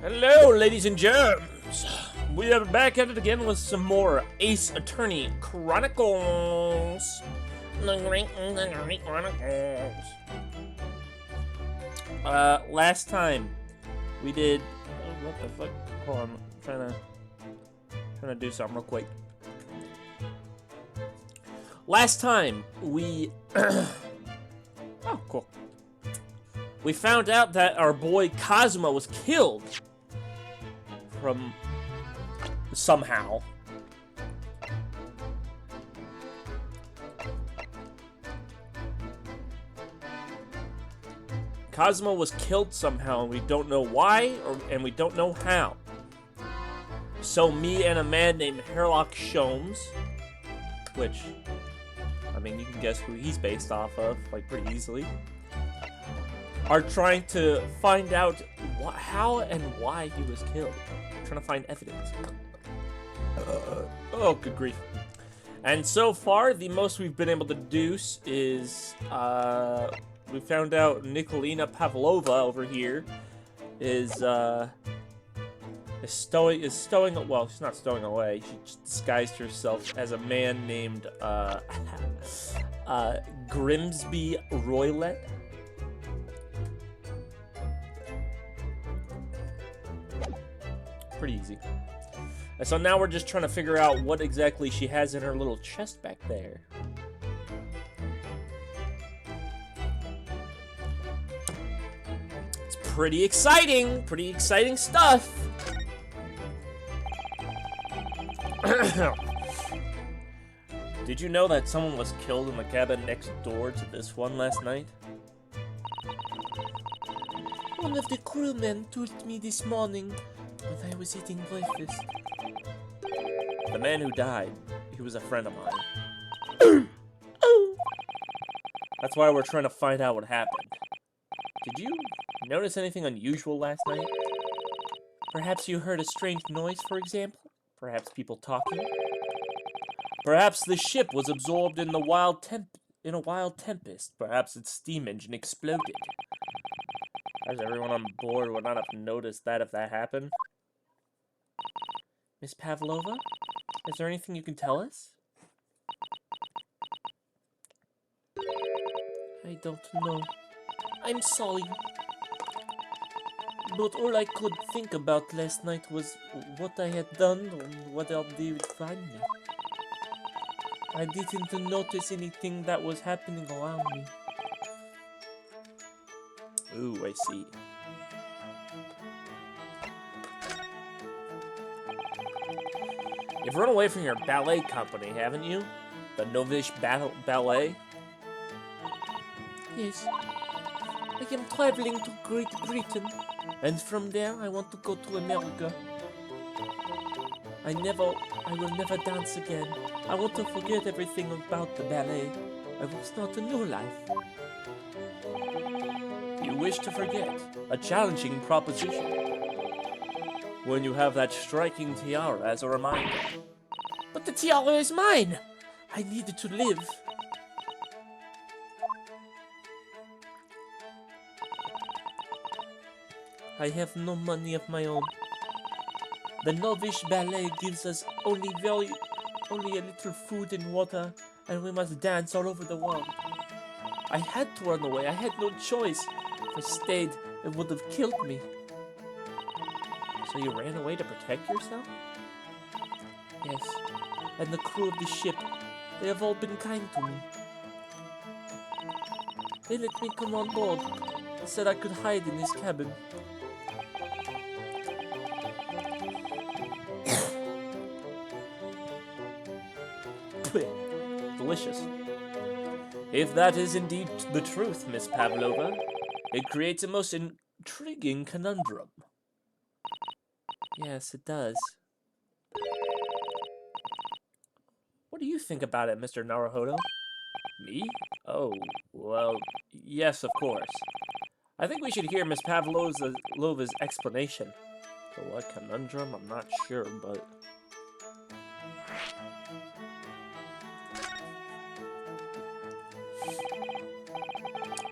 Hello, ladies and germs. We are back at it again with some more Ace Attorney Chronicles. Last time we did. Oh, what the fuck? Hold on, I'm trying to do something real quick. Last time we. Oh, cool. We found out that our boy Cosmo was killed. From somehow. Cosmo was killed somehow, and we don't know why, and we don't know how. So me and a man named Herlock Sholmes, which, I mean, you can guess who he's based off of, like, pretty easily, are trying to find out how and why he was killed. Trying to find evidence. Oh, good grief. And so far, the most we've been able to deduce is, we found out Nikolina Pavlova over here is stowing, well, she's not stowing away, she just disguised herself as a man named, Grimsby Roylett. Pretty easy. And so now we're just trying to figure out what exactly she has in her little chest back there. It's pretty exciting stuff. Did you know that someone was killed in the cabin next door to this one last night? One of the crewmen told me this morning when I was eating breakfast. The man who died, he was a friend of mine. That's why we're trying to find out what happened. Did you notice anything unusual last night? Perhaps you heard a strange noise, for example? Perhaps people talking? Perhaps the ship was absorbed in a wild tempest. Perhaps its steam engine exploded. As everyone on board would not have noticed that if that happened. Miss Pavlova? Is there anything you can tell us? I don't know. I'm sorry. But all I could think about last night was what I had done and what else they would find me. I didn't notice anything that was happening around me. Ooh, I see. You've run away from your ballet company, haven't you? The Novish Ballet? Yes. I am traveling to Great Britain, and from there I want to go to America. I will never dance again. I want to forget everything about the ballet. I will start a new life. You wish to forget? A challenging proposition. When you have that striking tiara as a reminder. But the tiara is mine! I needed to live. I have no money of my own. The Novish Ballet gives us only a little food and water, and we must dance all over the world. I had to run away. I had no choice. If I stayed, it would have killed me. So you ran away to protect yourself? Yes. And the crew of the ship, they have all been kind to me. They let me come on board. They said I could hide in this cabin. Delicious. If that is indeed the truth, Miss Pavlova, it creates a most intriguing conundrum. Yes, it does. What do you think about it, Mr. Naruhodo? Me? Oh, well, yes, of course. I think we should hear Miss Pavlova's explanation. So what conundrum? I'm not sure, but...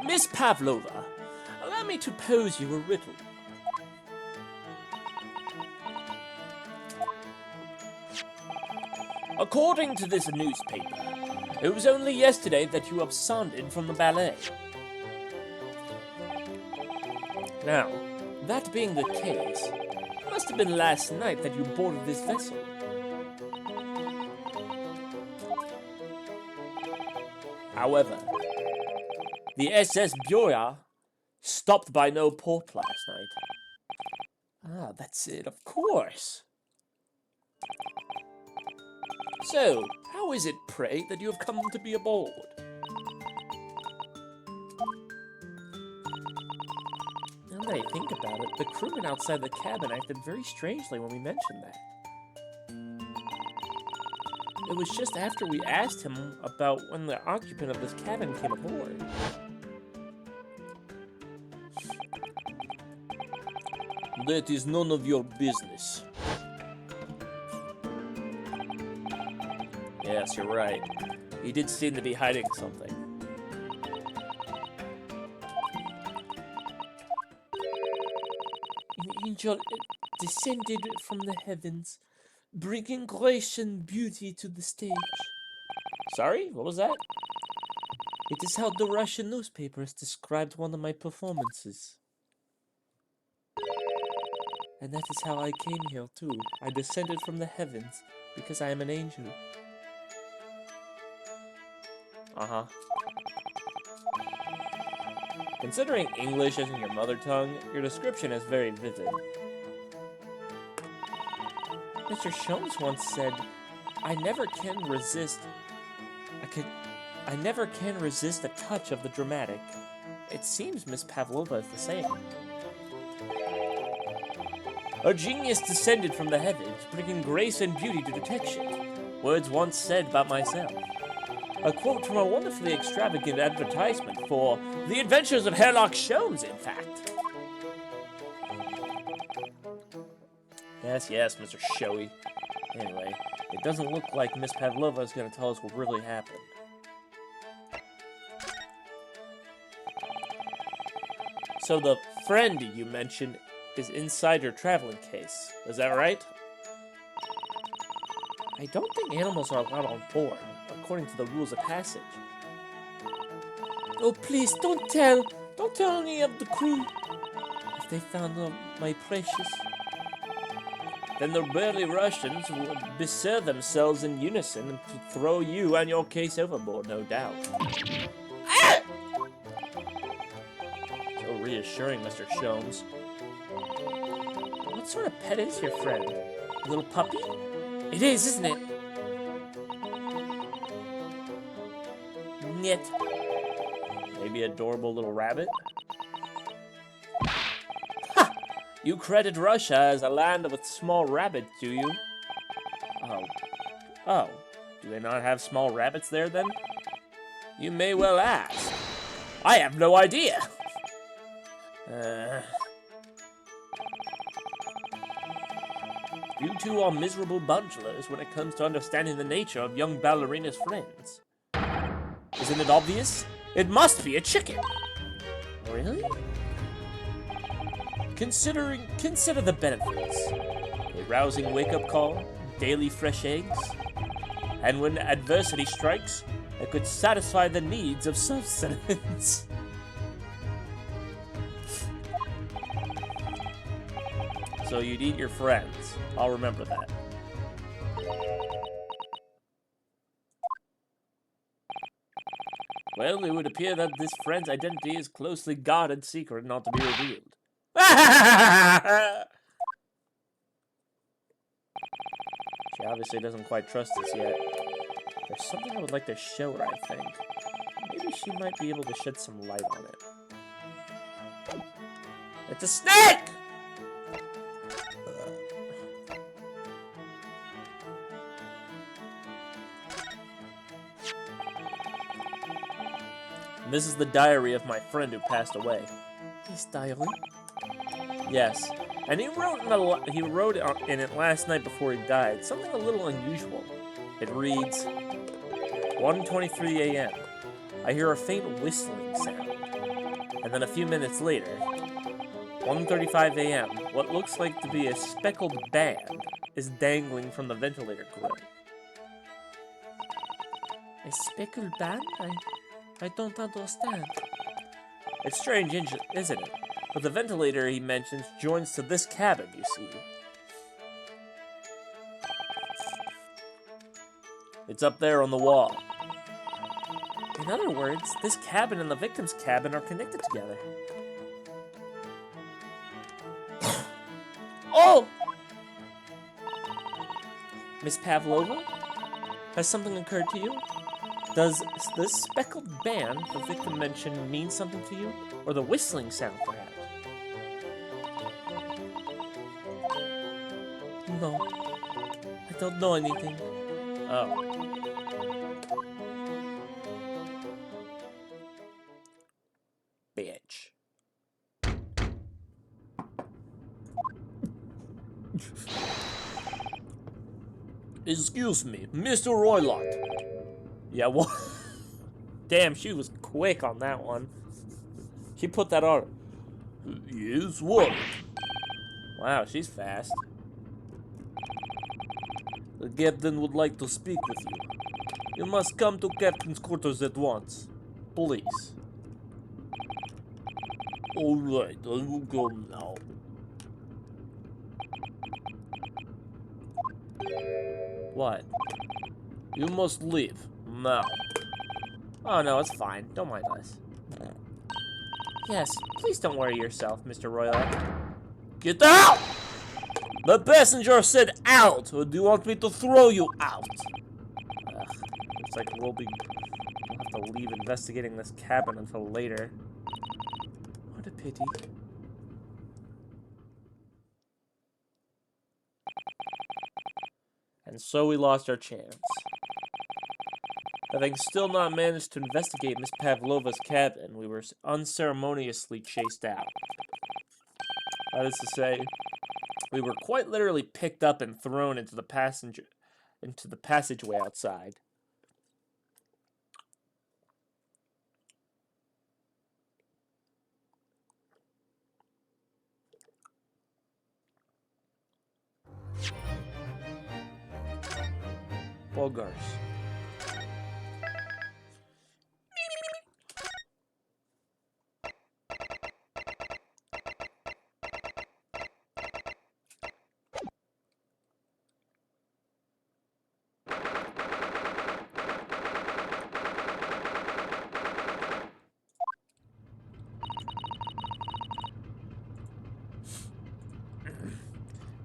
Miss Pavlova, allow me to pose you a riddle. According to this newspaper, it was only yesterday that you absconded from the ballet. Now, that being the case, it must have been last night that you boarded this vessel. However, the SS Bjoya stopped by no port last night. Ah, that's it, of course. So, how is it, pray, that you have come to be aboard? Now that I think about it, the crewman outside the cabin acted very strangely when we mentioned that. It was just after we asked him about when the occupant of this cabin came aboard. That is none of your business. Yes, you're right. He did seem to be hiding something. An angel descended from the heavens, bringing grace and beauty to the stage. Sorry, what was that? It is how the Russian newspapers described one of my performances. And that is how I came here, too. I descended from the heavens, because I am an angel. Uh-huh. Considering English isn't your mother tongue, your description is very vivid. Mr. Sholmes once said, I never can resist the touch of the dramatic. It seems Miss Pavlova is the same. A genius descended from the heavens, bringing grace and beauty to detection. Words once said about myself. A quote from a wonderfully extravagant advertisement for The Adventures of Herlock Sholmes, in fact. Yes, Mr. Showy. Anyway, it doesn't look like Miss Pavlova is going to tell us what really happened. So the friend you mentioned is inside your traveling case. Is that right? I don't think animals are allowed on board, according to the rules of passage. Oh, please, don't tell any of the crew. If they found my precious, then the burly Russians would bestir themselves in unison to throw you and your case overboard, no doubt. So reassuring, Mr. Sholmes. What sort of pet is your friend? A little puppy? It is, isn't it? Nyet. Maybe adorable little rabbit? Ha! You credit Russia as a land with small rabbits, do you? Oh. Do they not have small rabbits there, then? You may well ask. I have no idea! You two are miserable bunglers when it comes to understanding the nature of young ballerina's friends. Isn't it obvious? It must be a chicken! Really? Consider the benefits. A rousing wake-up call, daily fresh eggs, and when adversity strikes, it could satisfy the needs of sustenance. So you'd eat your friends. I'll remember that. Well, it would appear that this friend's identity is closely guarded secret, not to be revealed. She obviously doesn't quite trust us yet. There's something I would like to show her, I think. Maybe she might be able to shed some light on it. It's a snake! This is the diary of my friend who passed away. His diary? Yes, and he wrote in it last night before he died, something a little unusual. It reads, 1:23 a.m. I hear a faint whistling sound, and then a few minutes later, 1:35 a.m., what looks like to be a speckled band is dangling from the ventilator grill. A speckled band? I don't understand. It's strange, isn't it? But the ventilator he mentions joins to this cabin, you see. It's up there on the wall. In other words, this cabin and the victim's cabin are connected together. Oh! Miss Pavlova? Has something occurred to you? Does this speckled band the victim mentioned mean something to you? Or the whistling sound, perhaps? No. I don't know anything. Oh. Bitch. Excuse me, Mr. Roylott. Yeah, what? Damn, she was quick on that one. She put that on. Yes, what? Wow, she's fast. The captain would like to speak with you. You must come to captain's quarters at once. Please. Alright, I will go now. What? You must leave. Now. Oh no, it's fine. Don't mind us. Yes, please don't worry yourself, Mr. Roylott. Get out! The passenger said out! Or do you want me to throw you out? Looks like we'll have to leave investigating this cabin until later. What a pity. And so we lost our chance. Having still not managed to investigate Miss Pavlova's cabin, we were unceremoniously chased out. That is to say, we were quite literally picked up and thrown into the passageway outside. Bulgars.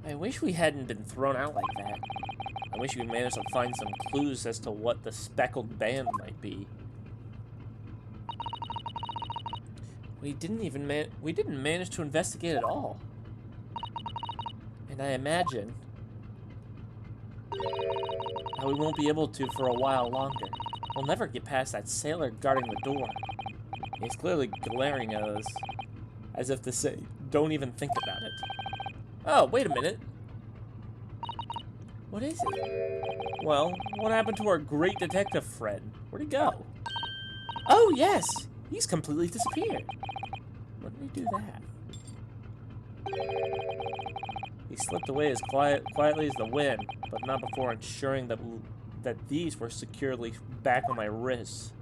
I wish we hadn't been thrown out like that. I wish we managed to find some clues as to what the speckled band might be. We didn't manage to investigate at all. And I imagine that we won't be able to for a while longer. We'll never get past that sailor guarding the door. He's clearly glaring at us, as if to say, don't even think about it. Oh, wait a minute. What is it? Well, what happened to our great detective friend? Where'd he go? Oh, yes! He's completely disappeared. When did he do that? He slipped away as quietly as the wind, but not before ensuring that these were securely back on my wrists.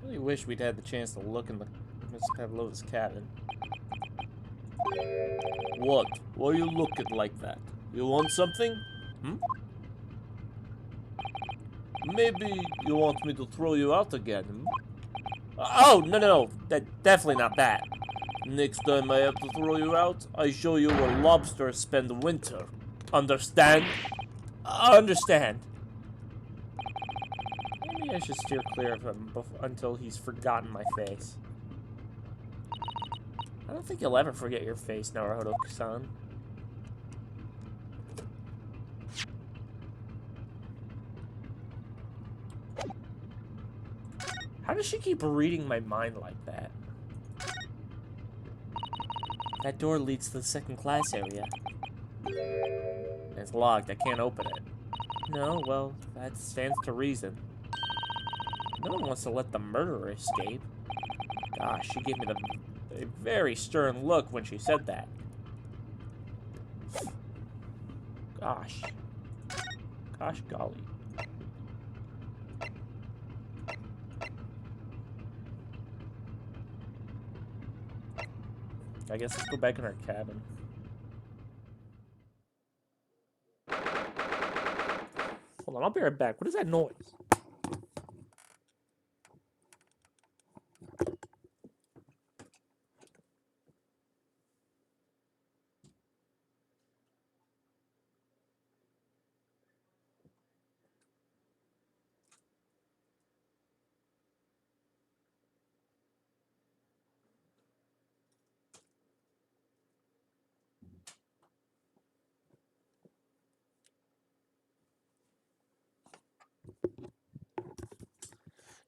I really wish we'd had the chance to look in Miss Pavlova's cabin. What? Why are you looking like that? You want something? Hmm? Maybe you want me to throw you out again, hmm? Oh, no. Definitely not that. Next time I have to throw you out, I show you where lobsters spend the winter. Understand? Understand. Maybe I should steer clear of him until he's forgotten my face. I don't think you'll ever forget your face, Naruto-san. How does she keep reading my mind like that? That door leads to the second class area. It's locked. I can't open it. No, well, that stands to reason. No one wants to let the murderer escape. Gosh, she gave me a very stern look when she said that. Gosh. Gosh golly. I guess let's go back in our cabin. Hold on, I'll be right back. What is that noise?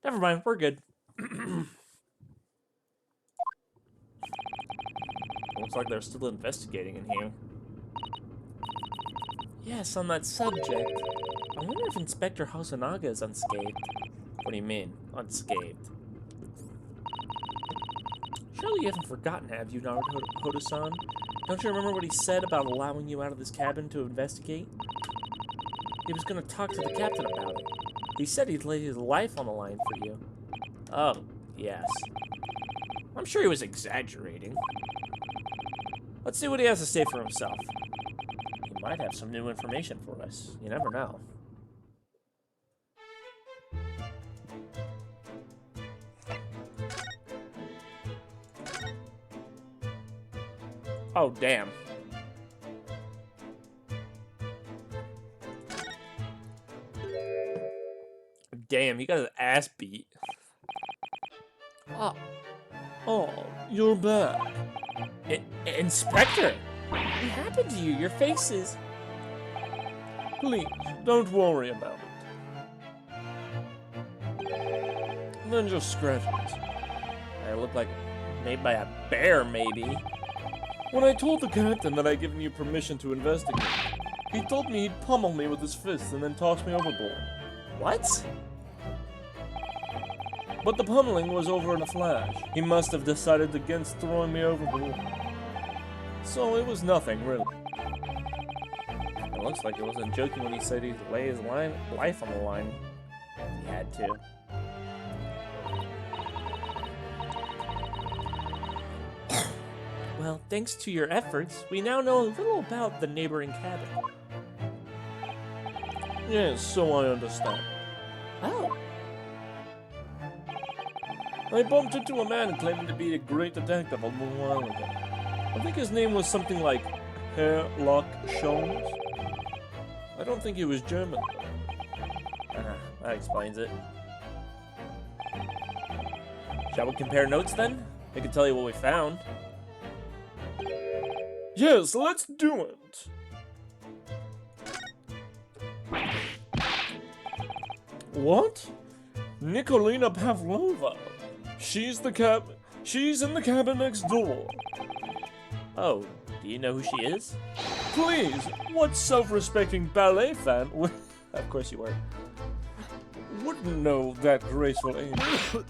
Never mind, we're good. Looks like they're still investigating in here. Yes, on that subject. I wonder if Inspector Hosonaga is unscathed. What do you mean, unscathed? Surely you haven't forgotten, have you, Naruto-san? Don't you remember what he said about allowing you out of this cabin to investigate? He was going to talk to the captain about it. He said he'd lay his life on the line for you. Oh, yes. I'm sure he was exaggerating. Let's see what he has to say for himself. He might have some new information for us. You never know. Oh, damn. Damn, he got his ass beat. Oh, you're back. Inspector! What happened to you? Your face is... Please, don't worry about it. Then just scratches. I look like made by a bear, maybe. When I told the captain that I'd given you permission to investigate, he told me he'd pummel me with his fists and then toss me overboard. What? But the pummeling was over in a flash. He must have decided against throwing me overboard. So it was nothing, really. It looks like he wasn't joking when he said he'd lay his life on the line. He had to. Well, thanks to your efforts, we now know a little about the neighboring cabin. Yes, so I understand. Oh. I bumped into a man claiming to be a great detective a little while ago. I think his name was something like Herlock Sholmes. I don't think he was German, though. That explains it. Shall we compare notes, then? I can tell you what we found. Yes, let's do it! What? Nikolina Pavlova. She's in the cabin next door. Oh, do you know who she is? Please, what self-respecting ballet fan would... Of course you were. Wouldn't know that graceful angel.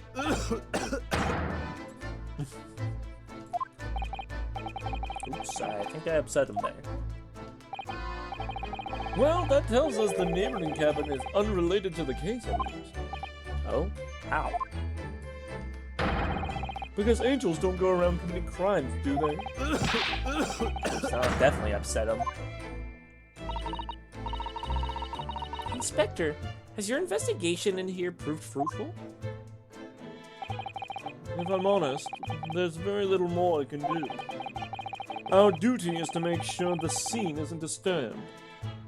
Oops, I think I upset him there. Well, that tells us the neighboring cabin is unrelated to the case, at least. Oh? How? Because angels don't go around committing crimes, do they? So I'll definitely upset him. Inspector, has your investigation in here proved fruitful? If I'm honest, there's very little more I can do. Our duty is to make sure the scene isn't disturbed.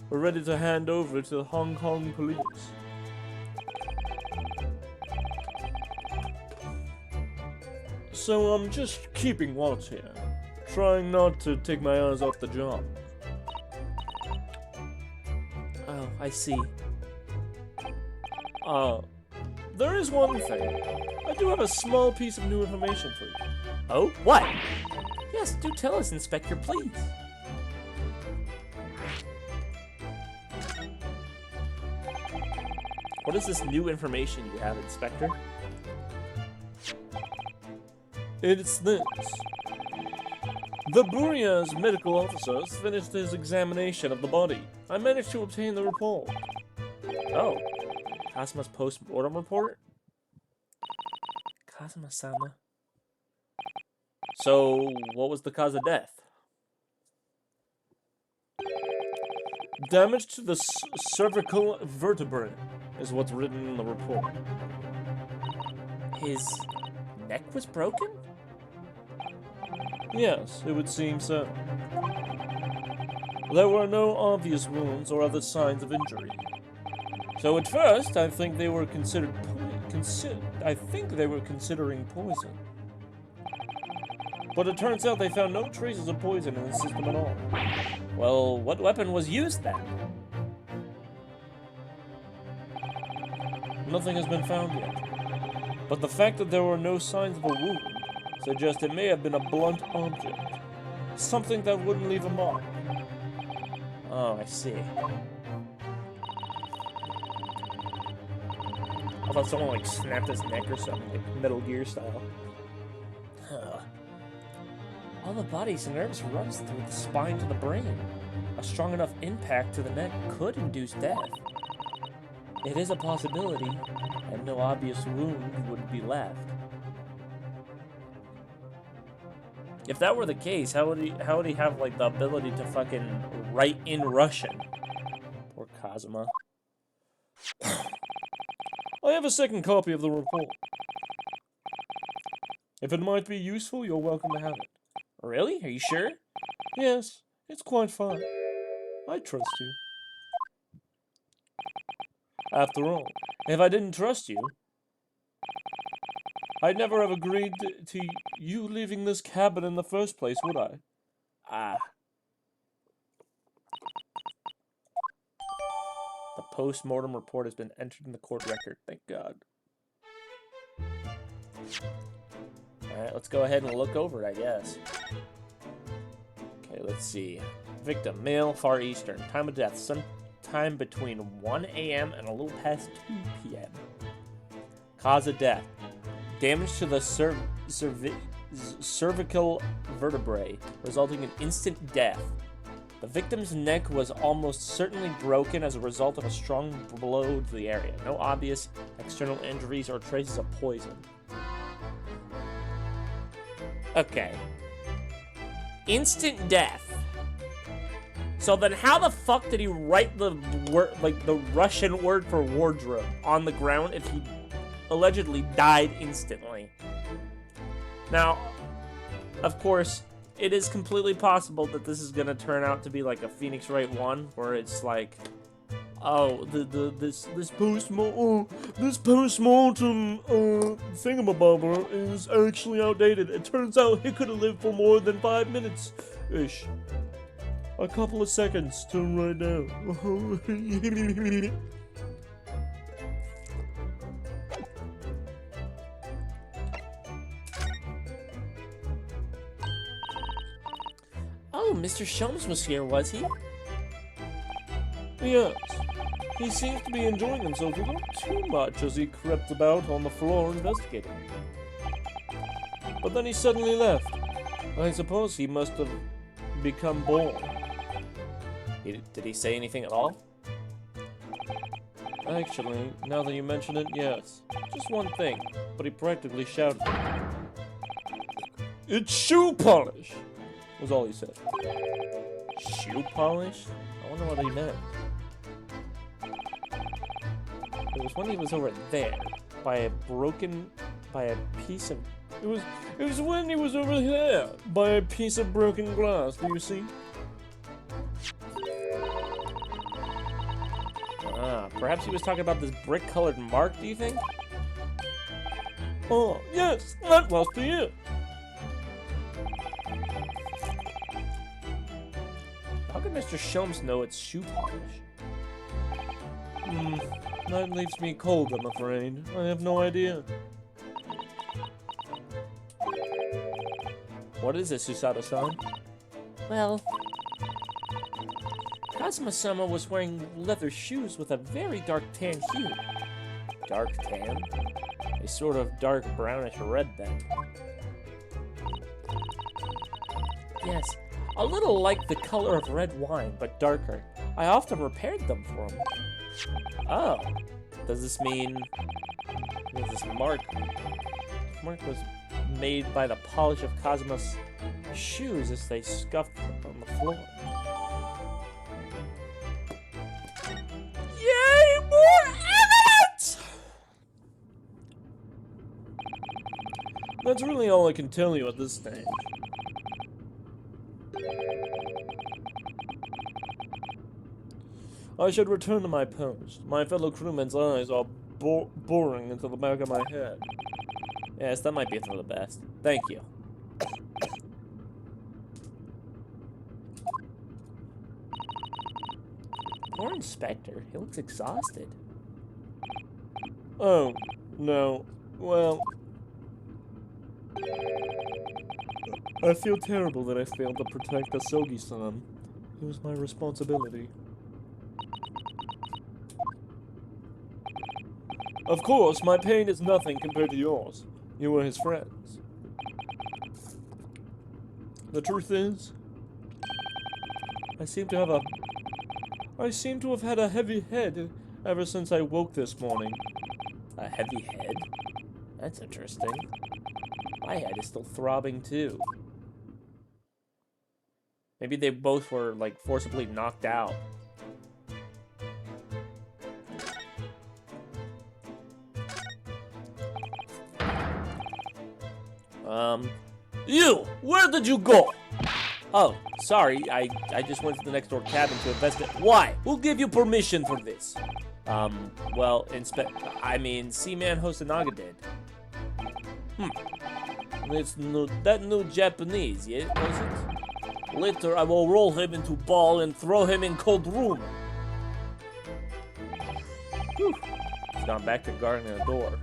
We're ready to hand over to the Hong Kong police. So I'm just keeping watch here, trying not to take my eyes off the job. Oh, I see. There is one thing. I do have a small piece of new information for you. Oh, what? Yes, do tell us, Inspector, please. What is this new information you have, Inspector? It's this. The Buria's medical officers finished his examination of the body. I managed to obtain the report. Oh. Kazuma's post-mortem report? Kazuma-sama. So, what was the cause of death? Damage to the cervical vertebrae is what's written in the report. His neck was broken? Yes, it would seem so. There were no obvious wounds or other signs of injury. So at first, I think they were considering poison. But it turns out they found no traces of poison in the system at all. Well, what weapon was used then? Nothing has been found yet. But the fact that there were no signs of a wound suggests it may have been a blunt object. Something that wouldn't leave a mark. Oh, I see. I thought someone like snapped his neck or something, like Metal Gear style. Huh. All the body's nerves runs through the spine to the brain. A strong enough impact to the neck could induce death. It is a possibility, and no obvious wound would be left. If that were the case, how would he have like the ability to fucking write in Russian? Poor Kazuma. I have a second copy of the report. If it might be useful, you're welcome to have it. Really? Are you sure? Yes, it's quite fine. I trust you. After all, if I didn't trust you, I'd never have agreed to you leaving this cabin in the first place, would I? Ah. The post-mortem report has been entered in the court record, thank God. Alright, let's go ahead and look over it, I guess. Okay, let's see. Victim, male, Far Eastern. Time of death, sometime between 1 a.m. and a little past 2 p.m. Cause of death. Damage to the cervical vertebrae, resulting in instant death. The victim's neck was almost certainly broken as a result of a strong blow to the area. No obvious external injuries or traces of poison. Okay. Instant death. So then how the fuck did he write the word, like the Russian word for wardrobe on the ground if he allegedly died instantly? Now, of course, it is completely possible that this is gonna turn out to be like a Phoenix Wright 1, where it's like, oh, this postmortem thingamabobber is actually outdated. It turns out he could have lived for more than 5 minutes ish. A couple of seconds to right now. Oh, Mr. Sholmes was here, was he? Yes. He seems to be enjoying himself a little too much as he crept about on the floor investigating. But then he suddenly left. I suppose he must have become bored. Did he say anything at all? Actually, now that you mention it, yes. Just one thing, but he practically shouted. It's shoe polish! Was all he said. Shoe polish? I wonder what he meant. It was when he was over there, by a piece of... It was when he was over here, by a piece of broken glass, do you see? Ah, perhaps he was talking about this brick-colored mark, do you think? Oh, yes, that must be it. How could Mr. Sholmes know it's shoe polish? That leaves me cold, I'm afraid. I have no idea. What is this, Susato-san? Well... Kazuma-sama was wearing leather shoes with a very dark tan hue. Dark tan? A sort of dark brownish red then. Yes, a little like the color of red wine, but darker. I often repaired them for him. Oh, does this mean this mark? This mark was made by the polish of Kazuma's shoes as they scuffed on the floor. Yay, more evidence! That's really all I can tell you at this stage. I should return to my post. My fellow crewmen's eyes are boring into the back of my head. Yes, that might be for the best. Thank you. Poor Inspector. He looks exhausted. Oh, no. Well, I feel terrible that I failed to protect Asogi-san. It was my responsibility. Of course, my pain is nothing compared to yours. You were his friends. The truth is, I seem to have had a heavy head ever since I woke this morning. A heavy head? That's interesting. My head is still throbbing too. Maybe they both were, like, forcibly knocked out. You! Where did you go? Oh, sorry, I just went to the next door cabin to investigate. Why? Who gave you permission for this? Well, Seaman Hosonaga did. It's that new Japanese, yeah, was it? Later, I will roll him into ball and throw him in cold room. Whew. He's gone back to guarding the door.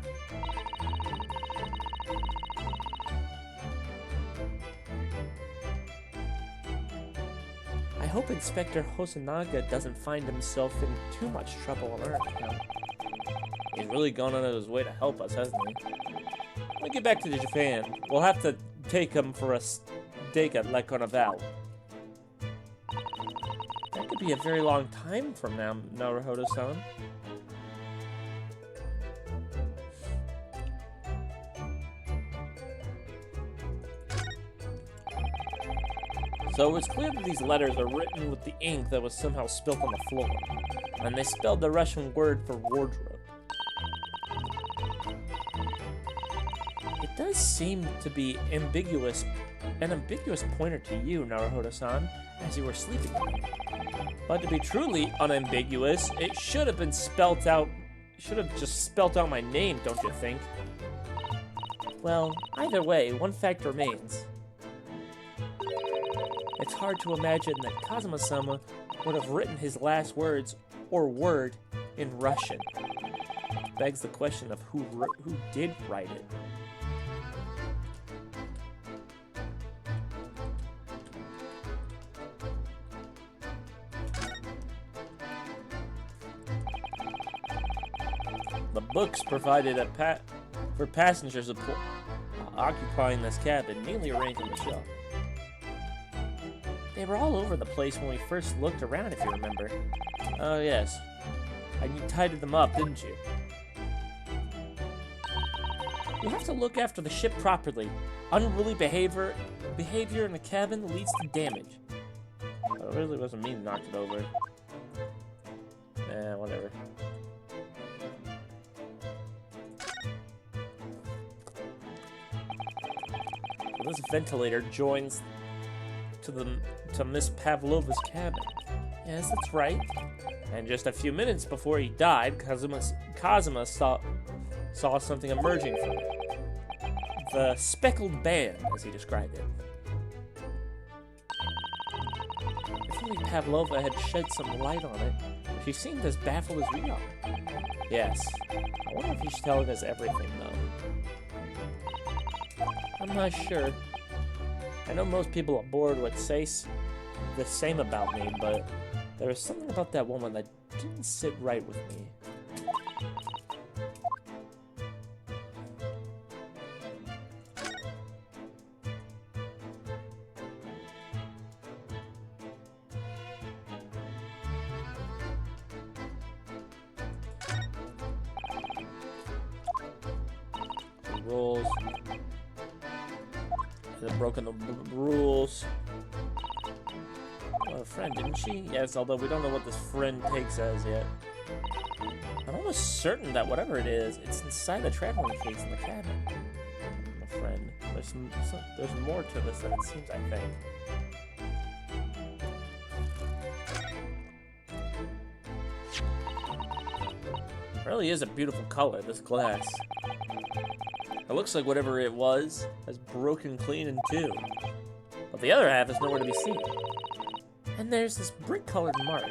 I hope Inspector Hosonaga doesn't find himself in too much trouble on our account. He's really gone out of his way to help us, hasn't he? Let me get back to Japan. We'll have to take him for a steak at Le Carnaval. That could be a very long time from now, Naruhodo-san. So it's clear that these letters are written with the ink that was somehow spilt on the floor, and they spelled the Russian word for wardrobe. It does seem to be an ambiguous pointer to you, Naruhodo-san, as you were sleeping. But to be truly unambiguous, it should have been spelt out. Should have just spelt out my name, don't you think? Well, either way, one fact remains. It's hard to imagine that Kazuma-sama would have written his last words or word in Russian. Which begs the question of who did write it. The books provided for passengers occupying this cabin, neatly arranged on the shelf. They were all over the place when we first looked around, if you remember. Oh, yes. And you tidied them up, didn't you? You have to look after the ship properly. Unruly behavior in the cabin leads to damage. Oh, it really wasn't me that knocked it over. Whatever. So this ventilator joins to Miss Pavlova's cabin. Yes, that's right. And just a few minutes before he died, Kazuma saw something emerging from it. The speckled band, as he described it. If only Pavlova had shed some light on it, she seemed as baffled as we are. Yes. I wonder if he's telling us everything, though. I'm not sure. I know most people aboard would say the same about me, but there was something about that woman that didn't sit right with me. rules. They've broken the rules. Well, a friend, didn't she? Yes, although we don't know what this friend takes as yet. I'm almost certain that whatever it is, it's inside the traveling case in the cabinet. My friend, there's more to this than it seems, I think. It really is a beautiful color, this glass. It looks like whatever it was has broken clean in two. But the other half is nowhere to be seen. And there's this brick-colored mark,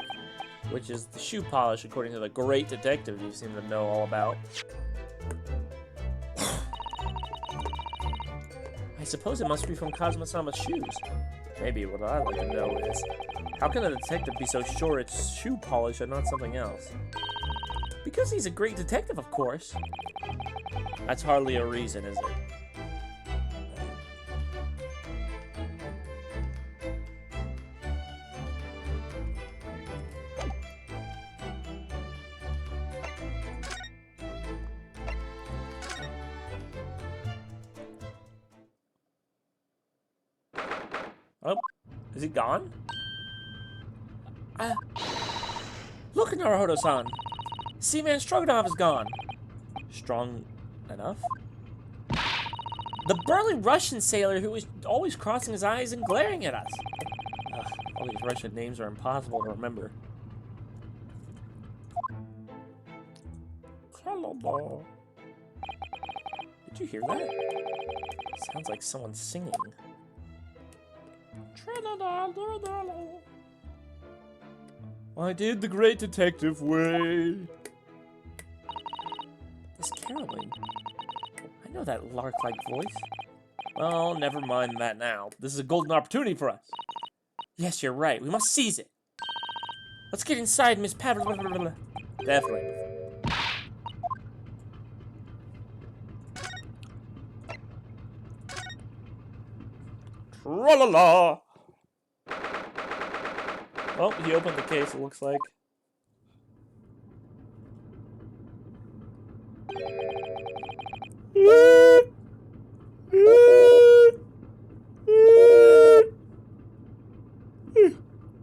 which is the shoe polish according to the great detective you seem to know all about. I suppose it must be from Kazuma-sama's shoes. Maybe what I'd like to know is, how can a detective be so sure it's shoe polish and not something else? Because he's a great detective, of course. That's hardly a reason, is it? Oh, is he gone? Look, Naruhodo-san! Seaman Stroganoff is gone! Strong enough? The burly Russian sailor who was always crossing his eyes and glaring at us. All these Russian names are impossible to remember. Did you hear that? Sounds like someone singing. I did the great detective way. This caroling. I know that lark-like voice. Well, never mind that now. This is a golden opportunity for us. Yes, you're right. We must seize it. Let's get inside, Miss Pavlova. Definitely. Tra-la-la! Oh, he opened the case, it looks like.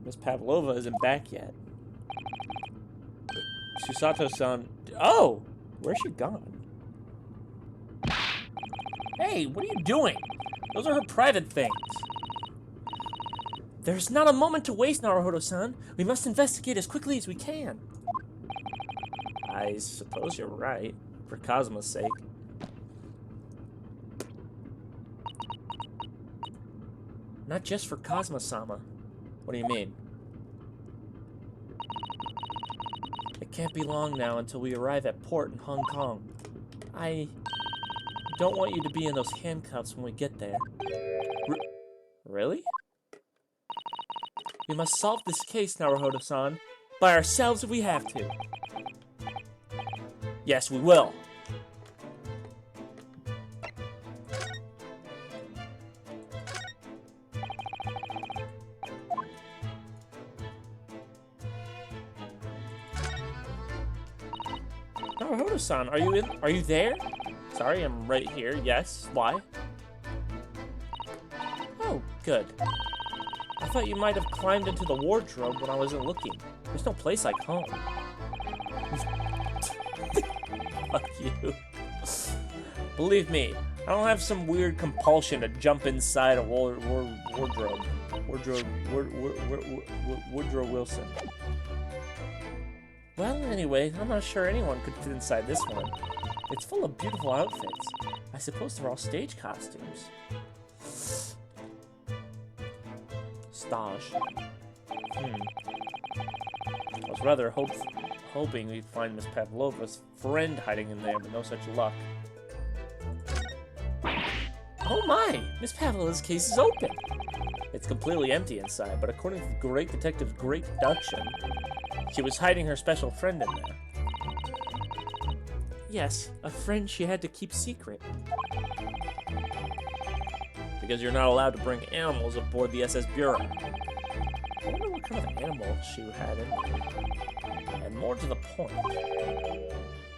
Miss Pavlova isn't back yet. Susato-san... Oh! Where's she gone? Hey, what are you doing? Those are her private things. There's not a moment to waste, Naruhodo-san. We must investigate as quickly as we can. I suppose you're right, for Kazuma's sake. Not just for Kazuma-sama. What do you mean? It can't be long now until we arrive at port in Hong Kong. I don't want you to be in those handcuffs when we get there. Really? We must solve this case, Naruhodo-san, by ourselves if we have to. Yes, we will. Naruhodo-san, are you there? Sorry, I'm right here. Yes. Why? Oh, good. I thought you might have climbed into the wardrobe when I wasn't looking. There's no place like home. Fuck you. Believe me, I don't have some weird compulsion to jump inside a wardrobe. Woodrow Wilson. Well, anyway, I'm not sure anyone could fit inside this one. It's full of beautiful outfits. I suppose they're all stage costumes. Stage. I was rather hoping we'd find Miss Pavlova's friend hiding in there, but no such luck. Oh my! Miss Pavlova's case is open! It's completely empty inside, but according to the great detective's great deduction, she was hiding her special friend in there. Yes, a friend she had to keep secret. Because you're not allowed to bring animals aboard the SS Bureau. I wonder what kind of animal she had in there. And more to the point,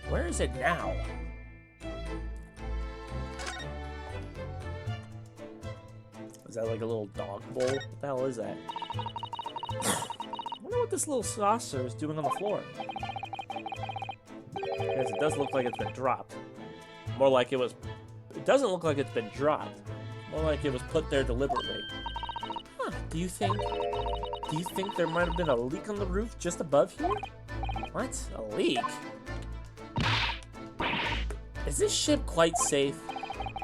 where is it now? Is that like a little dog bowl? What the hell is that? I wonder what this little saucer is doing on the floor. Yes, it does look like it's been dropped. More like it was... It doesn't look like it's been dropped. More like it was put there deliberately. Huh, do you think there might have been a leak on the roof just above here? What? A leak? Is this ship quite safe?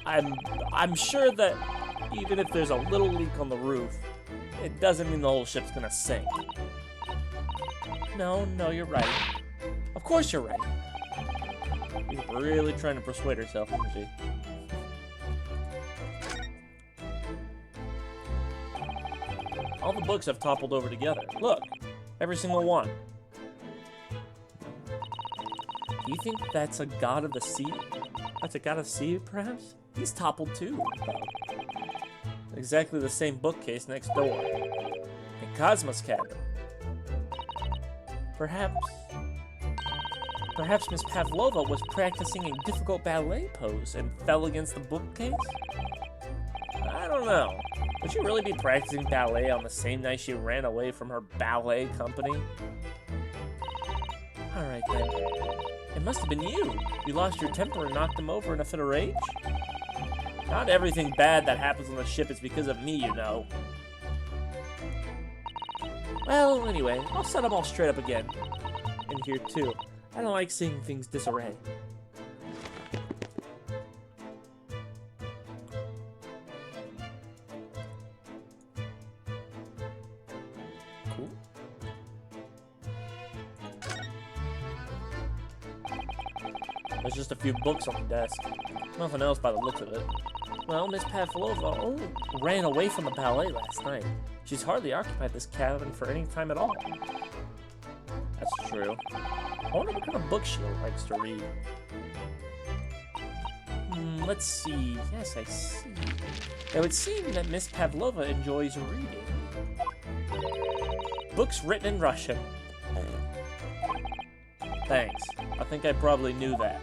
I'm sure that even if there's a little leak on the roof, it doesn't mean the whole ship's gonna sink. No, you're right. Of course you're right. She's really trying to persuade herself, isn't she? All the books have toppled over together. Look, every single one. Do you think that's a god of the sea? That's a god of the sea, perhaps? He's toppled too. Exactly the same bookcase next door. In Cosmo's cabin. Perhaps Miss Pavlova was practicing a difficult ballet pose and fell against the bookcase? I don't know. Would she really be practicing ballet on the same night she ran away from her ballet company? Alright then. It must have been you. You lost your temper and knocked him over in a fit of rage? Not everything bad that happens on the ship is because of me, you know. Well, anyway, I'll set them all straight up again. In here, too. I don't like seeing things disarray. Cool. There's just a few books on the desk. Nothing else by the looks of it. Well, Miss Pavlova only ran away from the ballet last night. She's hardly occupied this cabin for any time at all. That's true. I wonder what kind of book she likes to read. Let's see. Yes, I see. It would seem that Miss Pavlova enjoys reading. Books written in Russian. Thanks. I think I probably knew that.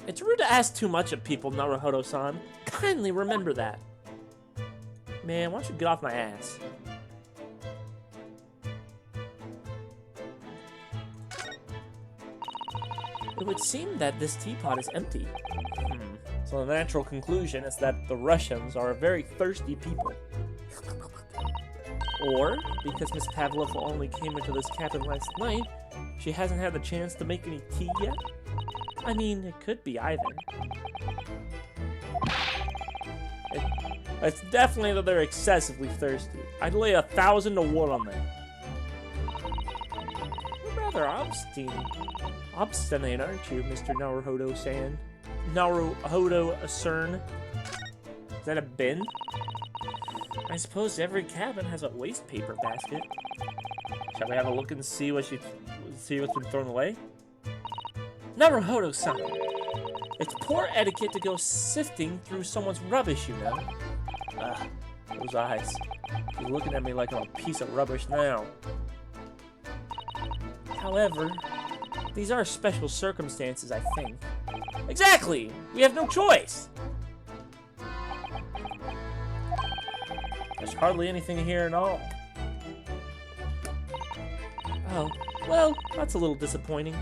It's rude to ask too much of people, Naruhodo-san. Kindly remember that. Man, why don't you get off my ass? It would seem that this teapot is empty. So the natural conclusion is that the Russians are a very thirsty people. Or, because Miss Pavlova only came into this cabin last night, she hasn't had the chance to make any tea yet? I mean, it could be either. It's definitely that they're excessively thirsty. I'd lay 1,000 to 1 on that. You're rather obstinate, aren't you, Mr. Naruhodo-san? Naruhodo-cern? Is that a bin? I suppose every cabin has a waste paper basket. Shall we have a look and see what's been thrown away? Naruhodo-san! It's poor etiquette to go sifting through someone's rubbish, you know. Those eyes. She's looking at me like I'm a piece of rubbish now. However, these are special circumstances, I think. Exactly! We have no choice! There's hardly anything here at all. Oh, well, that's a little disappointing.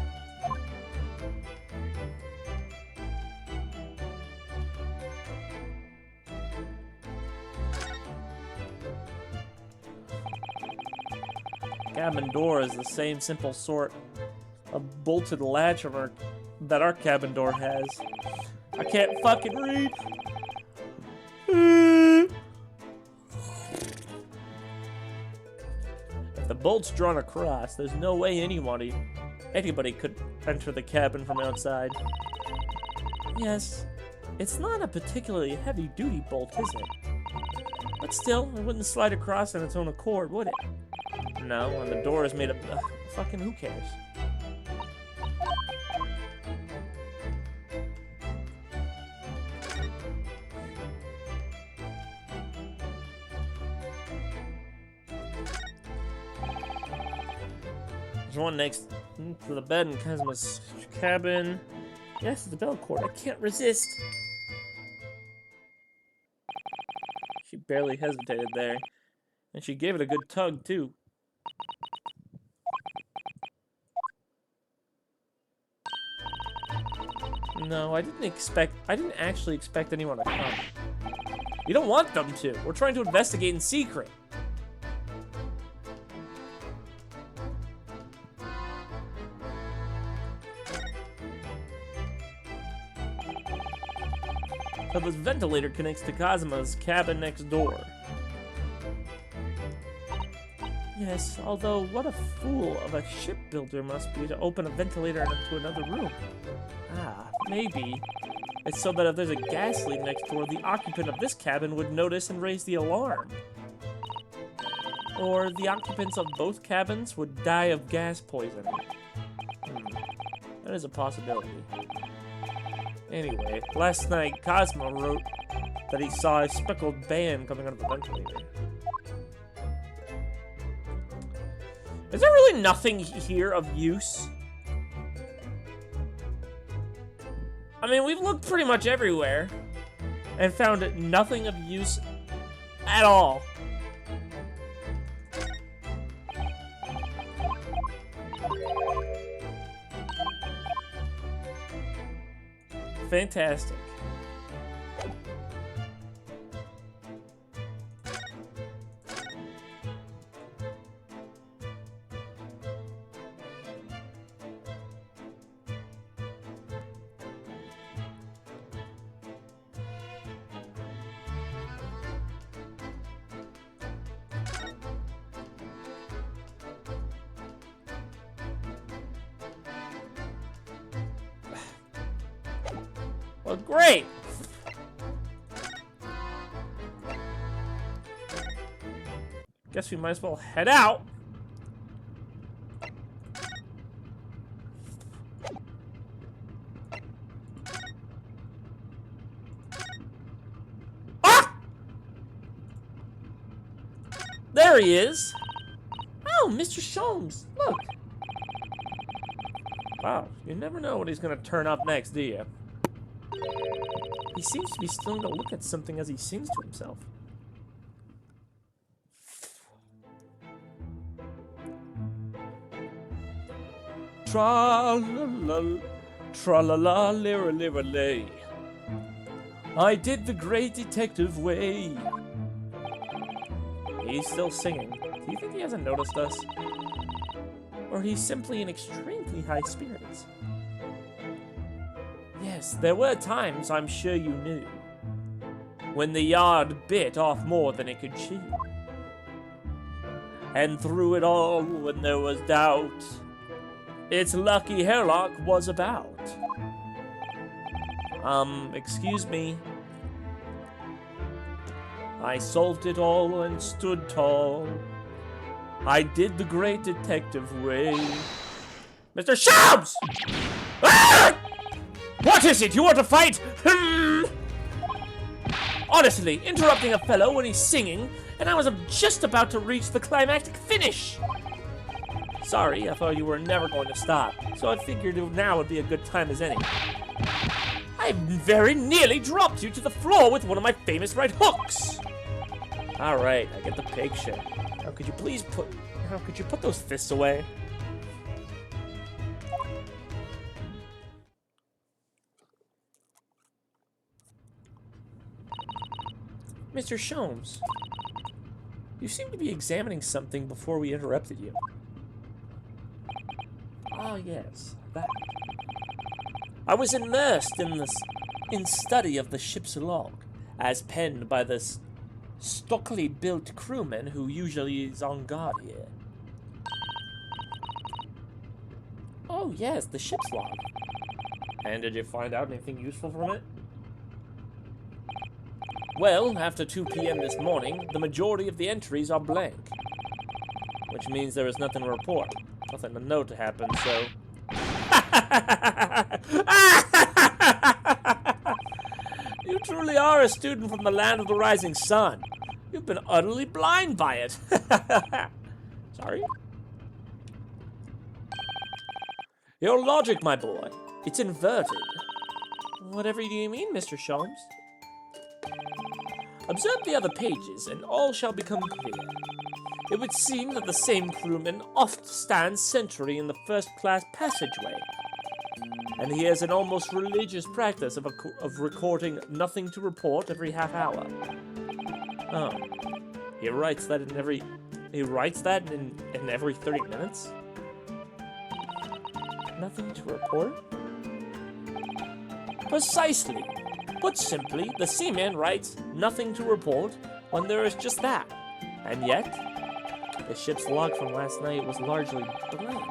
Cabin door is the same simple sort of bolted latch of that our cabin door has. I can't fucking read. If the bolt's drawn across, there's no way anybody could enter the cabin from outside. Yes, it's not a particularly heavy-duty bolt, is it? But still, it wouldn't slide across on its own accord, would it? No, and the door is made of... fucking who cares? There's one next to the bed in Cosmo's cabin. Yes, it's the bell cord. I can't resist. barely hesitated there. And she gave it a good tug, too. No, I didn't actually expect anyone to come. You don't want them to. We're trying to investigate in secret. So this ventilator connects to Kazuma's cabin next door. Yes, although what a fool of a shipbuilder must be to open a ventilator into another room. Ah, maybe it's so that if there's a gas leak next door, the occupant of this cabin would notice and raise the alarm. Or the occupants of both cabins would die of gas poisoning. That is a possibility. Anyway, last night, Cosmo wrote that he saw a speckled band coming out of the ventilator. Is there really nothing here of use? I mean, we've looked pretty much everywhere and found nothing of use at all. Fantastic. Well, great! Guess we might as well head out. Ah! There he is! Oh, Mr. Sholmes, look! Wow, you never know what he's gonna turn up next, do you? He seems to be still to look at something as he sings to himself. Tra-la-la, tra-la-la, lira-lira-lay. I did the great detective way. He's still singing. Do you think he hasn't noticed us? Or he's simply in extremely high spirits? Yes, there were times, I'm sure you knew, when the yard bit off more than it could chew. And through it all, when there was doubt, it's lucky Hairlock was about. Excuse me. I solved it all and stood tall. I did the great detective way. Mr. Sholmes! Ah! What is it? You want to fight? Honestly, interrupting a fellow when he's singing, and I was just about to reach the climactic finish. Sorry, I thought you were never going to stop, so I figured now would be a good time as any. I very nearly dropped you to the floor with one of my famous right hooks. All right, I get the picture. Now, could you please put those fists away? Mr. Sholmes, you seem to be examining something before we interrupted you. Ah, yes, that. I was immersed in study of the ship's log, as penned by this stockily built crewman who usually is on guard here. Oh, yes, the ship's log. And did you find out anything useful from it? Well, after 2 p.m. this morning, the majority of the entries are blank. Which means there is nothing to report. Nothing to note to happen, so... You truly are a student from the land of the rising sun. You've been utterly blind by it. Sorry? Your logic, my boy. It's inverted. Whatever do you mean, Mr. Sholmes? Observe the other pages, and all shall become clear. It would seem that the same crewman oft stands sentry in the first-class passageway, and he has an almost religious practice of recording nothing to report every half hour. Oh, he writes that in every 30 minutes? Nothing to report? Precisely. Put simply, the seaman writes nothing to report when there is just that. And yet, the ship's log from last night was largely blank.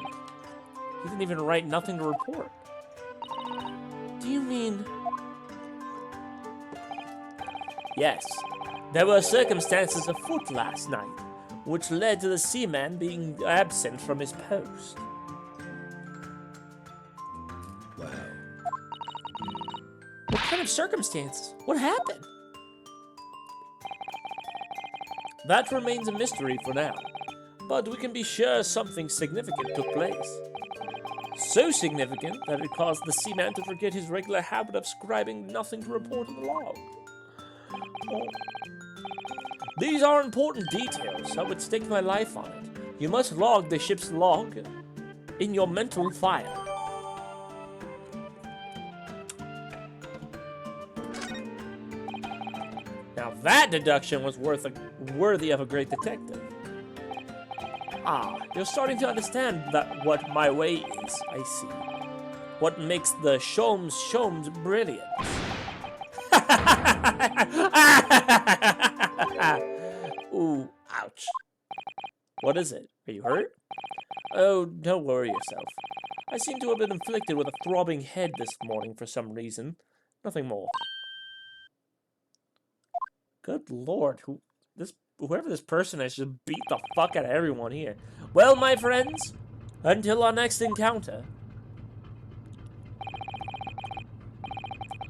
He didn't even write nothing to report. Do you mean... Yes. There were circumstances afoot last night, which led to the seaman being absent from his post. Wow. What kind of circumstances? What happened? That remains a mystery for now, but we can be sure something significant took place. So significant that it caused the seaman to forget his regular habit of scribing nothing to report in the log. Oh. These are important details. I would stake my life on it. You must log the ship's log in your mental file. Now that deduction was worthy of a great detective. Ah, you're starting to understand what my way is, I see. What makes the Sholmes brilliant. Ooh, ouch. What is it? Are you hurt? Oh, don't worry yourself. I seem to have been inflicted with a throbbing head this morning for some reason. Nothing more. Good lord, whoever this person is just beat the fuck out of everyone here. Well, my friends, until our next encounter.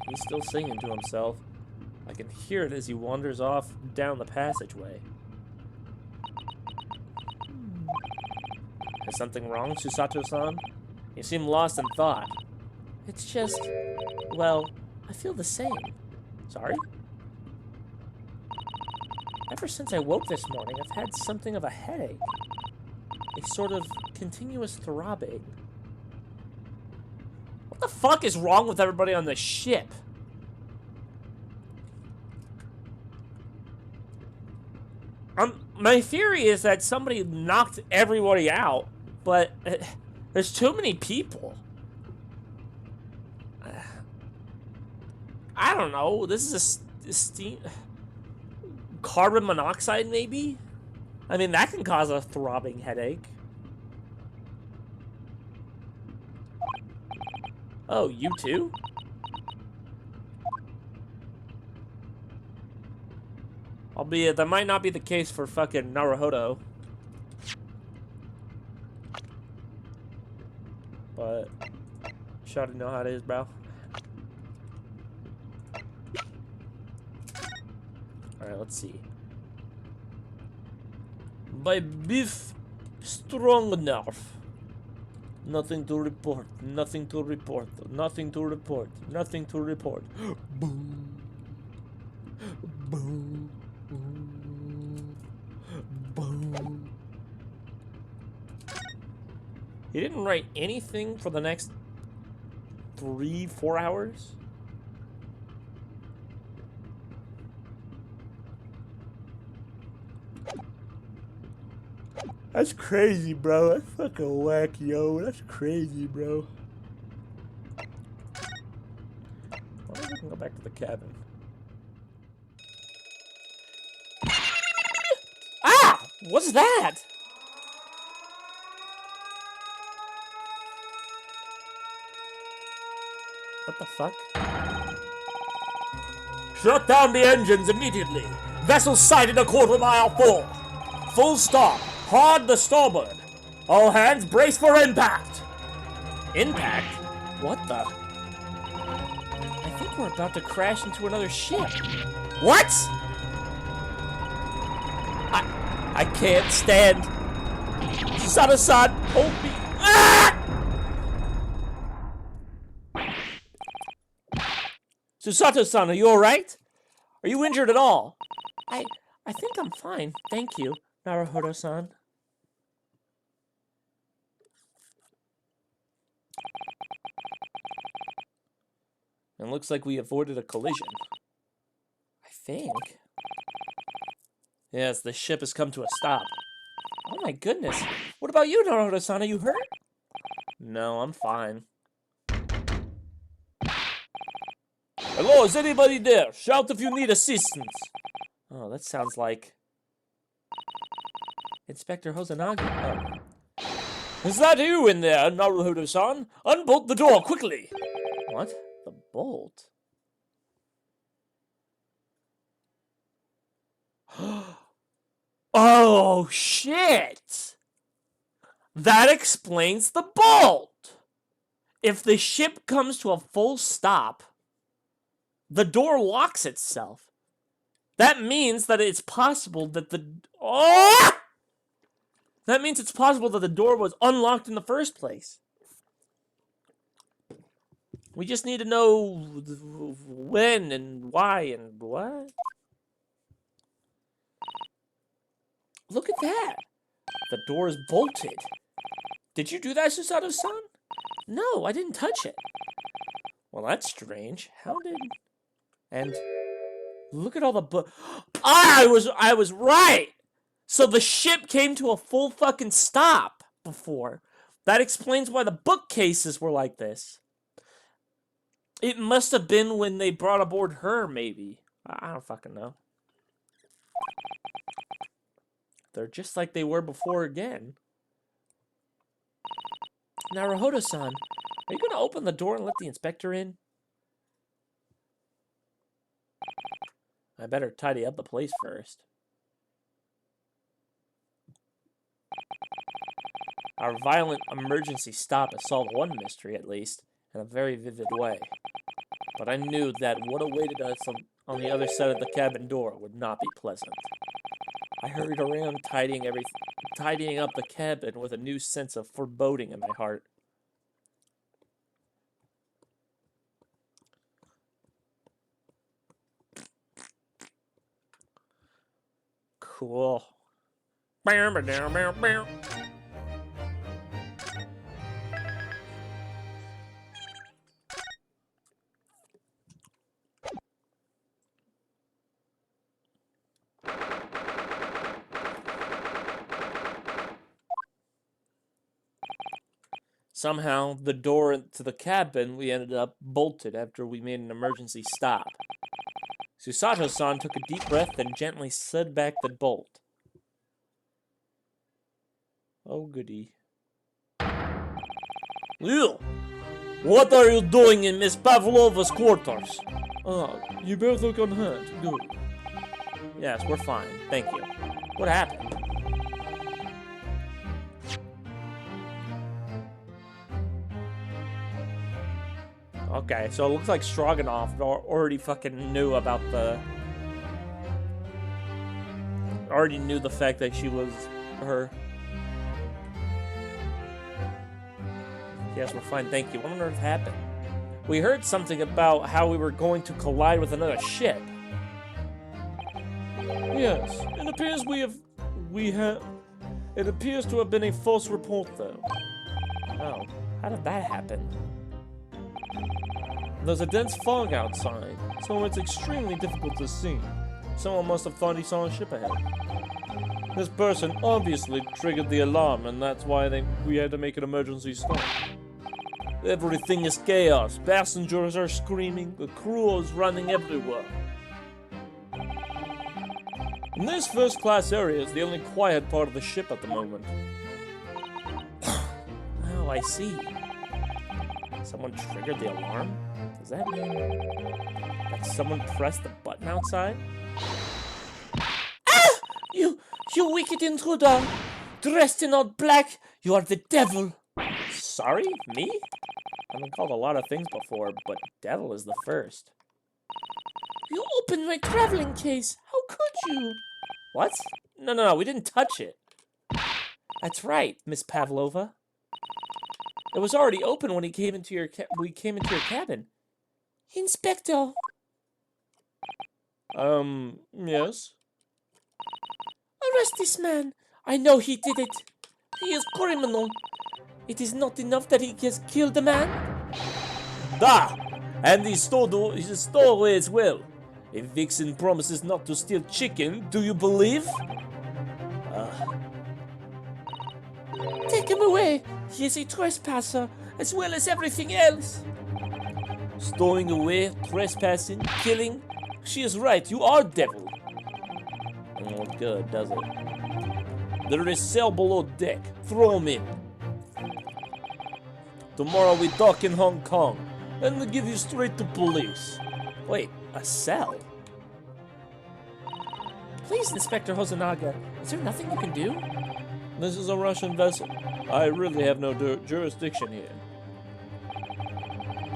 He's still singing to himself. I can hear it as he wanders off down the passageway. Is something wrong, Susato-san? You seem lost in thought. It's just... well, I feel the same. Sorry? Ever since I woke this morning, I've had something of a headache. A sort of continuous throbbing. What the fuck is wrong with everybody on the ship? My theory is that somebody knocked everybody out, but there's too many people. I don't know. This is a steam... carbon monoxide, maybe? I mean, that can cause a throbbing headache. Oh, you too? Albeit, that might not be the case for fucking Naruhodo. But, Shawty know how it is, bro. Alright, let's see. By Beef Stroganoff. Nothing to report. Nothing to report. Nothing to report. Nothing to report. Boom. Boom. Boom. He didn't write anything for the next 3-4 hours? That's crazy, bro. That's fucking whack, yo. That's crazy, bro. I wonder if we can go back to the cabin. Ah! What's that? What the fuck? Shut down the engines immediately. Vessel sighted a quarter-mile full. Full stop. Hard the starboard. All hands brace for impact. Impact? What the? I think we're about to crash into another ship. What? I can't stand. Susato-san, hold me. Ah! Susato-san, are you alright? Are you injured at all? I think I'm fine. Thank you, Naruhodo-san. It looks like we avoided a collision. I think. Yes, the ship has come to a stop. Oh my goodness. What about you, Naruhodo-san? Are you hurt? No, I'm fine. Hello, is anybody there? Shout if you need assistance. Oh, that sounds like Inspector Hosanagi. Oh. Is that you in there, Naruhodo-san? Unbolt the door quickly. What? The bolt? Oh, shit! That explains the bolt! If the ship comes to a full stop, the door locks itself. That means that it's possible that That means it's possible that the door was unlocked in the first place. We just need to know when and why and what. Look at that. The door is bolted. Did you do that, Susato-san? No, I didn't touch it. Well, that's strange. How did... And look at all the I was right! So the ship came to a full fucking stop before. That explains why the bookcases were like this. It must have been when they brought aboard her, maybe. I don't fucking know. They're just like they were before again. Naruhodo-san, are you gonna open the door and let the inspector in? I better tidy up the place first. Our violent emergency stop has solved one mystery, at least, in a very vivid way. But I knew that what awaited us on the other side of the cabin door would not be pleasant. I hurried around tidying up the cabin with a new sense of foreboding in my heart. Cool. Somehow, the door to the cabin we ended up bolted after we made an emergency stop. Susato-san took a deep breath and gently slid back the bolt. Oh, goody. You! What are you doing in Miss Pavlova's quarters? You both look unhurt. Good. Yes, we're fine. Thank you. What happened? Okay, so it looks like Stroganoff already fucking knew about the... Already knew the fact that she was her. Yes, we're fine, thank you. What on earth happened? We heard something about how we were going to collide with another ship. Yes, it appears it appears to have been a false report, though. Oh, how did that happen? There's a dense fog outside, so it's extremely difficult to see. Someone must have thought he saw a ship ahead. This person obviously triggered the alarm, and that's why we had to make an emergency stop. Everything is chaos. Passengers are screaming. The crew is running everywhere. And this first-class area is the only quiet part of the ship at the moment. Oh, I see. Someone triggered the alarm? Does that mean that someone pressed the button outside? Ah! You wicked intruder! Dressed in all black, you are the devil! Sorry? Me? I've been called a lot of things before, but devil is the first. You opened my traveling case! How could you? What? No, we didn't touch it. That's right, Miss Pavlova. It was already open when we came into your cabin. Inspector! Yes? Arrest this man. I know he did it. He is criminal. It is not enough that he has killed a man. Da! And he stole away as well. If Vixen promises not to steal chicken, do you believe? Take him away. He is a trespasser, as well as everything else. Stowing away, trespassing, killing. She is right, you are devil. Doesn't look good, does it? There is cell below deck. Throw him in. Tomorrow we dock in Hong Kong, and we give you straight to police. Wait, a cell? Please, Inspector Hosonaga, is there nothing you can do? This is a Russian vessel. I really have no jurisdiction here.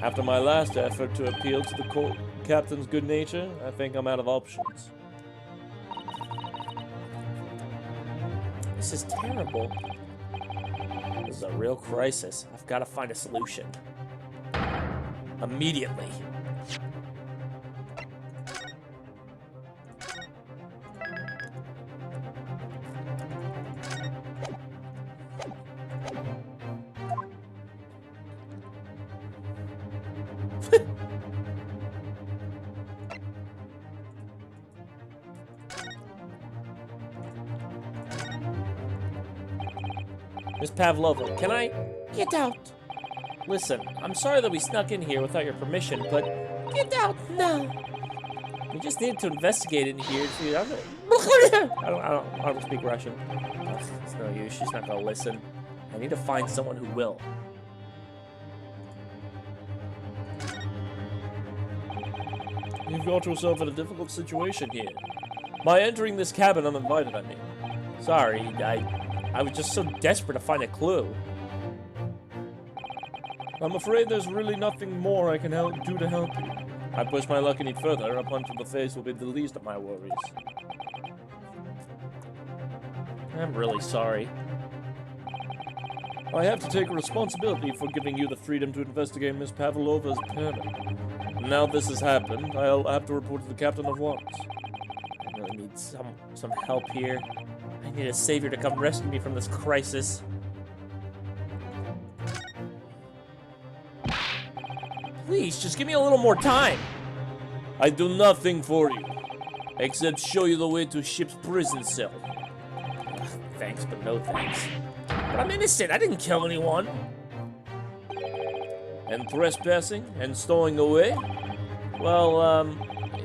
After my last effort to appeal to the captain's good nature, I think I'm out of options. This is terrible. This is a real crisis. I've got to find a solution. Immediately. Miss Pavlova, can I get out? Listen, I'm sorry that we snuck in here without your permission, but get out now. We just need to investigate in here. I don't speak Russian. Ugh, it's no use. She's not gonna listen. I need to find someone who will. You've got yourself in a difficult situation here. By entering this cabin uninvited, I mean. Sorry, I was just so desperate to find a clue. I'm afraid there's really nothing more I can do to help you. I push my luck any further, a punch in the face will be the least of my worries. I'm really sorry. I have to take responsibility for giving you the freedom to investigate Miss Pavlova's impairment. Now this has happened, I'll have to report to the captain at once. I really need some help here. I need a savior to come rescue me from this crisis. Please, just give me a little more time. I do nothing for you, except show you the way to ship's prison cell. Ugh, thanks, but no thanks. But I'm innocent, I didn't kill anyone. And trespassing and stowing away? Well,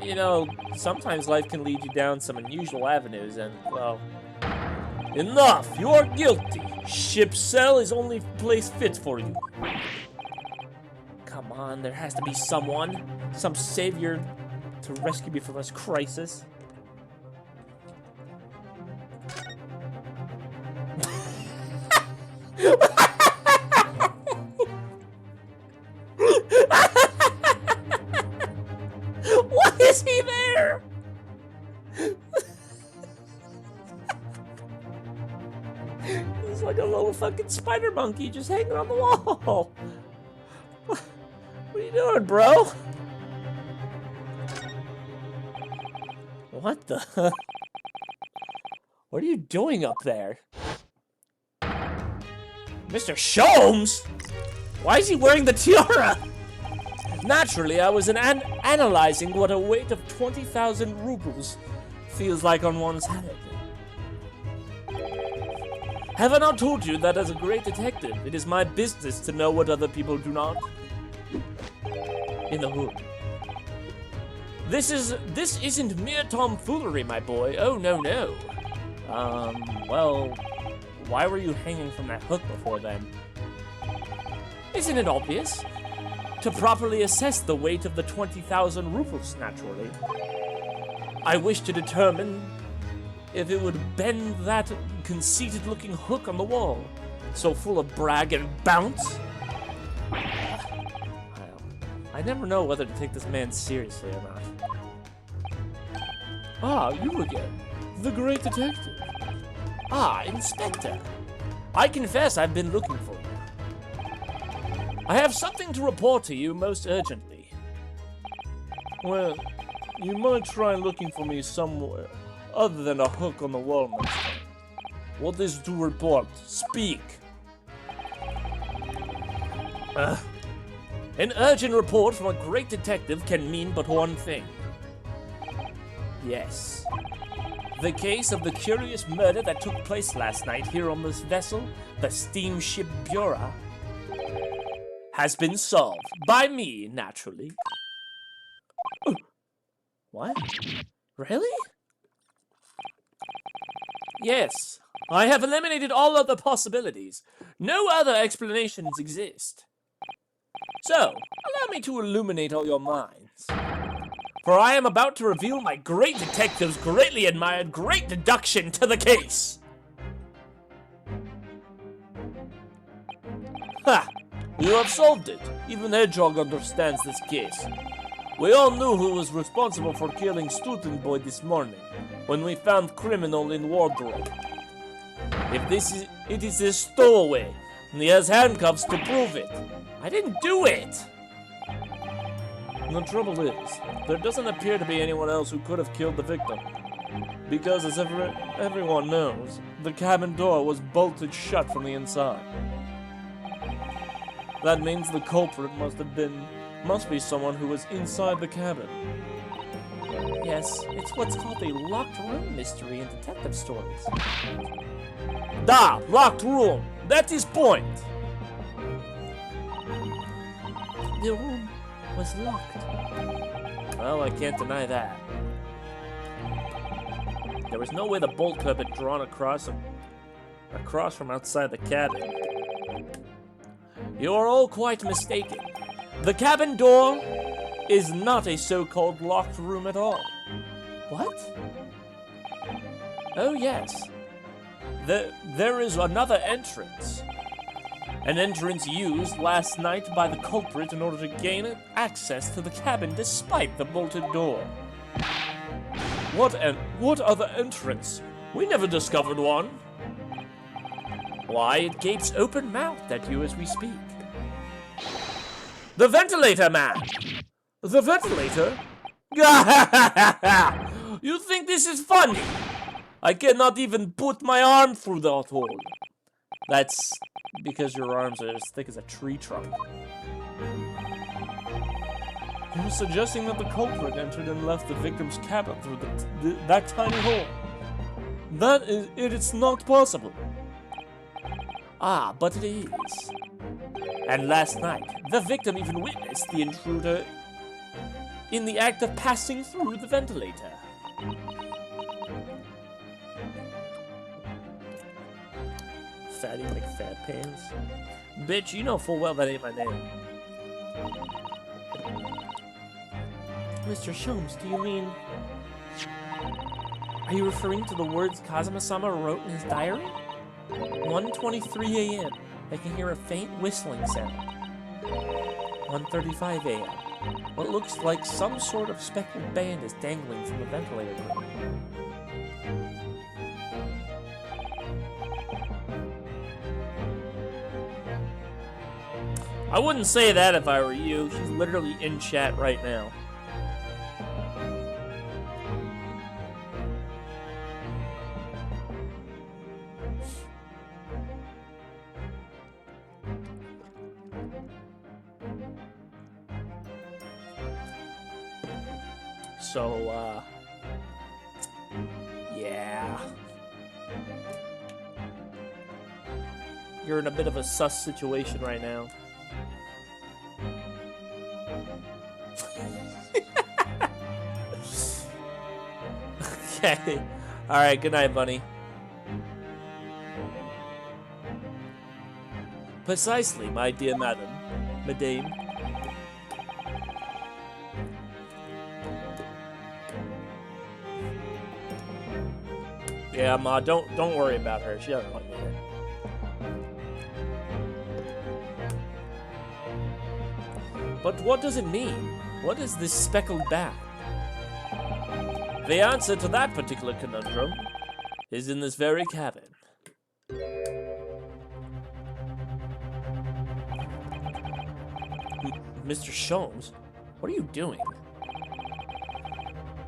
you know, sometimes life can lead you down some unusual avenues and, well... Enough! You are guilty! Ship's cell is only place fit for you. Come on, there has to be someone. Some savior to rescue me from this crisis. Why is he there? He's like a little fucking spider monkey just hanging on the wall. What are you doing, bro? What the? What are you doing up there? Mr. Sholmes? Why is he wearing the tiara? Naturally, I was analyzing what a weight of 20,000 rubles feels like on one's head. Have I not told you that as a great detective, it is my business to know what other people do not? In the hood. This isn't mere tomfoolery, my boy. Oh, no. Well, why were you hanging from that hook before then? Isn't it obvious? To properly assess the weight of the 20,000 rubles, naturally. I wish to determine if it would bend that conceited-looking hook on the wall, so full of brag and bounce. I never know whether to take this man seriously or not. Ah, you again. The great detective. Ah, Inspector. I confess I've been looking for you. I have something to report to you most urgently. Well, you might try looking for me somewhere other than a hook on the wall next time. What is to report? Speak! An urgent report from a great detective can mean but one thing. Yes. The case of the curious murder that took place last night here on this vessel, the steamship Bura, has been solved. By me, naturally. What? Really? Yes. I have eliminated all other possibilities. No other explanations exist. So, allow me to illuminate all your minds. For I am about to reveal my great detective's greatly admired great deduction to the case. Ha! You have solved it. Even Hedgehog understands this case. We all knew who was responsible for killing Student Boy this morning, when we found criminal in wardrobe. It is a stowaway, and he has handcuffs to prove it. I didn't do it! The trouble is, there doesn't appear to be anyone else who could have killed the victim. Because as everyone knows, the cabin door was bolted shut from the inside. That means the culprit must be someone who was inside the cabin. Yes, it's what's called a locked room mystery in detective stories. Da! Locked room! That is point! The room was locked. Well, I can't deny that. There was no way the bolt could have been drawn across from outside the cabin. You are all quite mistaken. The cabin door is not a so-called locked room at all. What? Oh yes. There is another entrance. An entrance used last night by the culprit in order to gain access to the cabin despite the bolted door. What other entrance? We never discovered one. Why, it gapes open-mouthed at you as we speak. The ventilator, man! The ventilator? You think this is funny? I cannot even put my arm through that hole. That's because your arms are as thick as a tree trunk. You're suggesting that the culprit entered and left the victim's cabin through that tiny hole. That is, it's not possible. Ah, but it is. And last night, the victim even witnessed the intruder in the act of passing through the ventilator. Fatty McFatpants. Bitch, you know full well that ain't my name. Mr. Sholmes, do you mean... Are you referring to the words Kazuma-sama wrote in his diary? 1:23 a.m. I can hear a faint whistling sound. 1:35 a.m. What looks like some sort of speckled band is dangling from the ventilator grid. I wouldn't say that if I were you. She's literally in chat right now. So, yeah. You're in a bit of a sus situation right now. Okay. Alright, good night, bunny. Precisely, my dear madam. Madame. Yeah, Ma, don't worry about her. She doesn't like me here. But what does it mean? What is this speckled band? The answer to that particular conundrum is in this very cabin. Mr. Sholmes, what are you doing?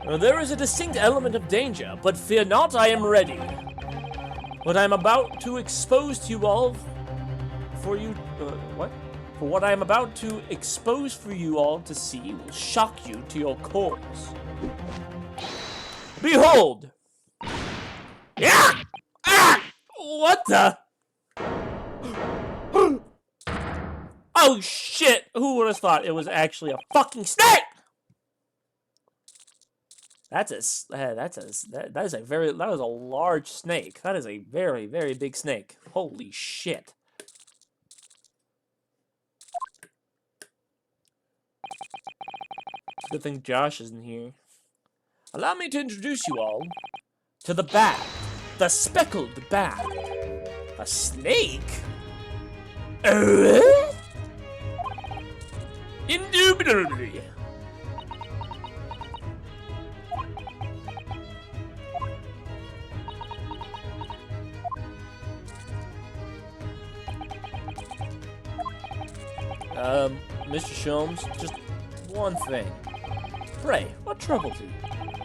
There is a distinct element of danger, but fear not, I am ready. What I am about to expose to you all, for what I am about to expose for you all to see will shock you to your cores. Behold! Yeah! Ah! What the? Oh shit! Who would have thought it was actually a fucking snake? That is a large snake. That is a very, very big snake. Holy shit. Good thing Josh isn't here. Allow me to introduce you all to the bat. The speckled bat. A snake? Indubitably. Mr. Sholmes, just one thing. Pray, what troubles you?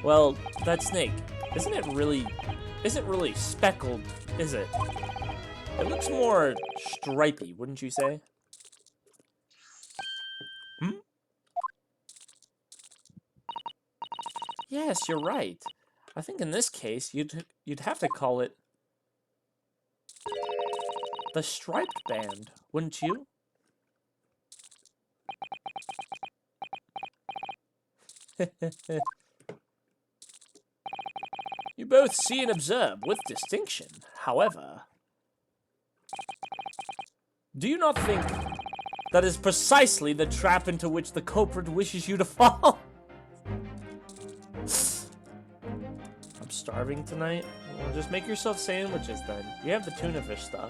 Well, that snake, isn't really speckled, is it? It looks more stripy, wouldn't you say? Hmm? Yes, you're right. I think in this case, you'd have to call it the striped band, wouldn't you? You both see and observe with distinction. However, do you not think that is precisely the trap into which the culprit wishes you to fall? I'm starving tonight. Well, just make yourself sandwiches then. You have the tuna fish stuff.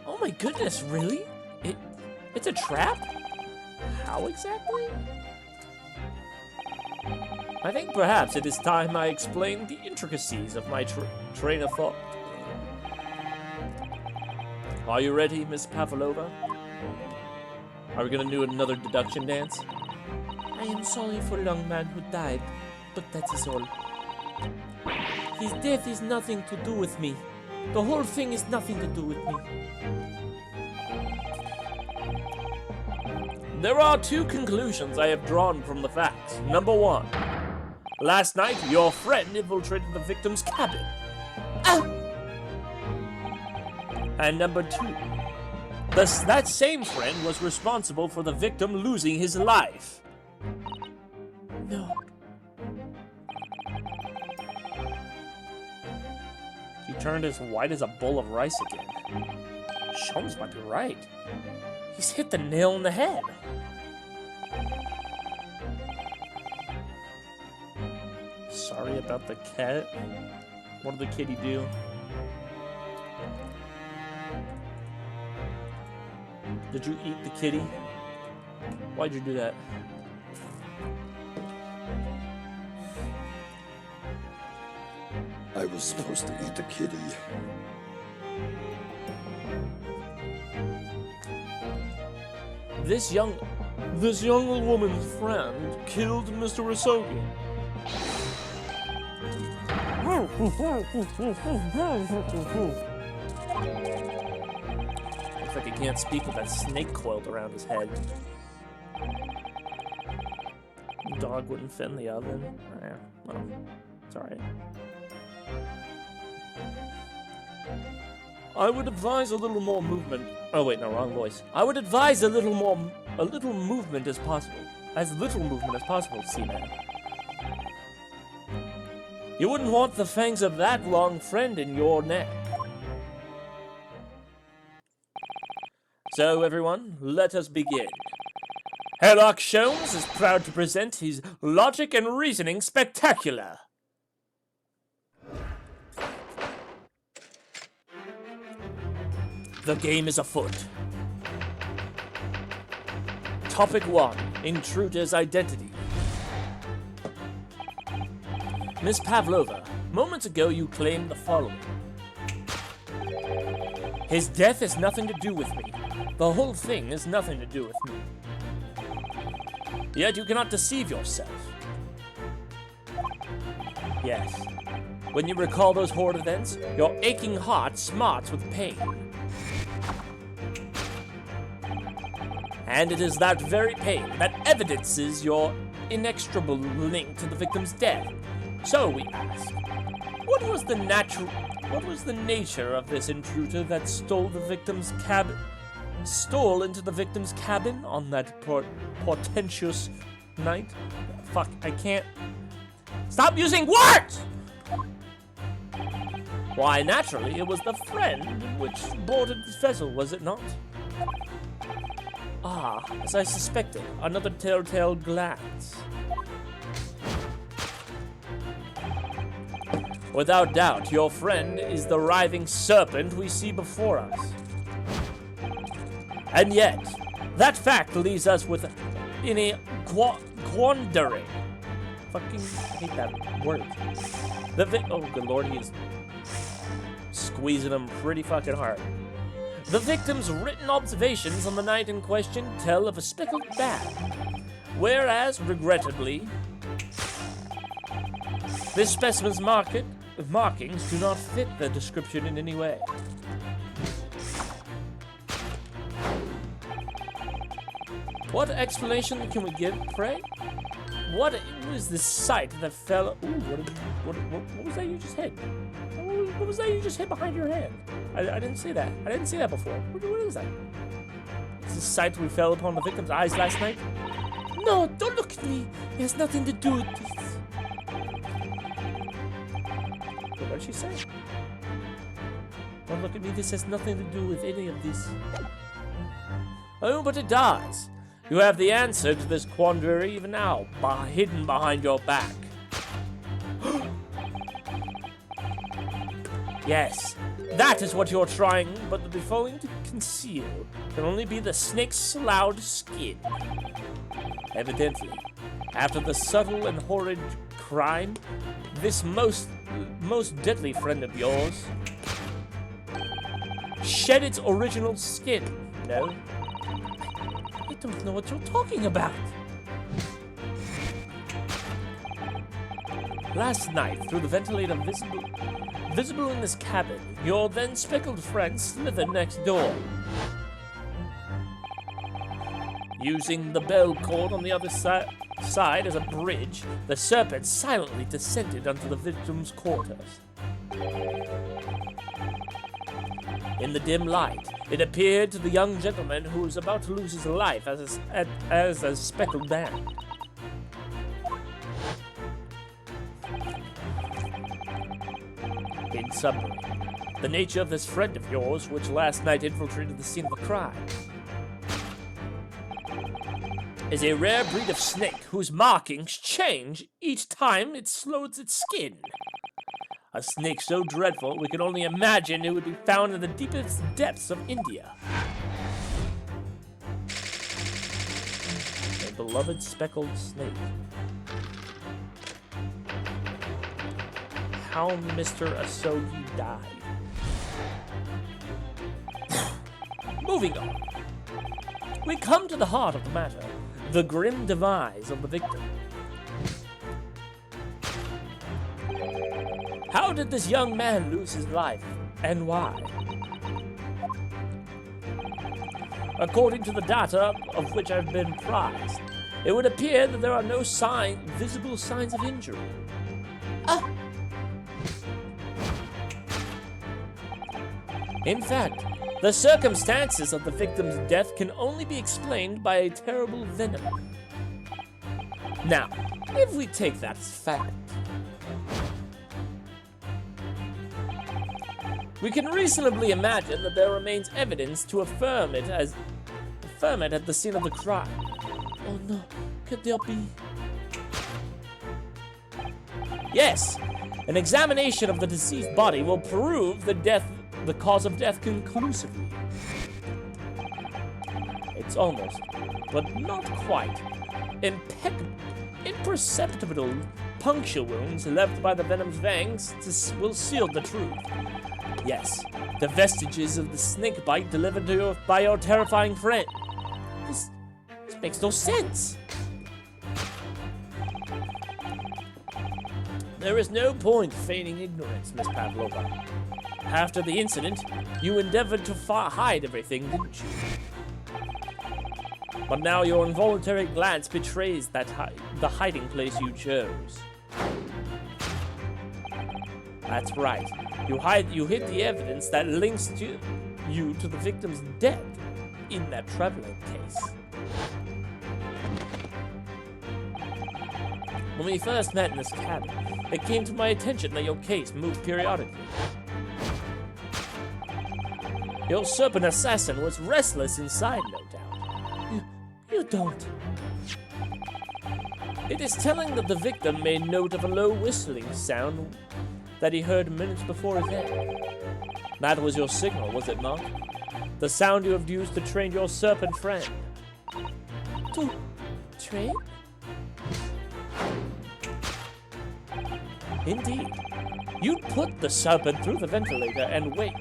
Oh my goodness, really? It's a trap? How exactly? I think perhaps it is time I explain the intricacies of my train of thought. Are you ready, Miss Pavlova? Are we gonna do another deduction dance? I am sorry for the young man who died, but that is all. His death is nothing to do with me. The whole thing is nothing to do with me. There are two conclusions I have drawn from the facts. Number one, last night your friend infiltrated the victim's cabin. Ah! And number two, that same friend was responsible for the victim losing his life. No. He turned as white as a bowl of rice again. Sholmes might be right. He's hit the nail on the head. Sorry about the cat. What did the kitty do? Did you eat the kitty? Why'd you do that? I was supposed to eat the kitty. This young woman's friend killed Mr. Rasogi. Looks like he can't speak with that snake coiled around his head. Dog wouldn't fit in the oven. Yeah, well, it's alright. I would advise a little more movement. Oh wait, no, wrong voice. I would advise a little movement as possible. As little movement as possible, Seaman. You wouldn't want the fangs of that long friend in your neck. So everyone, let us begin. Herlock Sholmes is proud to present his Logic and Reasoning Spectacular. The game is afoot. Topic 1. Intruder's identity. Miss Pavlova, moments ago you claimed the following. His death has nothing to do with me. The whole thing has nothing to do with me. Yet you cannot deceive yourself. Yes. When you recall those horrid events, your aching heart smarts with pain. And it is that very pain that evidences your inexorable link to the victim's death. So we ask, what was the nature of this intruder that stole into the victim's cabin on that portentous night? Fuck, I can't. Stop using words! Why, naturally, it was the friend which boarded this vessel, was it not? Ah, as I suspected, another telltale glance. Without doubt, your friend is the writhing serpent we see before us. And yet, that fact leaves us in a quandary. Fucking hate that word. Oh, good lord, he is squeezing him pretty fucking hard. The victim's written observations on the night in question tell of a speckled bat, whereas, regrettably, this specimen's markings do not fit the description in any way. What explanation can we give, pray? What was this sight that fell? Ooh, what was that you just hit? What was that you just hit behind your hand? I didn't see that. I didn't see that before. What is that? Is this sight we fell upon the victim's eyes last night? No, don't look at me. It has nothing to do with this. What did she say? Don't look at me. This has nothing to do with any of this. Oh, but it does. You have the answer to this quandary even now, hidden behind your back. Yes, that is what you're trying, but the befalling to conceal can only be the snake's sloughed skin. Evidently, after the subtle and horrid crime, this most deadly friend of yours shed its original skin. No? I don't know what you're talking about. Last night, through the ventilator visible in this cabin, your then speckled friend slithered next door. Using the bell cord on the other side as a bridge, the serpent silently descended onto the victim's quarters. In the dim light, it appeared to the young gentleman who was about to lose his life as a speckled band. In summary, the nature of this friend of yours, which last night infiltrated the scene of the crime, is a rare breed of snake whose markings change each time it slows its skin. A snake so dreadful we can only imagine it would be found in the deepest depths of India. A beloved speckled snake. How Mr. Asogi died. Moving on. We come to the heart of the matter, the grim demise of the victim. How did this young man lose his life, and why? According to the data of which I've been apprised, it would appear that there are no visible signs of injury. In fact, the circumstances of the victim's death can only be explained by a terrible venom. Now, if we take that as fact, we can reasonably imagine that there remains evidence to affirm it at the scene of the crime. Oh no, could there be? Yes, an examination of the deceased body will prove the cause of death conclusively. It's almost, but not quite, imperceptible puncture wounds left by the venom's fangs will seal the truth. Yes, the vestiges of the snake bite delivered to you by your terrifying friend. This makes no sense. There is no point feigning ignorance, Miss Pavlova. After the incident, you endeavored to hide everything, didn't you? But now your involuntary glance betrays that the hiding place you chose. That's right. You hid the evidence that links you to the victim's death in that traveling case. When we first met in this cabin, it came to my attention that your case moved periodically. Your serpent assassin was restless inside, no doubt. You don't. It is telling that the victim made note of a low whistling sound that he heard minutes before his death. That was your signal, was it not? The sound you have used to train your serpent friend. To train? Indeed. You put the serpent through the ventilator and wait.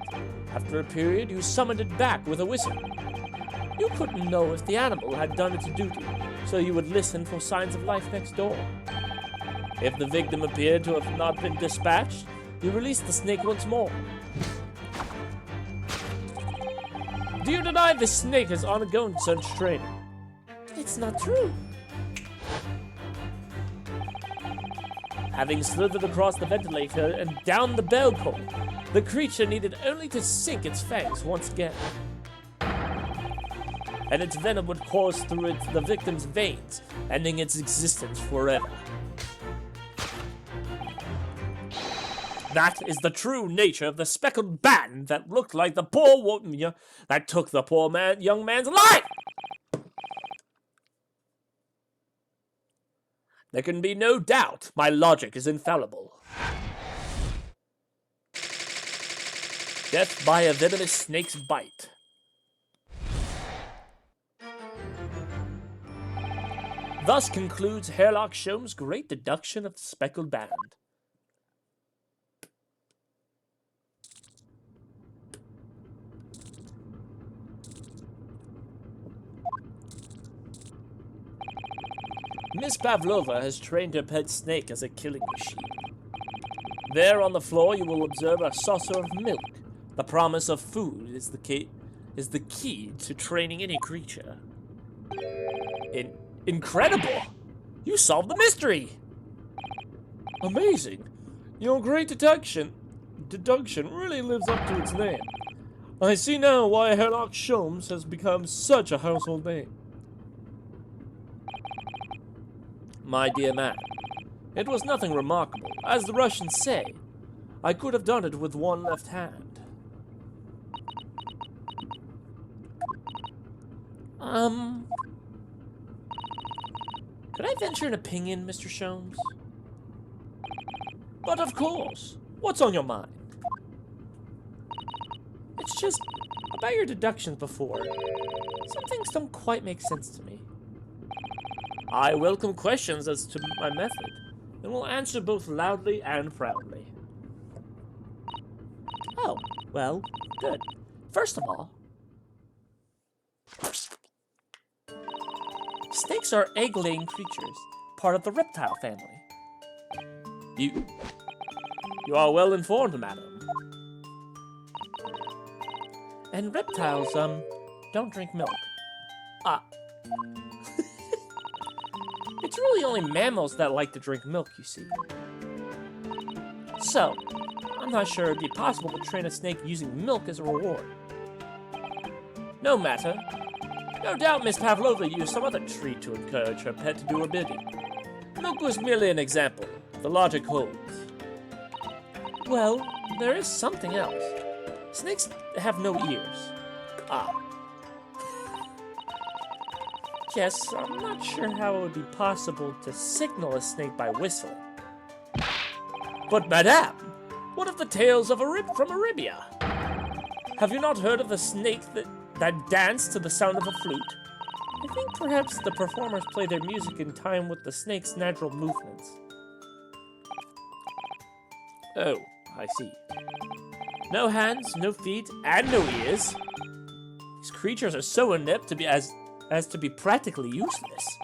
After a period, you summoned it back with a whistle. You couldn't know if the animal had done its duty, so you would listen for signs of life next door. If the victim appeared to have not been dispatched, you released the snake once more. Do you deny the snake has undergone such training? It's not true. Having slithered across the ventilator and down the bell cord, the creature needed only to sink its fangs once again. And its venom would course through the victim's veins, ending its existence forever. That is the true nature of the speckled bat that looked like the poor woman that took the poor young man's life! There can be no doubt my logic is infallible. Death by a venomous snake's bite. Thus concludes Herlock Sholmes' great deduction of the speckled band. Miss Pavlova has trained her pet snake as a killing machine. There on the floor you will observe a saucer of milk. The promise of food is the key to training any creature. Incredible! You solved the mystery! Amazing! Your great deduction really lives up to its name. I see now why Herlock Sholmes has become such a household name. My dear man, it was nothing remarkable. As the Russians say, I could have done it with one left hand. Could I venture an opinion, Mr. Sholmes? But of course. What's on your mind? It's just about your deductions before. Some things don't quite make sense to me. I welcome questions as to my method, and will answer both loudly and proudly. Oh, well, good. First of all, snakes are egg-laying creatures, part of the reptile family. You are well informed, madam. And reptiles, don't drink milk. It's really only mammals that like to drink milk, you see. So, I'm not sure it'd be possible to train a snake using milk as a reward. No matter. No doubt Miss Pavlova used some other treat to encourage her pet to do her bidding. Milk was merely an example. The logic holds. Well, there is something else. Snakes have no ears. Yes, I'm not sure how it would be possible to signal a snake by whistling. But madame, what of the tales of from Arabia? Have you not heard of the snake that danced to the sound of a flute? I think perhaps the performers play their music in time with the snake's natural movements. Oh, I see. No hands, no feet, and no ears. These creatures are so inept as to be practically useless.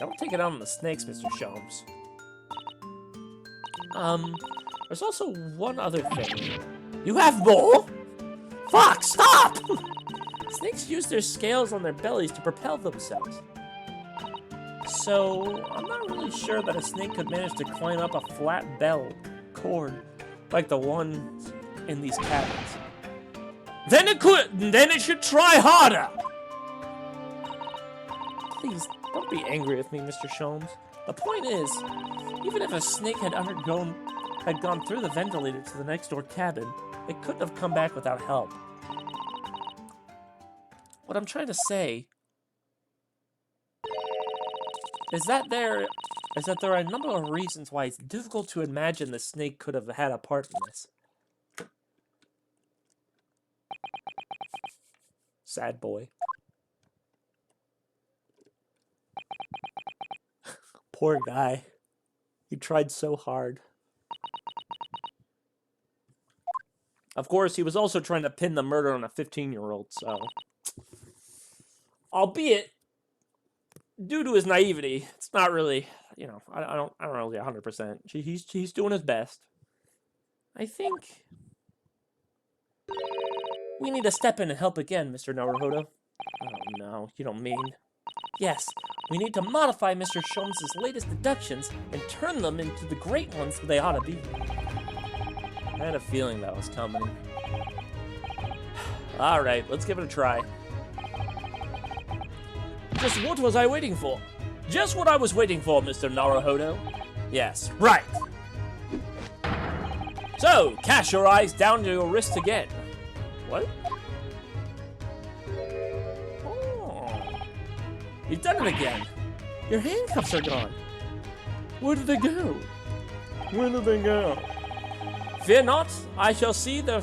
Don't take it out on the snakes, Mr. Sholmes. There's also one other thing. You have more? Fuck, stop! Snakes use their scales on their bellies to propel themselves. So, I'm not really sure that a snake could manage to climb up a flat bell cord like the ones in these cabins. Then it should try harder! Please, don't be angry with me, Mr. Sholmes. The point is, even if a snake had gone through the ventilator to the next door cabin, it couldn't have come back without help. What I'm trying to say is that there are a number of reasons why it's difficult to imagine the snake could have had a part in this. Sad boy. Poor guy. He tried so hard. Of course, he was also trying to pin the murder on a 15-year-old, so... Albeit, due to his naivety, it's not really, you know, I don't really 100%. He's doing his best. I think we need to step in and help again, Mr. Naruhodo. Oh no, you don't mean. Yes, we need to modify Mr. Sholmes' latest deductions and turn them into the great ones they ought to be. I had a feeling that was coming. Alright, let's give it a try. Just what was I waiting for? Just what I was waiting for, Mr. Naruhodo. Yes, right. So, cast your eyes down to your wrist again. What? Oh. You've done it again. Your handcuffs are gone. Where did they go? Where did they go? Fear not, I shall see they're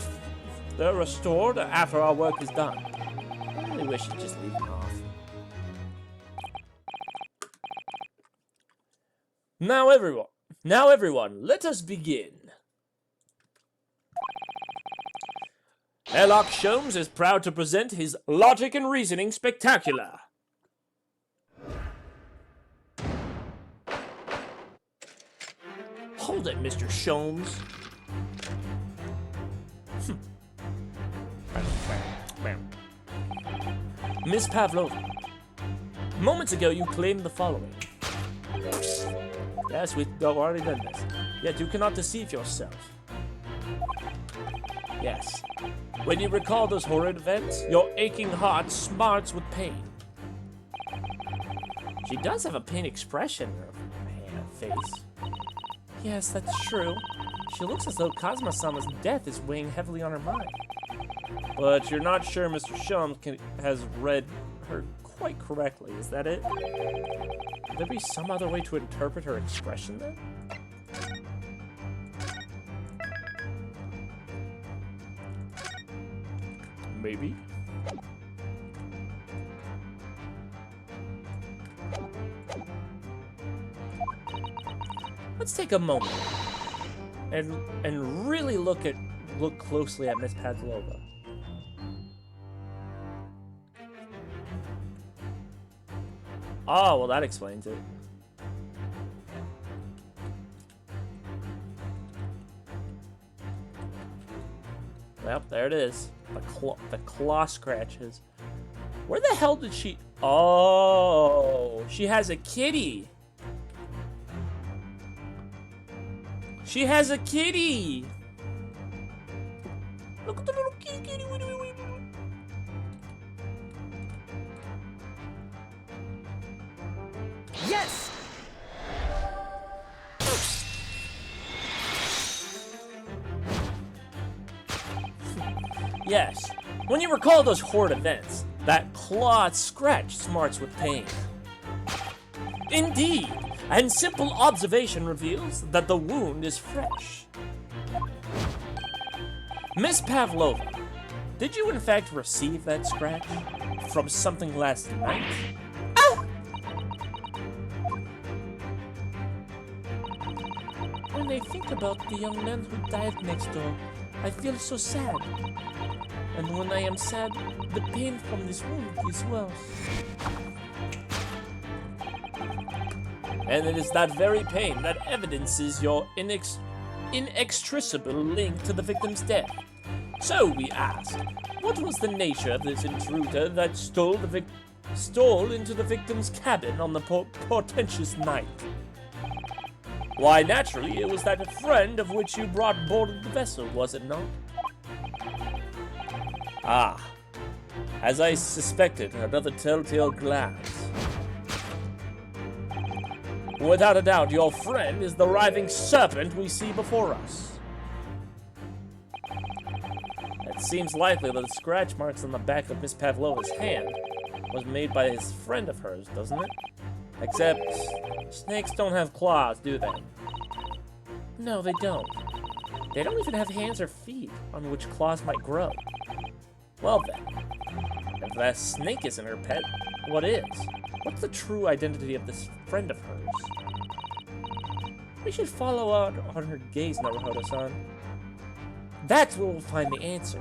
restored after our work is done. I really wish you'd just leave them off. Now everyone, let us begin. Herlock Sholmes is proud to present his Logic and Reasoning Spectacular. Hold it, Mr. Sholmes. Miss Pavlova, moments ago you claimed the following. Yes, we've already done this. Yet you cannot deceive yourself. Yes. When you recall those horrid events, your aching heart smarts with pain. She does have a pain expression in her face. Yes, that's true. She looks as though Kazuma-sama's death is weighing heavily on her mind. But you're not sure Mr. Sholmes has read her quite correctly, is that it? Could there be some other way to interpret her expression then? Maybe? Let's take a moment and really look closely at Miss Pavlova. Oh, well that explains it. Well, there it is. The claw scratches. Where the hell did she... Oh, she has a kitty. She has a kitty. Look at the little kitty. Yes! Yes. When you recall those horrid events, that clawed scratch smarts with pain. Indeed, and simple observation reveals that the wound is fresh. Miss Pavlova, did you in fact receive that scratch from something last night? Oh! When I think about the young man who died next door, I feel so sad. And when I am sad, the pain from this wound is well. And it is that very pain that evidences your inextricable link to the victim's death. So we asked, what was the nature of this intruder that stole into the victim's cabin on the portentous night? Why, naturally, it was that friend of which you brought board the vessel, was it not? Ah, as I suspected, another telltale glance. Without a doubt, your friend is the writhing serpent we see before us. It seems likely that the scratch marks on the back of Miss Pavlova's hand was made by his friend of hers, doesn't it? Except, snakes don't have claws, do they? No, they don't. They don't even have hands or feet on which claws might grow. Well then, if that snake isn't her pet, what is? What's the true identity of this friend of hers? We should follow out on her gaze, Naruhodo-san. That's where we'll find the answer.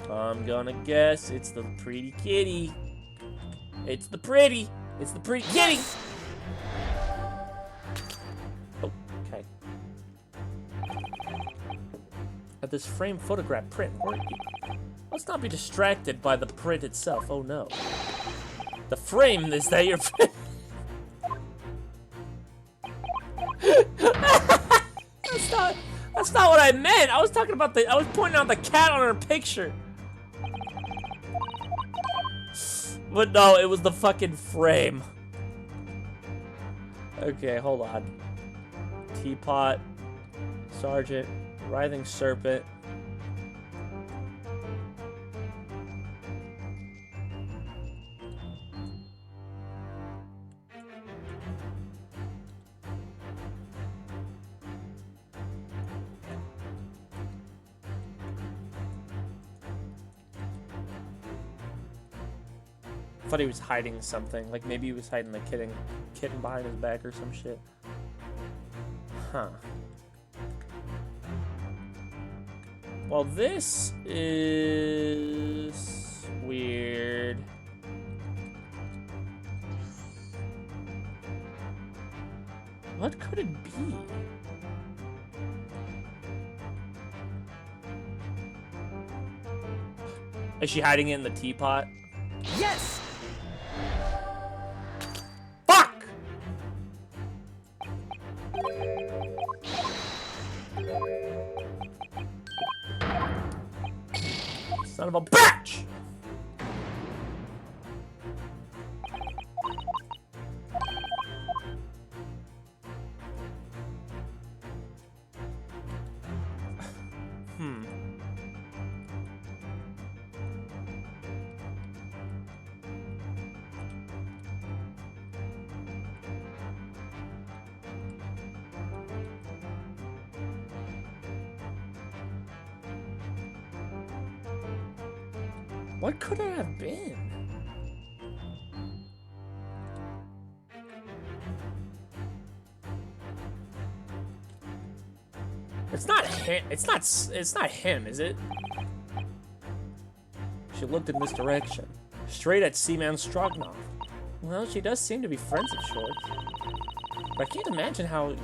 I'm gonna guess it's the pretty kitty. It's the pretty kitty! Oh, okay. At this frame photograph print, weren't you? Let's not be distracted by the print itself, oh no. The frame, is that your friend? That's not what I meant. I was talking about I was pointing out the cat on her picture. But no, it was the fucking frame. Okay, hold on. Teapot, Sergeant, Writhing Serpent. I thought he was hiding something. Like maybe he was hiding the kitten behind his back or some shit. Huh. Well, this is weird. What could it be? Is she hiding it in the teapot? Yes! Fuck! Son of a bitch! What could it have been? It's not him. It's not him, is it? She looked in this direction, straight at Seaman Stroganoff. Well, she does seem to be friends of sorts. But I can't imagine how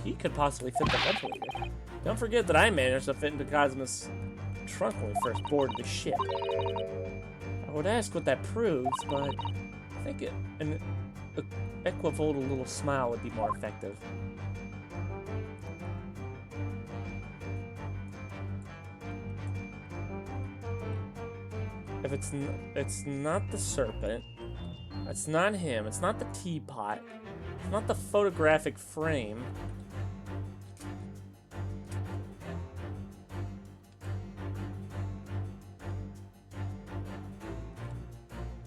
he could possibly fit the ventilator. Don't forget that I managed to fit into Cosmo's trunk when we first boarded the ship. I would ask what that proves, but I think an equivocal little smile would be more effective. If it's not the serpent, it's not him, it's not the teapot, it's not the photographic frame.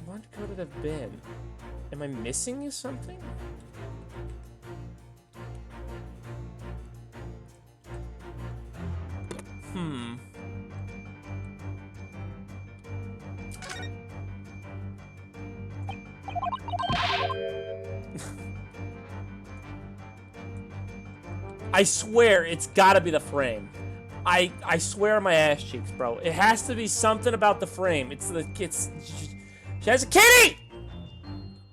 What could it have been? Am I missing something? I swear it's gotta be the frame. I swear on my ass cheeks, bro. It has to be something about the frame. She has a kitty!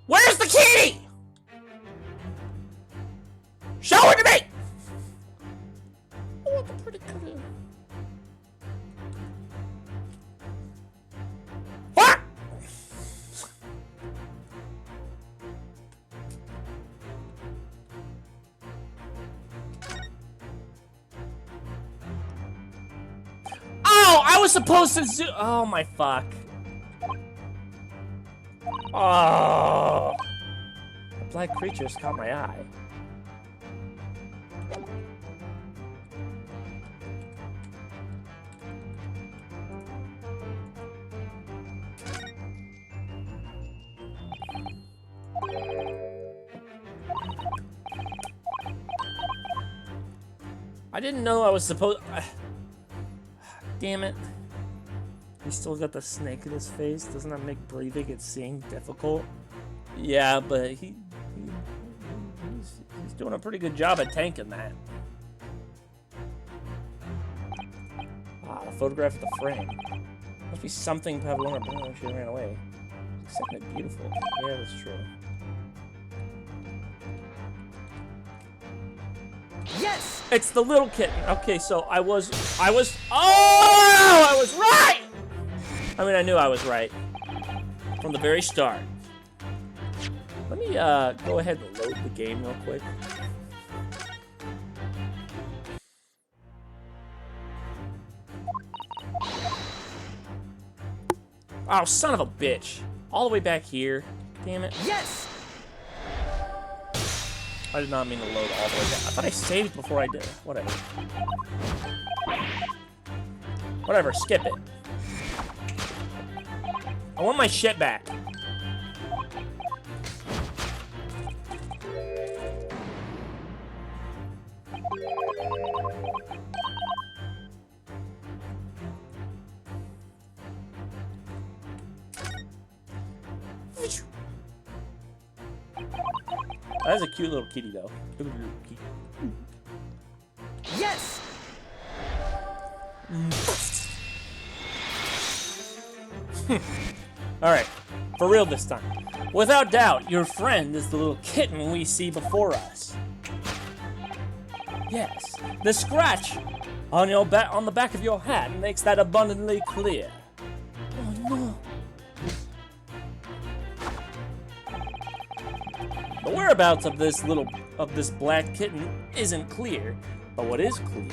Where's the kitty? Show it to me! I want the pretty critter. What? Oh, I was supposed to zoom. Oh my fuck. Oh. The black creatures caught my eye. I didn't know I was supposed. Damn it. He still got the snake in his face. Doesn't that make breathing and seeing difficult? Yeah, but he's doing a pretty good job at tanking that. Ah, the photograph of the frame. Must be something Pavlona brought when she ran away. Isn't it beautiful? Yeah, that's true. Yes! It's the little kitten. Okay, so I was right! I mean, I knew I was right from the very start. Let me go ahead and load the game real quick. Oh, son of a bitch. All the way back here. Damn it. Yes! I did not mean to load all the way back. I thought I saved before I did. Whatever. Whatever, skip it. I want my shit back. That's a cute little kitty, though. Yes! Alright, for real this time. Without doubt, your friend is the little kitten we see before us. Yes, the scratch on the back of your hat makes that abundantly clear. Oh no. The whereabouts of this black kitten isn't clear, but what is clear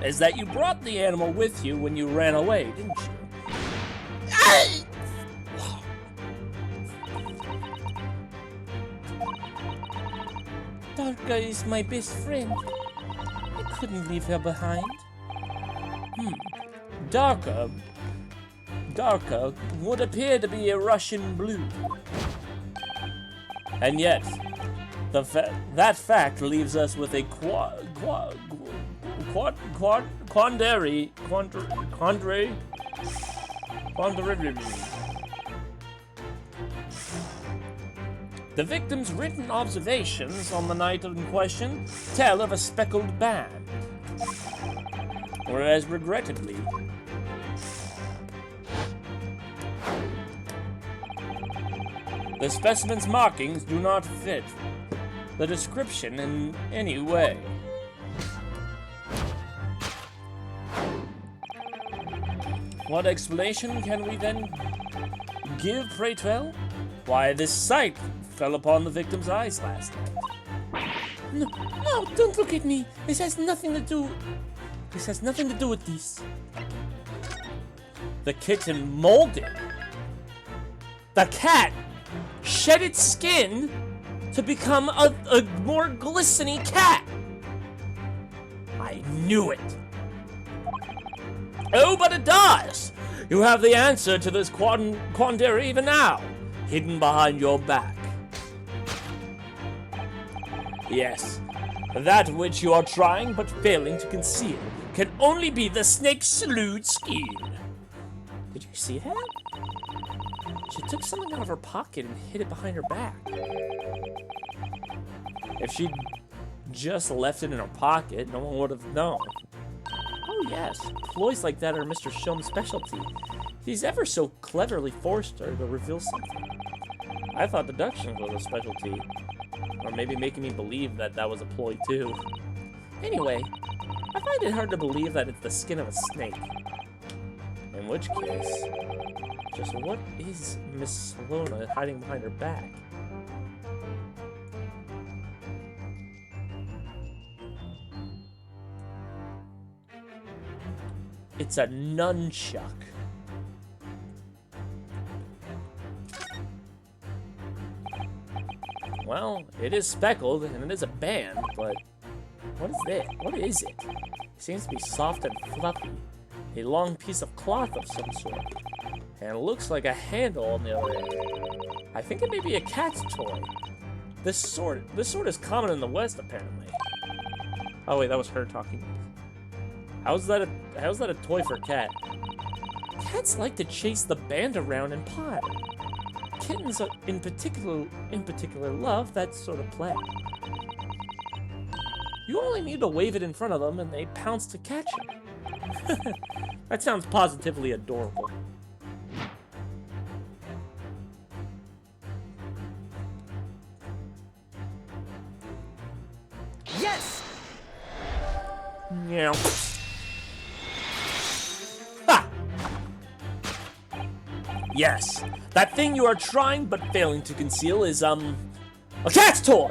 is that you brought the animal with you when you ran away, didn't you? Darka is my best friend. I couldn't leave her behind. Darka would appear to be a Russian blue. And yet, that fact leaves us with a quandary. The victim's written observations on the night in question tell of a speckled band, whereas regrettably, the specimen's markings do not fit the description in any way. What explanation can we then give, pray tell? Why this sight fell upon the victim's eyes last night. No, don't look at me. This has nothing to do with this. The kitten molded. The cat shed its skin to become a more glistening cat. I knew it. Oh, but it does. You have the answer to this quandary even now, hidden behind your back. Yes, that which you are trying but failing to conceal can only be the snake's slewed skin. Did you see that? She took something out of her pocket and hid it behind her back. If she'd just left it in her pocket, no one would have known. Oh yes, ploys like that are Mr. Shum's specialty. He's ever so cleverly forced her to reveal something. I thought deduction was a specialty. Or maybe making me believe that that was a ploy too. Anyway, I find it hard to believe that it's the skin of a snake. In which case, just what is Miss Salona hiding behind her back? It's a nunchuck. Well, it is speckled and it is a band, but what is it? What is it? It seems to be soft and fluffy. A long piece of cloth of some sort. And it looks like a handle on the other end. I think it may be a cat's toy. This sort is common in the West, apparently. Oh wait, that was her talking. How's that a toy for a cat? Cats like to chase the band around and paw it. Kittens in particular love that sort of play. You only need to wave it in front of them and they pounce to catch it. That sounds positively adorable. Yes! Yeah. Ha! Yes, that thing you are trying but failing to conceal is, a cat's toy!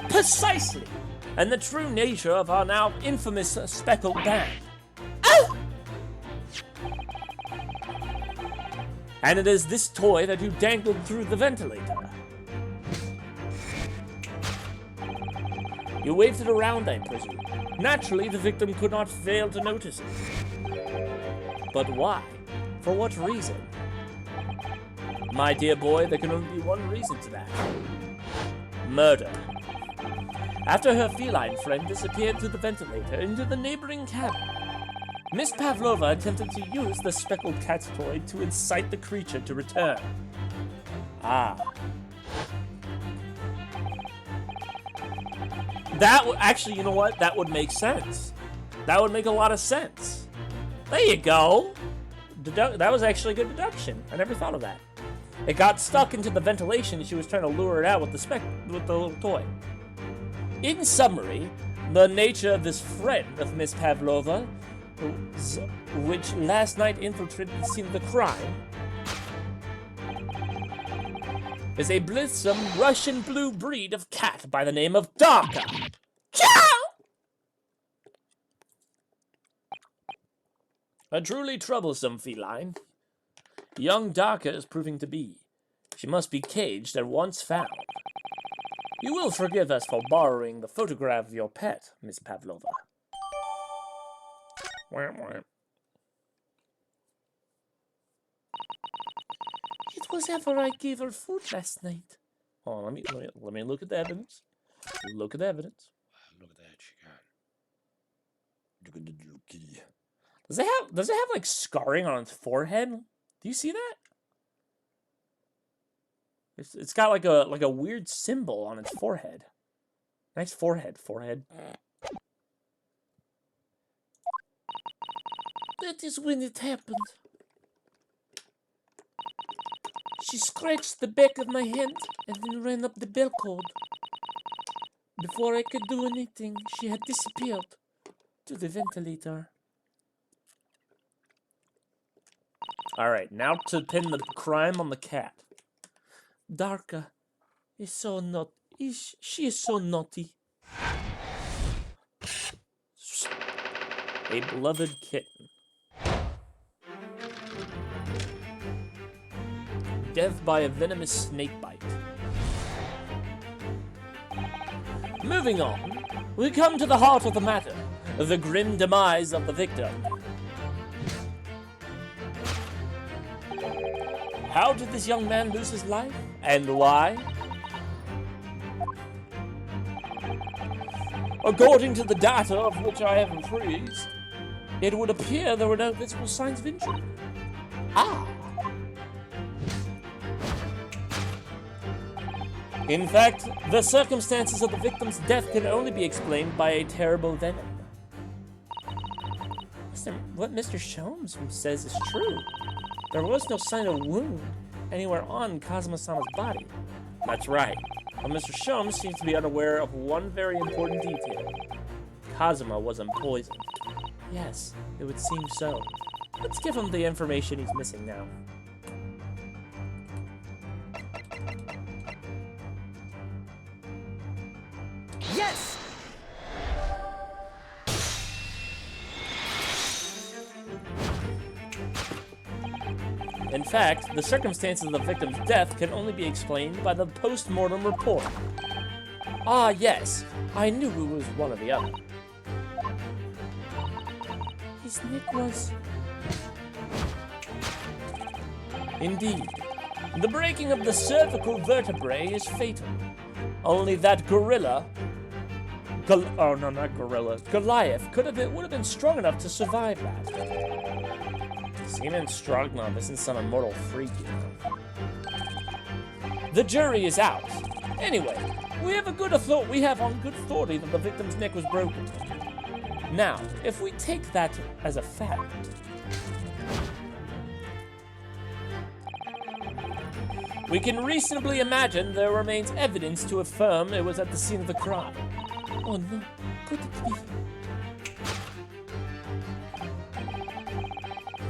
Precisely! And the true nature of our now infamous speckled band. Oh! And it is this toy that you dangled through the ventilator. You waved it around, I presume. Naturally, the victim could not fail to notice it. But why? For what reason? My dear boy, there can only be one reason to that. Murder. After her feline friend disappeared through the ventilator into the neighboring cabin, Miss Pavlova attempted to use the speckled cat's toy to incite the creature to return. Ah. Actually, you know what? That would make sense. That would make a lot of sense. There you go. That was actually a good deduction. I never thought of that. It got stuck into the ventilation. She was trying to lure it out with the little toy. In summary, the nature of this friend of Miss Pavlova, which last night infiltrated the scene of the crime, is a blithesome Russian blue breed of cat by the name of Darka. Ciao! A truly troublesome feline. Young Darka is proving to be. She must be caged and once found. You will forgive us for borrowing the photograph of your pet, Miss Pavlova. It was ever I gave her food last night. Oh, let me look at the evidence. Look at the evidence. Look at that, she got. Look at the little kitty. Does it have like scarring on its forehead? Do you see that? It's got like a weird symbol on its forehead. Nice forehead. That is when it happened. She scratched the back of my hand and then ran up the bell cord. Before I could do anything, she had disappeared to the ventilator. Alright, now to pin the crime on the cat. Darka is so naughty. She is so naughty. A beloved kitten. Death by a venomous snake bite. Moving on, we come to the heart of the matter, the grim demise of the victim. How did this young man lose his life, and why? According to the data of which I have appraised, it would appear there were no visible signs of injury. Ah! In fact, the circumstances of the victim's death can only be explained by a terrible venom. What Mr. Sholmes says is true. There was no sign of wound anywhere on Kazuma-sama's body. That's right. But Mr. Shum seems to be unaware of one very important detail. Kazuma wasn't poisoned. Yes, it would seem so. Let's give him the information he's missing now. Yes! In fact, the circumstances of the victim's death can only be explained by the post-mortem report. Ah, yes. I knew it was one or the other. His nick was... Indeed. The breaking of the cervical vertebrae is fatal. Only that gorilla... oh, no, not gorilla. Goliath would have been strong enough to survive that. Seeming strong enough isn't some immortal freak, you know. The jury is out. Anyway, we have on good authority that the victim's neck was broken. Now, if we take that as a fact, we can reasonably imagine there remains evidence to affirm it was at the scene of the crime. Oh no, could it be?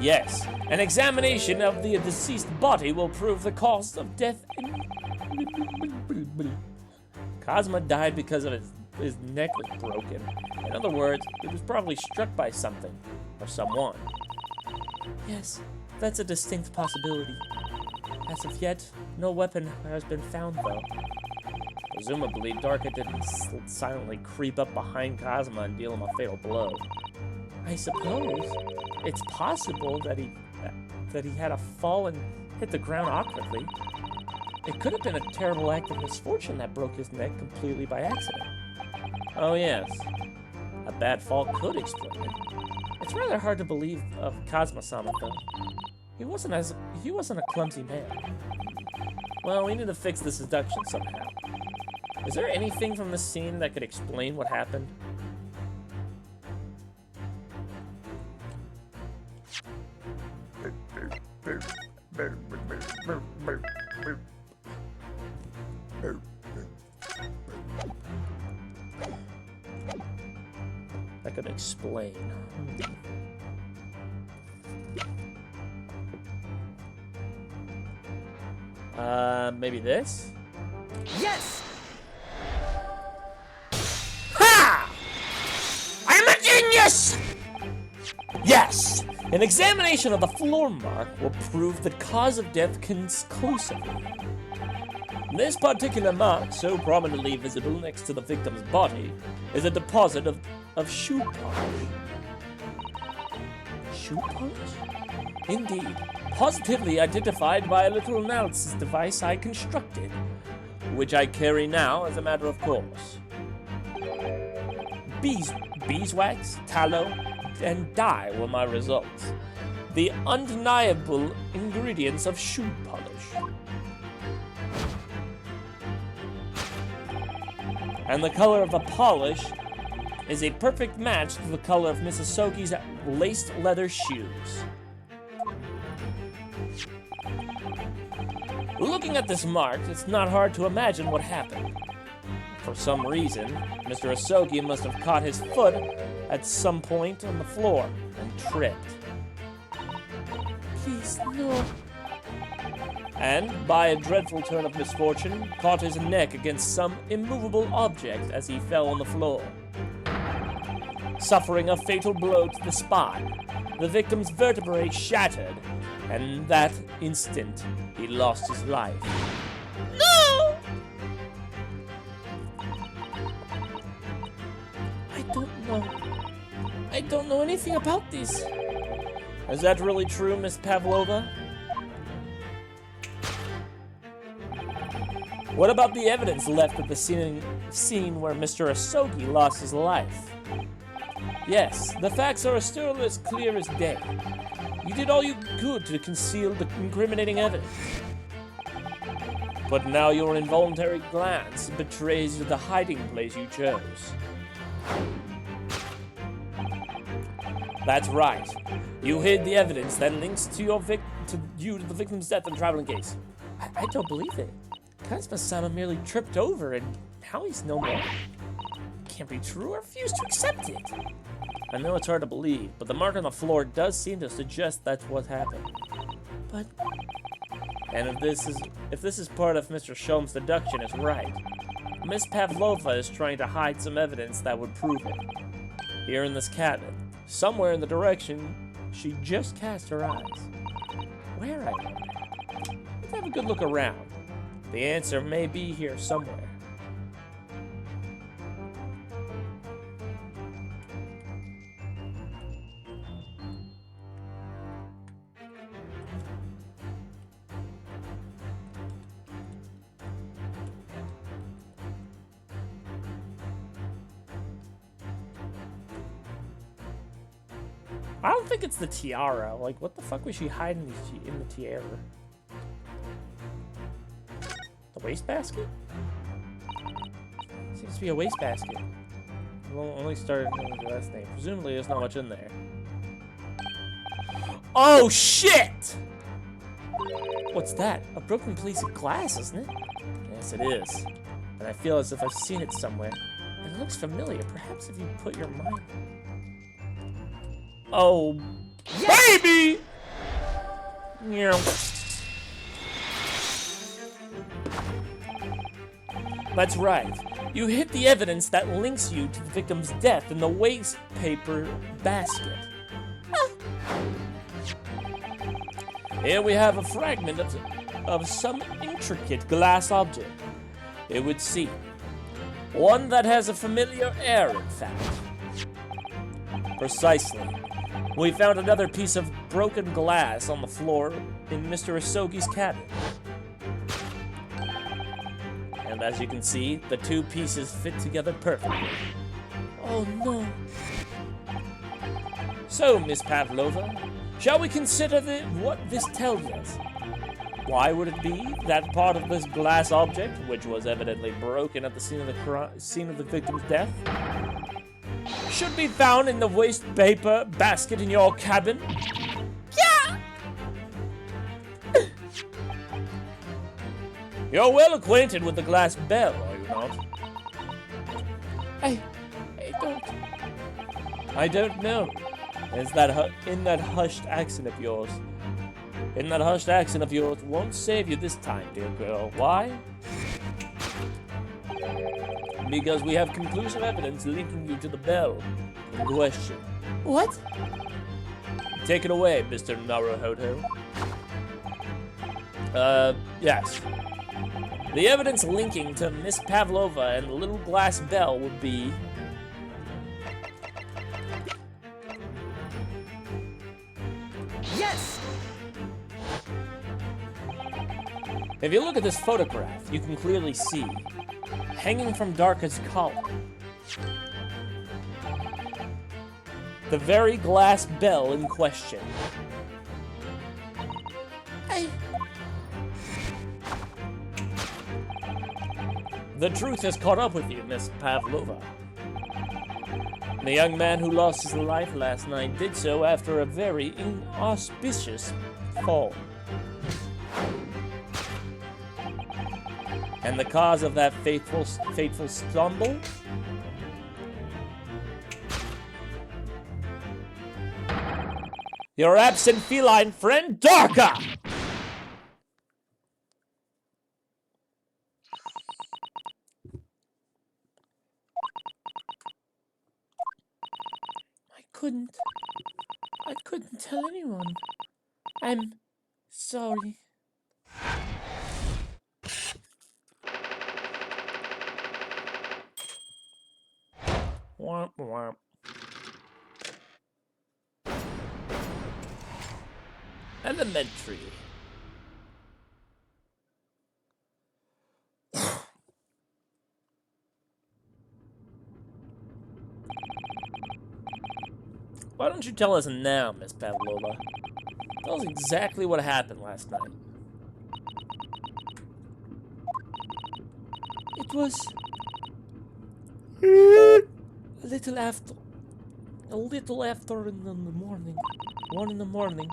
Yes, an examination of the deceased body will prove the cause of death. Kazuma died because of his neck was broken. In other words, he was probably struck by something or someone. Yes, that's a distinct possibility. As of yet, no weapon has been found, though. Presumably, Darka didn't silently creep up behind Kazuma and deal him a fatal blow. I suppose it's possible that he had a fall and hit the ground awkwardly. It could have been a terrible act of misfortune that broke his neck completely by accident. Oh yes, a bad fall could explain it. It's rather hard to believe of Kazuma-sama, though. He wasn't a clumsy man. Well, we need to fix the seduction somehow. Is there anything from this scene that could explain what happened? That could explain. Maybe this? Yes! Ha! I'm a genius! Yes! An examination of the floor mark will prove the cause of death conclusively. This particular mark, so prominently visible next to the victim's body, is a deposit of shoe polish. Shoe polish? Indeed. Positively identified by a little analysis device I constructed, which I carry now as a matter of course. Beeswax, tallow, and dye were my results. The undeniable ingredients of shoe polish. And the color of the polish is a perfect match to the color of Mrs. Sogi's laced leather shoes. Looking at this mark, it's not hard to imagine what happened. For some reason, Mr. Asogi must have caught his foot at some point on the floor and tripped. Please, no. And, by a dreadful turn of misfortune, caught his neck against some immovable object as he fell on the floor. Suffering a fatal blow to the spine, the victim's vertebrae shattered, and that instant, he lost his life. No! I don't know anything about this. Is that really true, Miss Pavlova? What about the evidence left at the scene where Mr. Asogi lost his life? Yes, the facts are still as clear as day. You did all you could to conceal the incriminating evidence. But now your involuntary glance betrays the hiding place you chose. That's right. You hid the evidence that links to the victim's death and traveling case. I don't believe it. Kazuma-sama merely tripped over and now he's no more. Can't be true. I refuse to accept it. I know it's hard to believe, but the mark on the floor does seem to suggest that's what happened. But... And if this is part of Mr. Sholm's deduction is right, Miss Pavlova is trying to hide some evidence that would prove it. Here in this cabin, somewhere in the direction she just cast her eyes. Where, I wonder? Let's have a good look around. The answer may be here somewhere. I don't think it's the tiara. Like, what the fuck was she hiding in the tiara? The wastebasket? Seems to be a wastebasket. Only started with the last name. Presumably there's not much in there. Oh, shit! What's that? A broken piece of glass, isn't it? Yes, it is. And I feel as if I've seen it somewhere. And it looks familiar. Perhaps if you put your mind... Oh, yes! Baby! Yeah. That's right. You hit the evidence that links you to the victim's death in the waste paper basket. Here we have a fragment of some intricate glass object. It would seem. One that has a familiar air, in fact. Precisely. We found another piece of broken glass on the floor in Mr. Isogi's cabin. And as you can see, the two pieces fit together perfectly. Oh no. So, Miss Pavlova, shall we consider what this tells us? Why would it be that part of this glass object, which was evidently broken at the scene of the victim's death, should be found in the waste paper basket in your cabin? Yeah! You're well acquainted with the glass bell, are you not? I don't know. Is that in that hushed accent of yours? In that hushed accent of yours won't save you this time, dear girl. Why? Because we have conclusive evidence linking you to the bell in question. What? Take it away, Mr. Naruhodo. Yes. The evidence linking to Miss Pavlova and the little glass bell would be... Yes! If you look at this photograph, you can clearly see, hanging from Darka's collar, the very glass bell in question. The truth has caught up with you, Miss Pavlova. The young man who lost his life last night did so after a very inauspicious fall. And the cause of that fateful stumble? Your absent feline friend, Darka! I couldn't tell anyone. I'm sorry. Womp womp. Elementary. Why don't you tell us now, Miss Pavlova? Tell us exactly what happened last night. It was... a little after in the morning. 1 in the morning.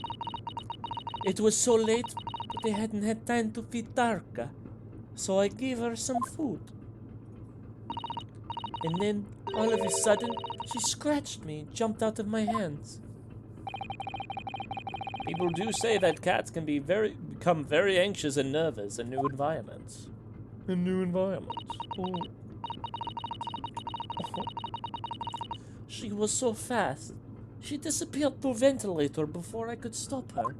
It was so late, they hadn't had time to feed Darka. So I gave her some food. And then, all of a sudden, she scratched me and jumped out of my hands. People do say that cats can become very anxious and nervous in new environments. Oh. She was so fast. She disappeared through ventilator before I could stop her.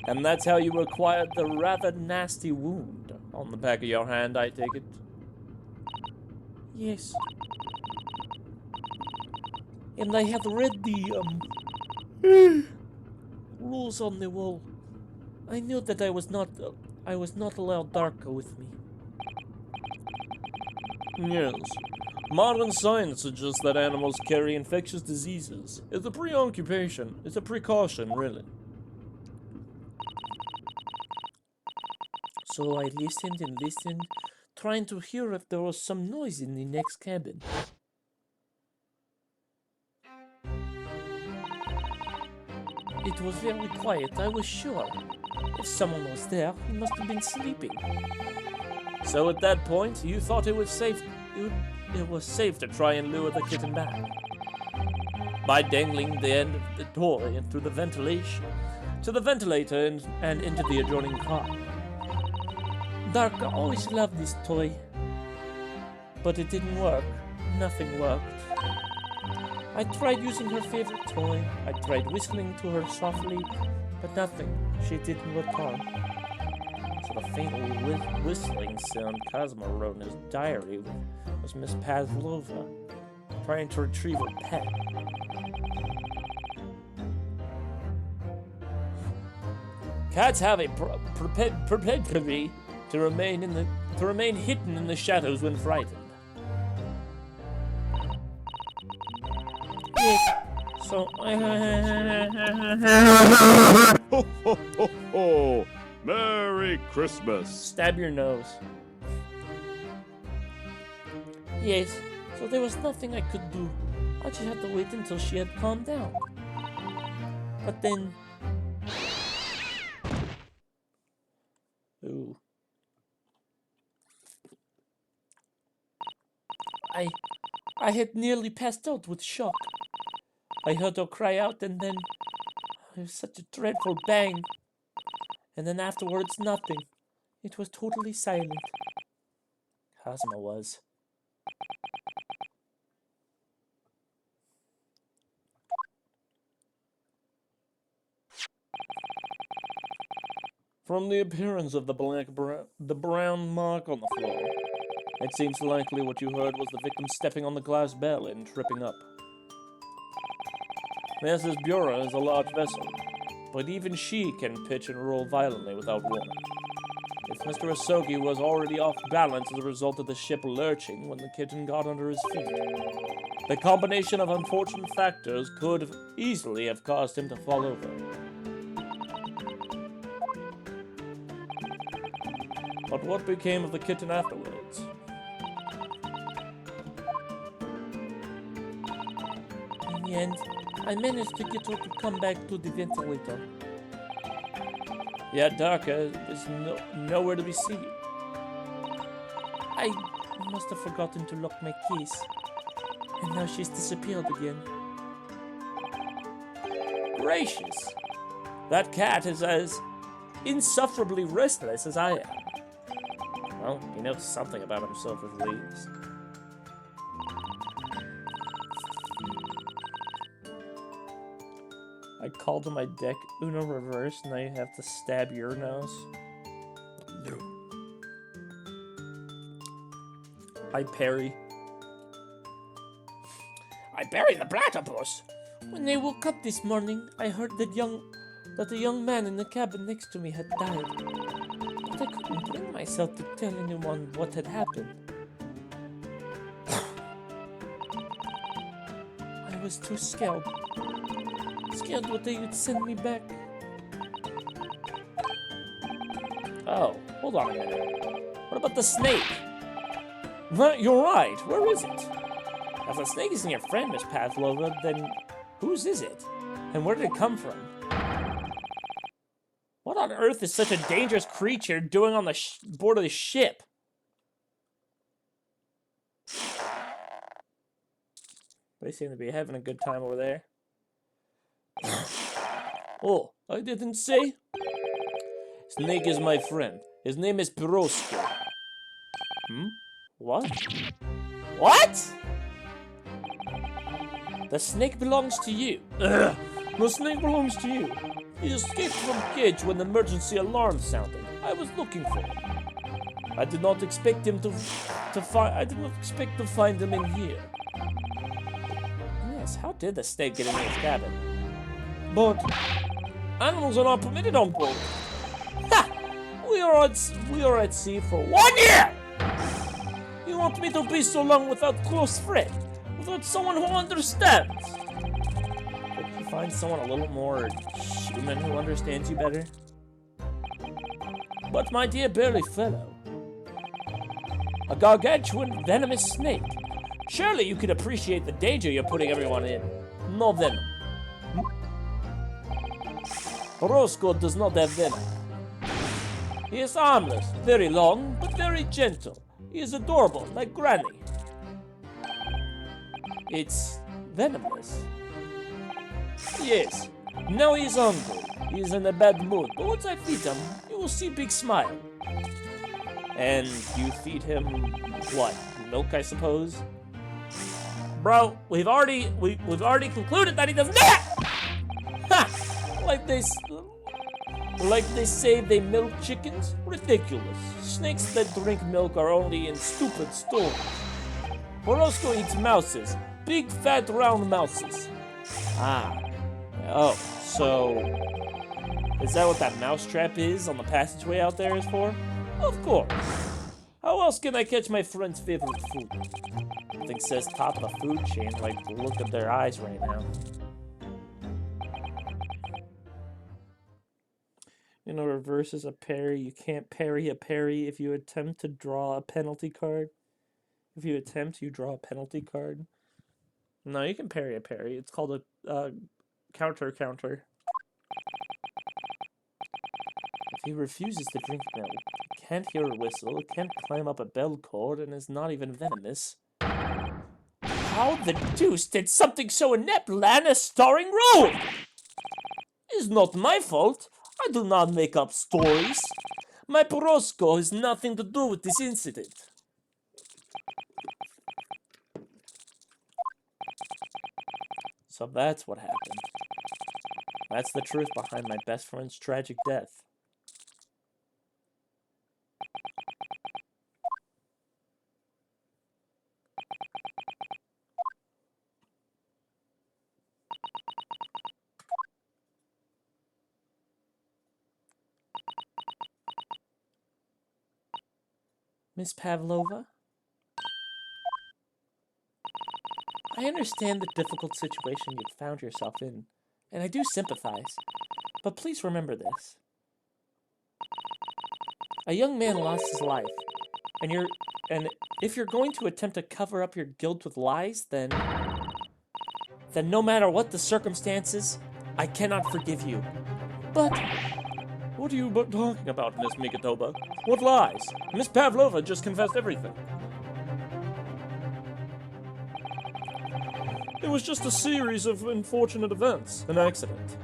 And that's how you acquired the rather nasty wound on the back of your hand, I take it? Yes. And I have read the, rules on the wall. I knew that I was not allowed Darko with me. Yes. Modern science suggests that animals carry infectious diseases. It's a preoccupation. It's a precaution, really. So I listened and listened, trying to hear if there was some noise in the next cabin. It was very quiet, I was sure. If someone was there, he must have been sleeping. So at that point, you thought it was safe to try and lure the kitten back. By dangling the end of the toy through the ventilation, to the ventilator and into the adjoining car. Darka always loved this toy. But it didn't work. Nothing worked. I tried using her favorite toy. I tried whistling to her softly, but nothing. She didn't return. So the faint whistling sound Cosmo wrote in his diary was Miss Pavlova trying to retrieve her pet. Cats have a propensity to remain hidden in the shadows when frightened. Yes. So Ho, ho, ho, ho! Merry Christmas! Stab your nose. Yes, so there was nothing I could do. I just had to wait until she had calmed down. But then... Ooh. I had nearly passed out with shock. I heard her cry out and then... It was such a dreadful bang. And then afterwards, nothing. It was totally silent. Cosmo was. From the appearance of the brown mark on the floor, it seems likely what you heard was the victim stepping on the glass bell and tripping up. Mrs. Bura is a large vessel, but even she can pitch and roll violently without warning. If Mr. Asogi was already off balance as a result of the ship lurching when the kitten got under his feet, the combination of unfortunate factors could easily have caused him to fall over. But what became of the kitten afterwards? In the end, I managed to get her to come back to the ventilator. Yet Darka is nowhere to be seen. I must have forgotten to lock my keys. And now she's disappeared again. Gracious! That cat is as insufferably restless as I am. Well, he knows something about himself at least. I called to my deck Uno reverse, and I have to stab your nose. No. I parry. I buried the platypus! When I woke up this morning, I heard that the young man in the cabin next to me had died. But I couldn't bring myself to tell anyone what had happened. I was too scared. Scared what they would send me back. Oh, hold on a minute. What about the snake? Right, you're right. Where is it? If the snake isn't your friend, Miss Pavlova, then whose is it? And where did it come from? What What on earth is such a dangerous creature doing on the board of the ship? They seem to be having a good time over there. Oh, I didn't say? Snake is my friend. His name is Perosko. Hmm? What? What? The snake belongs to you. Ugh. The snake belongs to you. He escaped from cage when the emergency alarm sounded. I was looking for him. I did not expect him to find him in here. Yes, how did the snake get into his cabin? But animals are not permitted on board. Ha! We are at sea for 1 year. You want me to be so long without close friend, without someone who understands? Could you find someone a little more human who understands you better? But my dear burly fellow, a gargantuan venomous snake. Surely you could appreciate the danger you're putting everyone in. No venom. Roscoe does not have venom. He is harmless, very long, but very gentle. He is adorable, like Granny. It's venomous. Yes. Now he is hungry. He is in a bad mood, but once I feed him, you will see big smile. And you feed him what? Milk, I suppose? Bro, we've already concluded that he does not. Ha! Like they say they milk chickens? Ridiculous. Snakes that drink milk are only in stupid stories. Orozco eats mouses. Big, fat, round mouses. Ah. Oh, so... is that what that mousetrap is on the passageway out there is for? Of course. How else can I catch my friend's favorite food? Nothing says top of the food chain like look at their eyes right now. In a reverse is a parry. You can't parry a parry if you attempt to draw a penalty card. If you attempt, you draw a penalty card. No, you can parry a parry. It's called a counter. If he refuses to drink milk, can't hear a whistle, can't climb up a bell cord, and is not even venomous. How the deuce did something so inept land a starring role? It's not my fault. I do not make up stories. My Porosco has nothing to do with this incident. So that's what happened. That's the truth behind my best friend's tragic death. Miss Pavlova? I understand the difficult situation you've found yourself in, and I do sympathize. But please remember this. A young man lost his life, and if you're going to attempt to cover up your guilt with lies, then no matter what the circumstances, I cannot forgive you. But what are you talking about, Miss Mikitoba? What lies? Miss Pavlova just confessed everything. It was just a series of unfortunate events, an accident.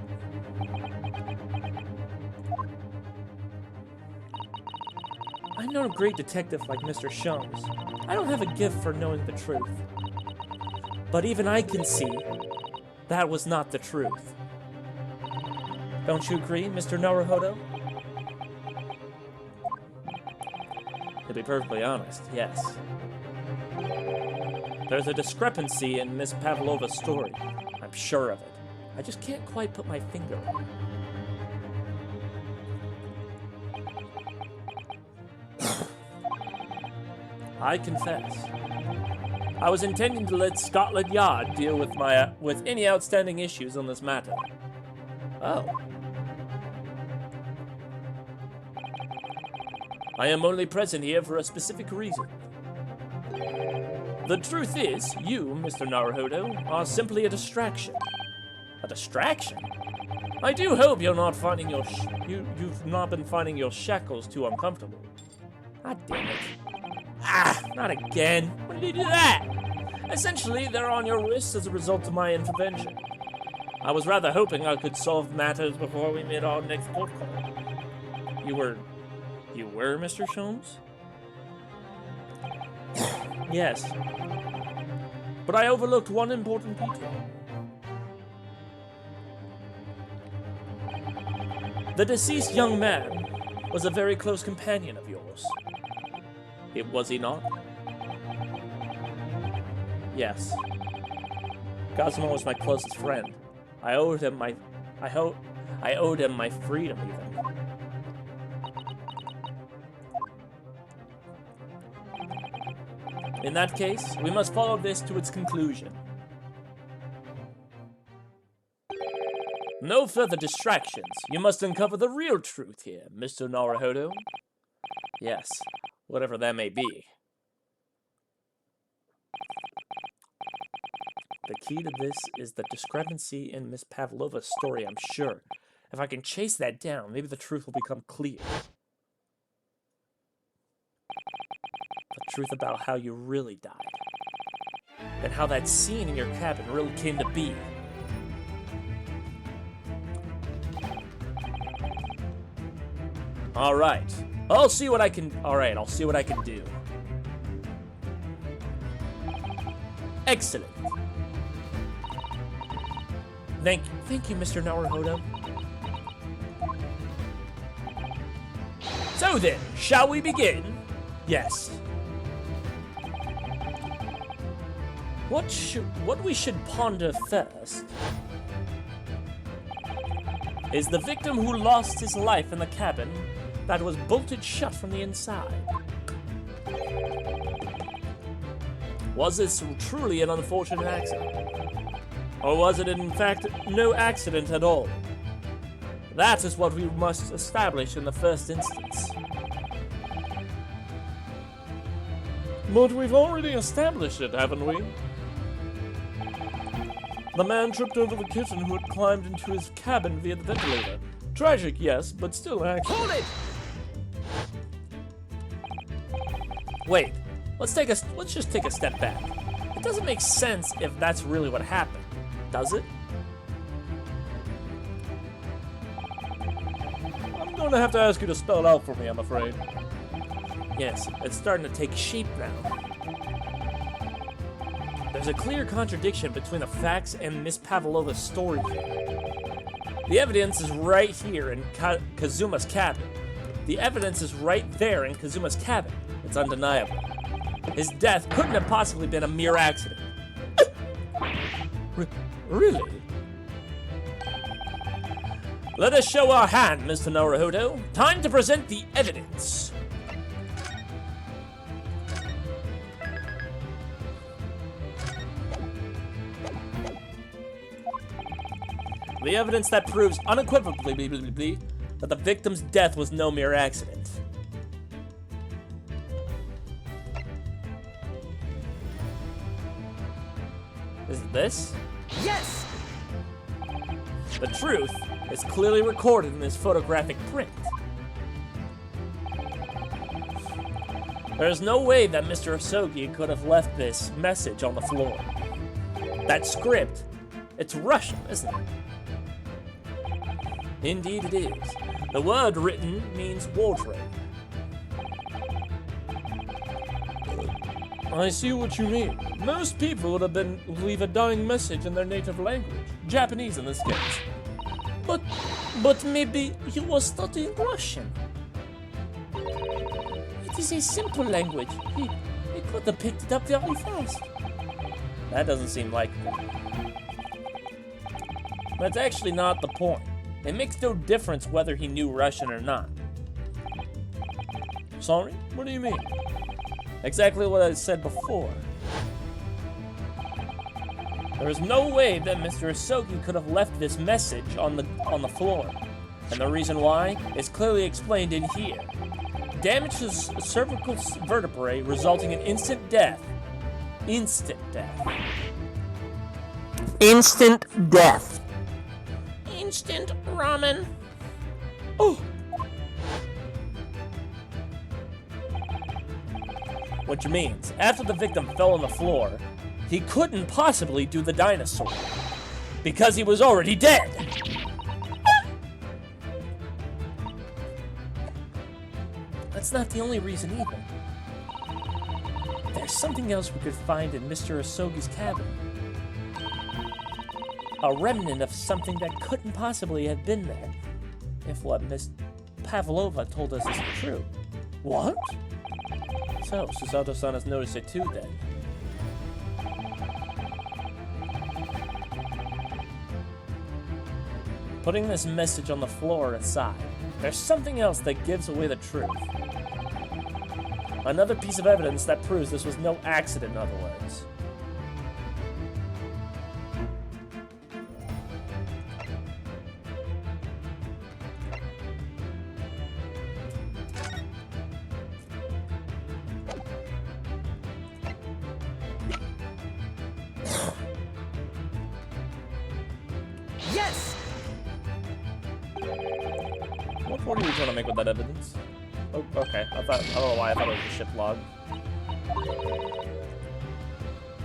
I'm not a great detective like Mr. Sholmes. I don't have a gift for knowing the truth. But even I can see that was not the truth. Don't you agree, Mr. Naruhodo? To be perfectly honest, yes. There's a discrepancy in Miss Pavlova's story. I'm sure of it. I just can't quite put my finger on it. I confess. I was intending to let Scotland Yard deal with any outstanding issues on this matter. Oh. I am only present here for a specific reason. The truth is, you, Mr. Naruhodo, are simply a distraction. A distraction? I do hope you're not finding you've not been finding your shackles too uncomfortable. God damn it. Ah, not again. When did you do that? Essentially, they're on your wrists as a result of my intervention. I was rather hoping I could solve matters before we made our next port call. You were, Mr. Sholmes? Yes. But I overlooked one important detail. The deceased young man was a very close companion of yours. Was he not? Yes. Cosmo was my closest friend. I owed him my freedom even. In that case, we must follow this to its conclusion. No further distractions. You must uncover the real truth here, Mr. Naruhodo. Yes, whatever that may be. The key to this is the discrepancy in Miss Pavlova's story, I'm sure. If I can chase that down, maybe the truth will become clear. The truth about how you really died. And how that scene in your cabin really came to be. Alright. I'll see what I can do. Excellent. Thank you, Mr. Naruhodo. So then, shall we begin? Yes. What we should ponder first is the victim who lost his life in the cabin that was bolted shut from the inside. Was this truly an unfortunate accident? Or was it in fact no accident at all? That is what we must establish in the first instance. But we've already established it, haven't we? The man tripped over the kitten who had climbed into his cabin via the ventilator. Tragic, yes, but still an accident. Hold it! Wait, let's just take a step back. It doesn't make sense if that's really what happened, does it? I'm going to have to ask you to spell it out for me, I'm afraid. Yes, it's starting to take shape now. There's a clear contradiction between the facts and Miss Pavlova's story here. The evidence is right here in Kazuma's cabin. The evidence is right there in Kazuma's cabin. It's undeniable. His death couldn't have possibly been a mere accident. Really? Let us show our hand, Mr. Naruhodo. Time to present the evidence. The evidence that proves unequivocally that the victim's death was no mere accident. Is it this? Yes! The truth is clearly recorded in this photographic print. There is no way that Mr. Asogi could have left this message on the floor. That script, it's Russian, isn't it? Indeed it is. The word written means wardrobe. I see what you mean. Most people would leave a dying message in their native language, Japanese in this case. But maybe he was studying Russian. It is a simple language. He could have picked it up very fast. That doesn't seem likely. That's actually not the point. It makes no difference whether he knew Russian or not. Sorry? What do you mean? Exactly what I said before. There is no way that Mr. Asogi could have left this message on the floor. And the reason why is clearly explained in here. Damage to the cervical vertebrae resulting in instant death. Instant death. Instant death. instant ramen. Oh. Which means, after the victim fell on the floor, he couldn't possibly do the dinosaur. Because he was already dead. That's not the only reason either. There's something else we could find in Mr. Asogi's cabin. A remnant of something that couldn't possibly have been there, if what Miss Pavlova told us is true. What? So, Susato-san has noticed it too, then. Putting this message on the floor aside, there's something else that gives away the truth. Another piece of evidence that proves this was no accident, in other words. Yes! What are you trying to make with that evidence? Oh, okay. I don't know why I thought it was a ship log.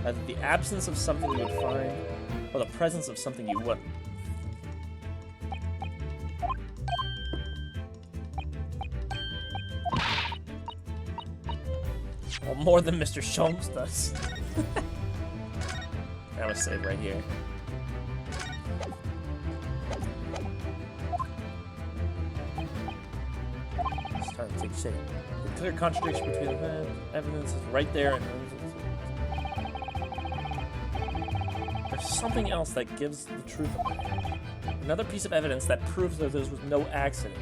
Either the absence of something you would find, or the presence of something you wouldn't. Well, more than Mr. Sholmes does. I'm gonna save right here. Starting to take shape. The clear contradiction between the evidence is right there, and there's something else that gives the truth away. Another piece of evidence that proves that this was no accident.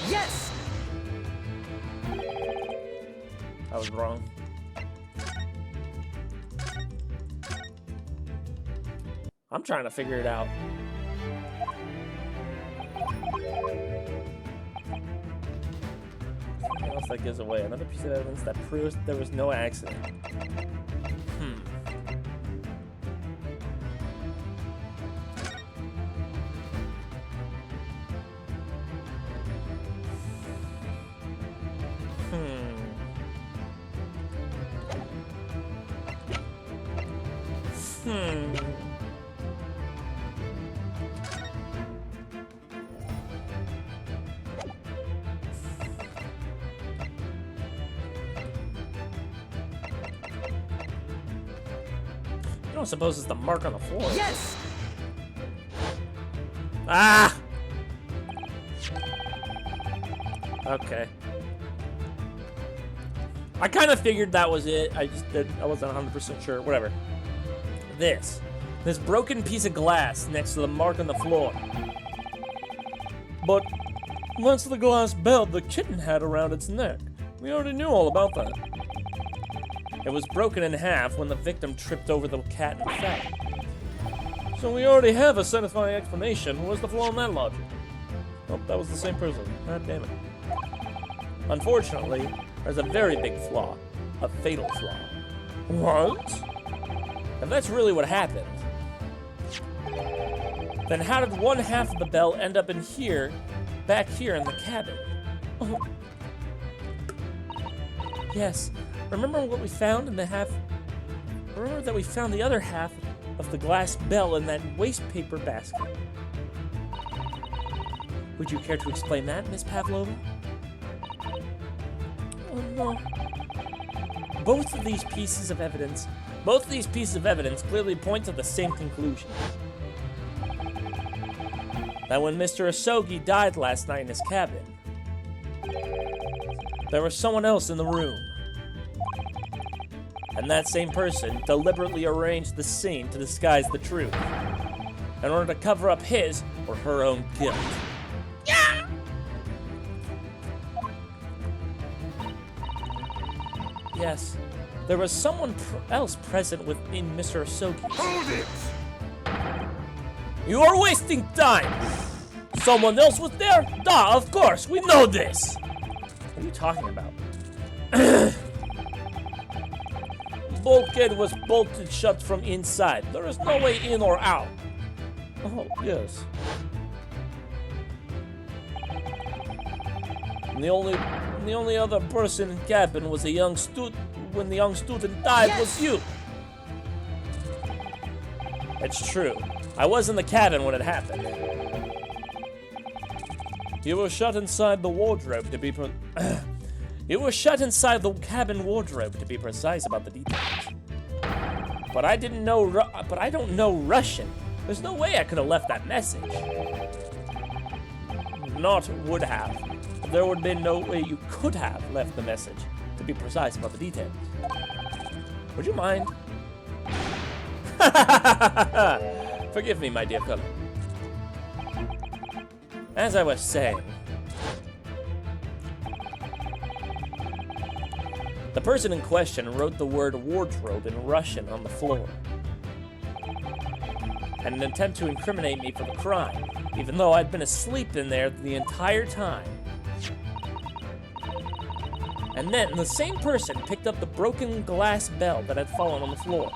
Yes! I was wrong. I'm trying to figure it out. Something else that gives away. Another piece of evidence that proves there was no accident. I don't suppose it's the mark on the floor. Yes! Ah! Okay. I kind of figured that was it. I wasn't 100% sure. Whatever. This broken piece of glass next to the mark on the floor. But what's the glass belt the kitten had around its neck? We already knew all about that. It was broken in half when the victim tripped over the cat and fell. So we already have a satisfying explanation. What's the flaw in that logic? Oh, that was the same person. God damn it. Unfortunately, there's a very big flaw. A fatal flaw. What? If that's really what happened, then how did one half of the bell end up in here, back here in the cabin? Oh. Yes. Remember what we found in the half... Remember that we found the other half of the glass bell in that waste paper basket. Would you care to explain that, Miss Pavlova? Oh, no. Both of these pieces of evidence clearly point to the same conclusion. That when Mr. Asogi died last night in his cabin, there was someone else in the room. And that same person deliberately arranged the scene to disguise the truth, in order to cover up his or her own guilt. Yeah! Yes, there was someone else present within Mr. Asogi. Hold it! You are wasting time! Someone else was there? Duh, of course, we know this! What are you talking about? Bulkhead was bolted shut from inside. There is no way in or out. Oh, yes. And the only other person in cabin was a young student. When the young student died, was you. It's true. I was in the cabin when it happened. You were shut inside the wardrobe to be You were shut inside the cabin wardrobe to be precise about the details. But I didn't know. But I don't know Russian. There's no way I could have left that message. Not would have. There would have been no way you could have left the message, to be precise about the details. Would you mind? Forgive me, my dear fellow. As I was saying, the person in question wrote the word wardrobe in Russian on the floor. In an attempt to incriminate me for the crime, even though I'd been asleep in there the entire time. And then the same person picked up the broken glass bell that had fallen on the floor,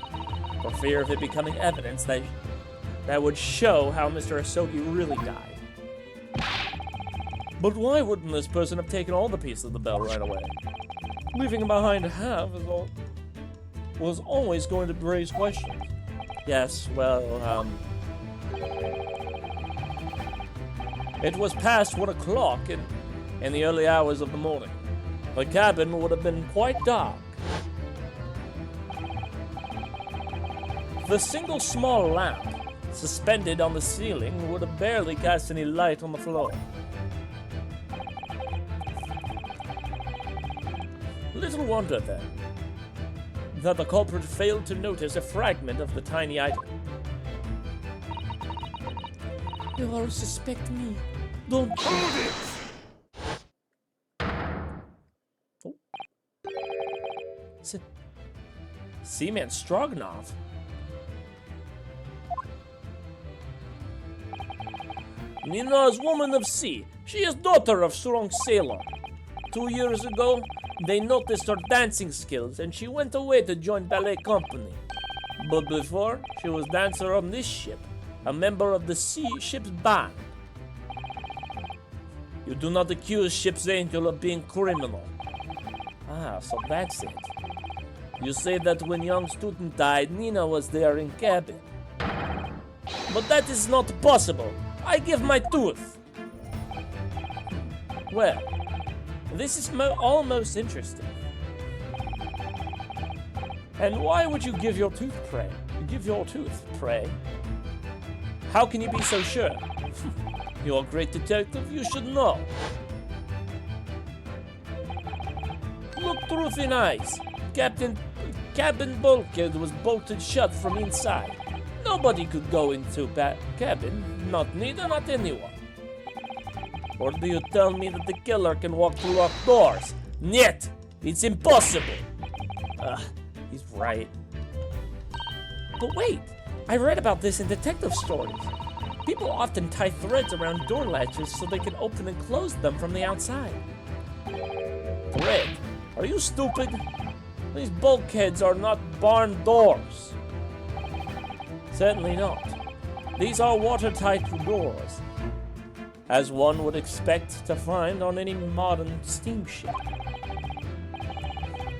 for fear of it becoming evidence that would show how Mr. Asogi really died. But why wouldn't this person have taken all the pieces of the bell right away? Leaving behind half was always going to raise questions. Yes, well, it was past 1 o'clock in the early hours of the morning. The cabin would have been quite dark. The single small lamp suspended on the ceiling would have barely cast any light on the floor. Little wonder, then, that the culprit failed to notice a fragment of the tiny item. You all suspect me, don't you? Hold it! Seaman Stroganoff? Nina is woman of sea. She is daughter of strong sailor. 2 years ago, they noticed her dancing skills and she went away to join ballet company. But before, she was dancer on this ship, a member of the ship's band. You do not accuse Ship's Angel of being criminal. Ah, so that's it. You say that when young student died, Nina was there in cabin. But that is not possible. I give my tooth. Well, this is almost interesting. And why would you give your tooth, pray? Give your tooth, pray? How can you be so sure? You're a great detective, you should know. Look truth in eyes. Cabin bulkhead was bolted shut from inside. Nobody could go into cabin, not Nina, not anyone. Or do you tell me that the killer can walk through locked doors? Niet! It's impossible! He's right. But wait, I read about this in detective stories. People often tie threads around door latches so they can open and close them from the outside. Thread? Are you stupid? These bulkheads are not barn doors. Certainly not. These are watertight doors, as one would expect to find on any modern steamship.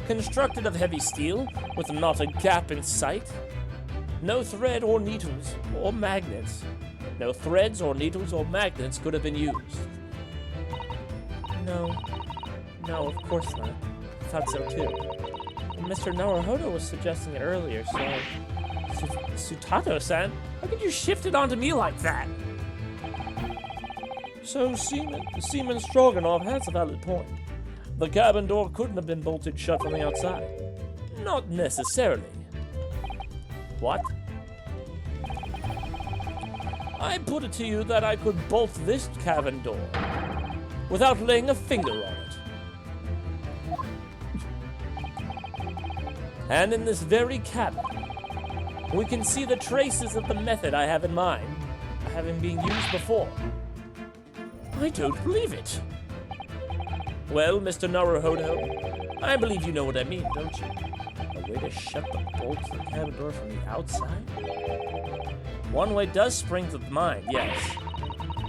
Constructed of heavy steel, with not a gap in sight. No thread or needles or magnets. No threads or needles or magnets could have been used. No, of course not. I thought so too. Mr. Naruhodo was suggesting it earlier, so... Sutato-san, how could you shift it onto me like that? So Seaman Stroganoff has a valid point. The cabin door couldn't have been bolted shut from the outside. Not necessarily. What? I put it to you that I could bolt this cabin door without laying a finger on it. And in this very cabin, we can see the traces of the method I have in mind, having been used before. I don't believe it. Well, Mr. Naruhodo, I believe you know what I mean, don't you? A way to shut the bolt to the cabin door from the outside? One way does spring to mind, yes.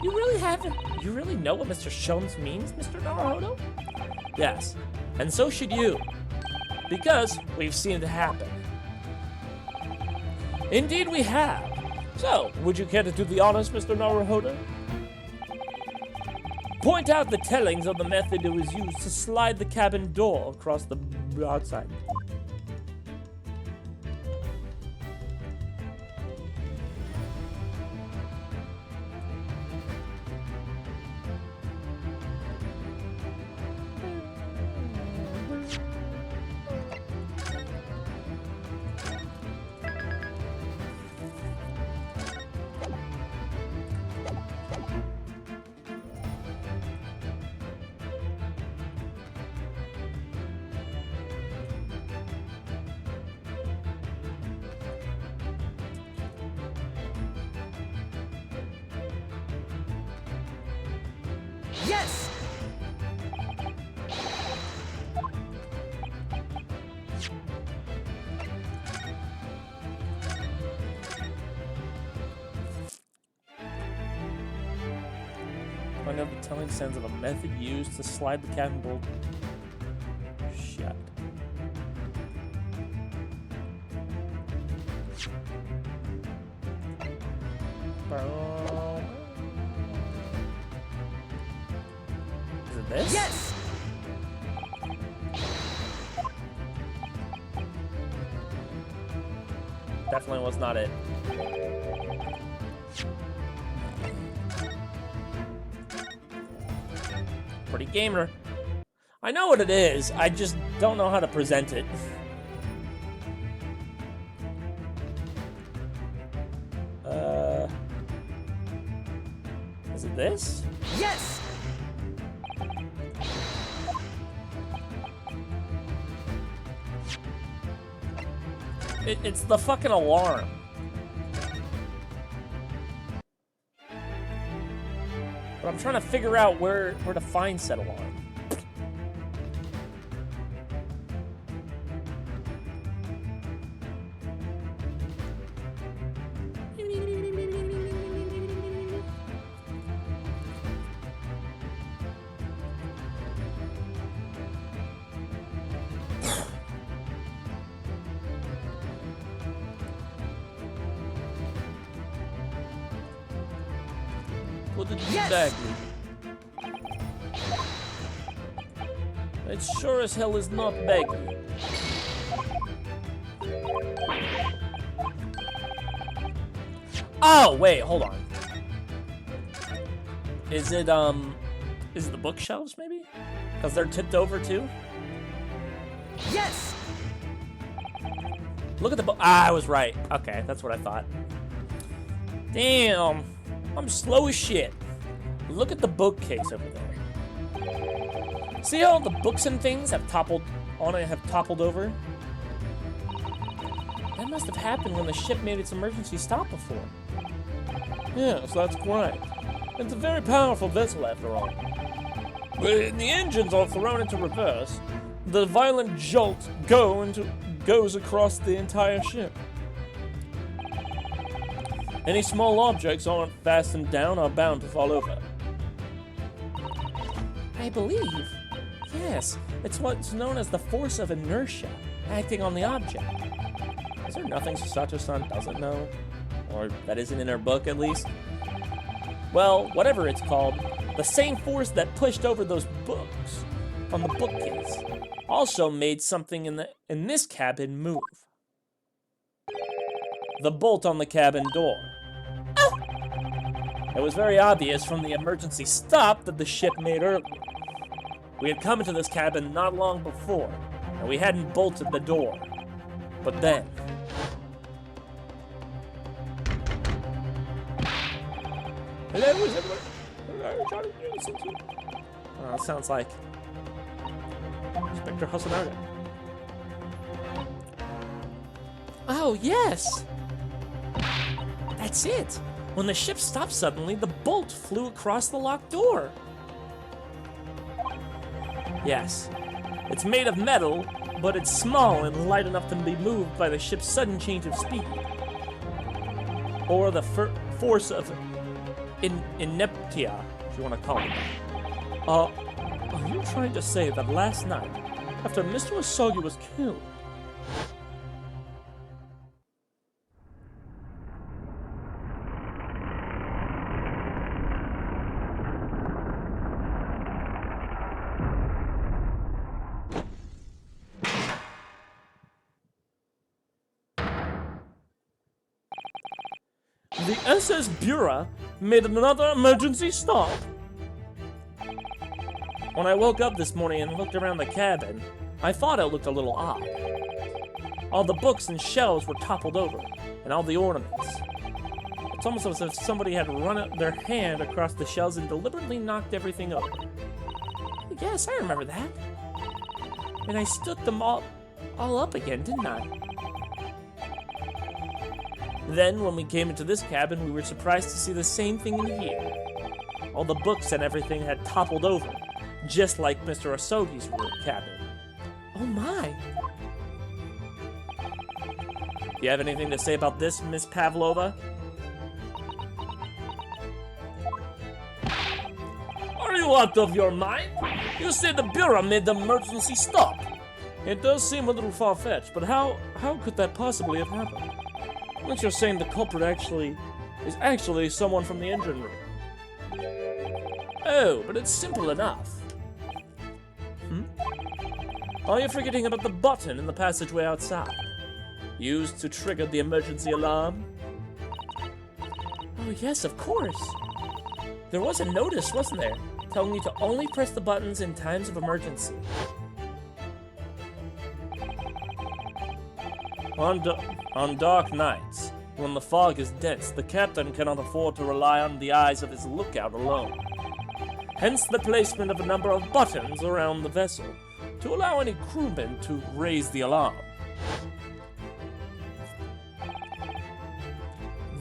You really know what Mr. Shones means, Mr. Naruhodo? Yes, and so should you. Because we've seen it happen. Indeed we have. So, would you care to do the honors, Mr. Naruhodo? Point out the tellings of the method it was used to slide the cabin door across the outside. Yes! Find out the telling sense of a method used to slide the cabin bolt shut. Is it this? Yes! Definitely was not it. Pretty gamer. I know what it is, I just don't know how to present it. Is it this? Yes! It's the fucking alarm. But I'm trying to figure out where to find said alarm. Put it in Yes! the bag. It sure as hell is not baggy. Oh, wait, hold on. Is it the bookshelves, maybe? Because they're tipped over, too? Yes! Look at the book. Ah, I was right. Okay, that's what I thought. Damn. I'm slow as shit. Look at the bookcase over there. See how all the books and things have toppled over? That must have happened when the ship made its emergency stop before. Yes, that's correct. It's a very powerful vessel after all. When the engines are thrown into reverse, the violent jolt goes across the entire ship. Any small objects aren't fastened down are bound to fall over. I believe. Yes, it's what's known as the force of inertia acting on the object. Is there nothing Sasato-san doesn't know? Or that isn't in her book, at least? Well, whatever it's called, the same force that pushed over those books on the bookcase also made something in this cabin move. The bolt on the cabin door. Oh! It was very obvious from the emergency stop that the ship made earlier. We had come into this cabin not long before, and we hadn't bolted the door. But then... Hello, is everyone? Hello, Johnny. Sounds like Inspector Hosonaga. Oh, yes! That's it! When the ship stopped suddenly, the bolt flew across the locked door. Yes, it's made of metal, but it's small and light enough to be moved by the ship's sudden change of speed. Or the force of ineptia, if you want to call it that. Are you trying to say that last night, after Mr. Asogi was killed, the SS Bura made another emergency stop? When I woke up this morning and looked around the cabin, I thought it looked a little odd. All the books and shelves were toppled over, and all the ornaments. It's almost as if somebody had run their hand across the shelves and deliberately knocked everything over. Yes, I remember that. And I stood them all up again, didn't I? Then, when we came into this cabin, we were surprised to see the same thing in here. All the books and everything had toppled over, just like Mr. Asogi's cabin. Oh my! Do you have anything to say about this, Miss Pavlova? Are you out of your mind? You said the Bureau made the emergency stop. It does seem a little far-fetched, but how could that possibly have happened? Unless you're saying the culprit is actually someone from the engine room. Oh, but it's simple enough. Are you forgetting about the button in the passageway outside? Used to trigger the emergency alarm? Oh yes, of course. There was a notice, wasn't there? Telling you to only press the buttons in times of emergency. On dark nights, when the fog is dense, the captain cannot afford to rely on the eyes of his lookout alone. Hence the placement of a number of buttons around the vessel, to allow any crewmen to raise the alarm.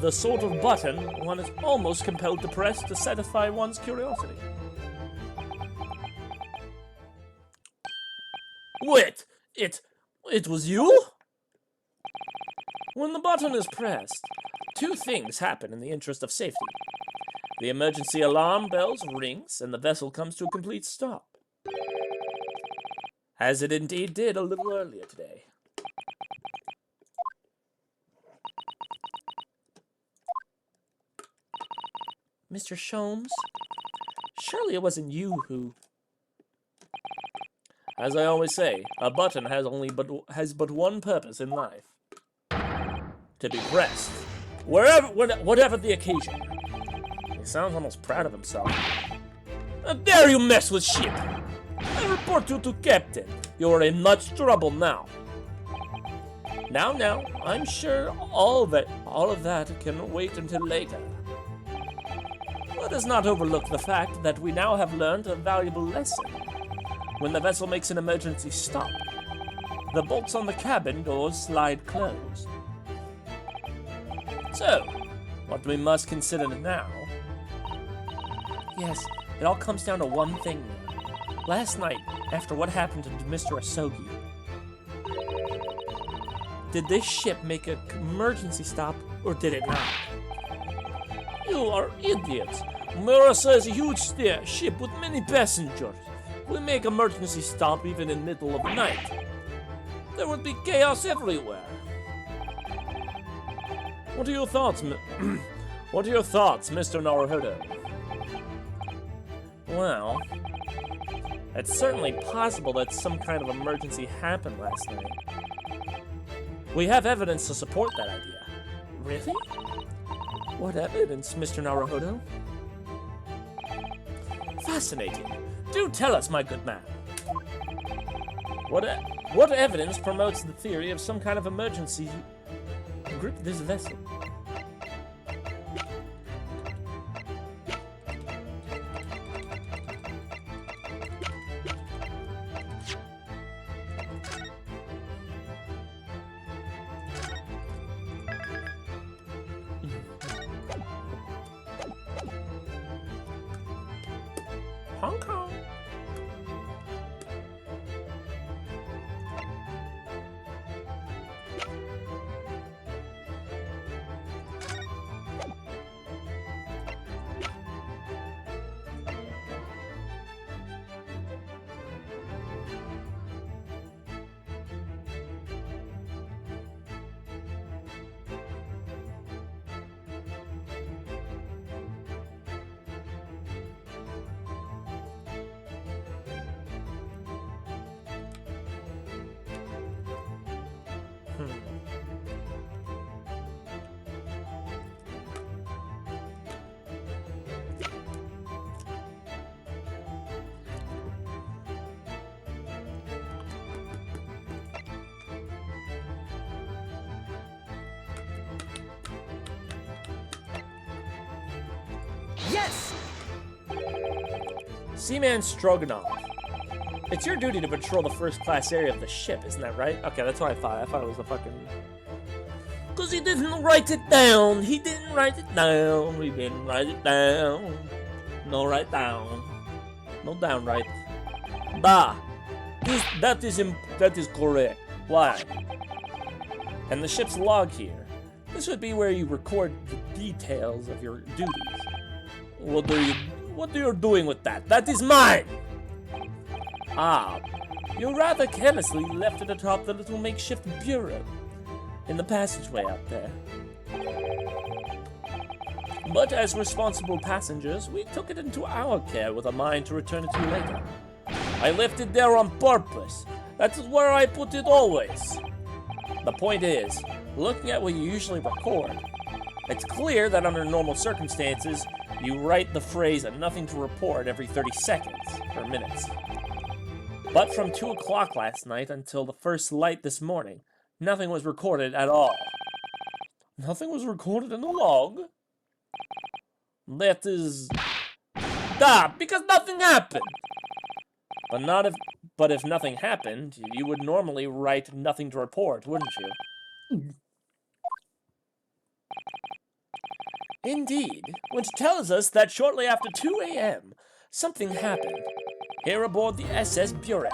The sort of button one is almost compelled to press to satisfy one's curiosity. Wait, it was you? When the button is pressed, two things happen in the interest of safety. The emergency alarm bells rings and the vessel comes to a complete stop. As it indeed did a little earlier today. Mr. Sholmes, surely it wasn't you who... As I always say, a button has but one purpose in life. To be pressed. Whatever the occasion. He sounds almost proud of himself. How dare you mess with ship! I report you to Captain. You are in much trouble now. Now, I'm sure all of that can wait until later. Let us not overlook the fact that we now have learned a valuable lesson. When the vessel makes an emergency stop, the bolts on the cabin doors slide closed. So, what we must consider now... Yes, it all comes down to one thing. Last night, after what happened to Mr. Asogi, did this ship make an emergency stop, or did it not? You are idiots. Murasa is a huge ship with many passengers. We make emergency stop even in middle of the night. There would be chaos everywhere. What are your thoughts, Mr. Naruhodo? Well, it's certainly possible that some kind of emergency happened last night. We have evidence to support that idea. Really? What evidence, Mr. Naruhodo? Fascinating. Do tell us, my good man. What evidence promotes the theory of some kind of emergency grip this vessel? Hong Kong. Yes! Seaman Stroganoff. It's your duty to patrol the first-class area of the ship, isn't that right? Okay, that's what I thought. I thought it was the fucking... Because he didn't write it down. He didn't write it down. He didn't write it down. No write down. No downright. Bah. That is correct. Why? And the ship's log here. This would be where you record the details of your duties. What are you doing with that? That is mine! Ah, you rather carelessly left it atop the little makeshift bureau in the passageway out there. But as responsible passengers, we took it into our care with a mind to return it to you later. I left it there on purpose. That is where I put it always. The point is, looking at what you usually record, it's clear that under normal circumstances, you write the phrase "nothing to report" every 30 seconds or minutes. But from 2 o'clock last night until the first light this morning, nothing was recorded at all. Nothing was recorded in the log? That is... because nothing happened! But if nothing happened, you would normally write "nothing to report," wouldn't you? Indeed, which tells us that shortly after 2 a.m., something happened here aboard the SS Bureau.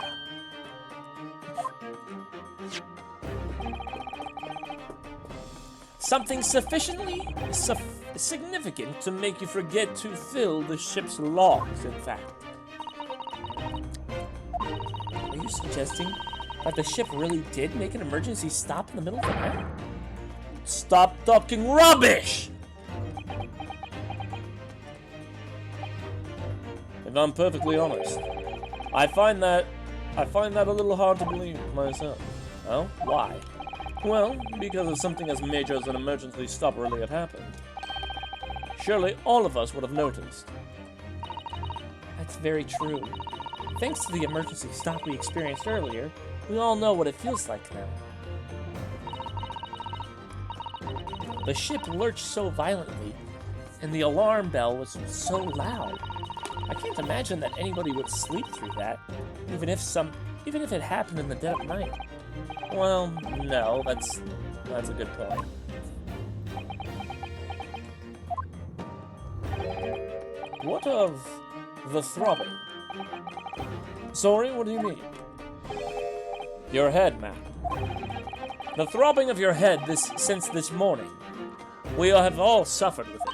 Something sufficiently significant to make you forget to fill the ship's logs, in fact. Are you suggesting that the ship really did make an emergency stop in the middle of the night? Stop talking rubbish! If I'm perfectly honest, I find that a little hard to believe myself. Oh, why? Well, because of something as major as an emergency stop really had happened. Surely all of us would have noticed. That's very true. Thanks to the emergency stop we experienced earlier, we all know what it feels like now. The ship lurched so violently, and the alarm bell was so loud. I can't imagine that anybody would sleep through that, even if it happened in the dead of night. Well, no, that's a good point. What of the throbbing? Sorry, what do you mean? Your head, ma'am. The throbbing of your head since this morning. We have all suffered with it.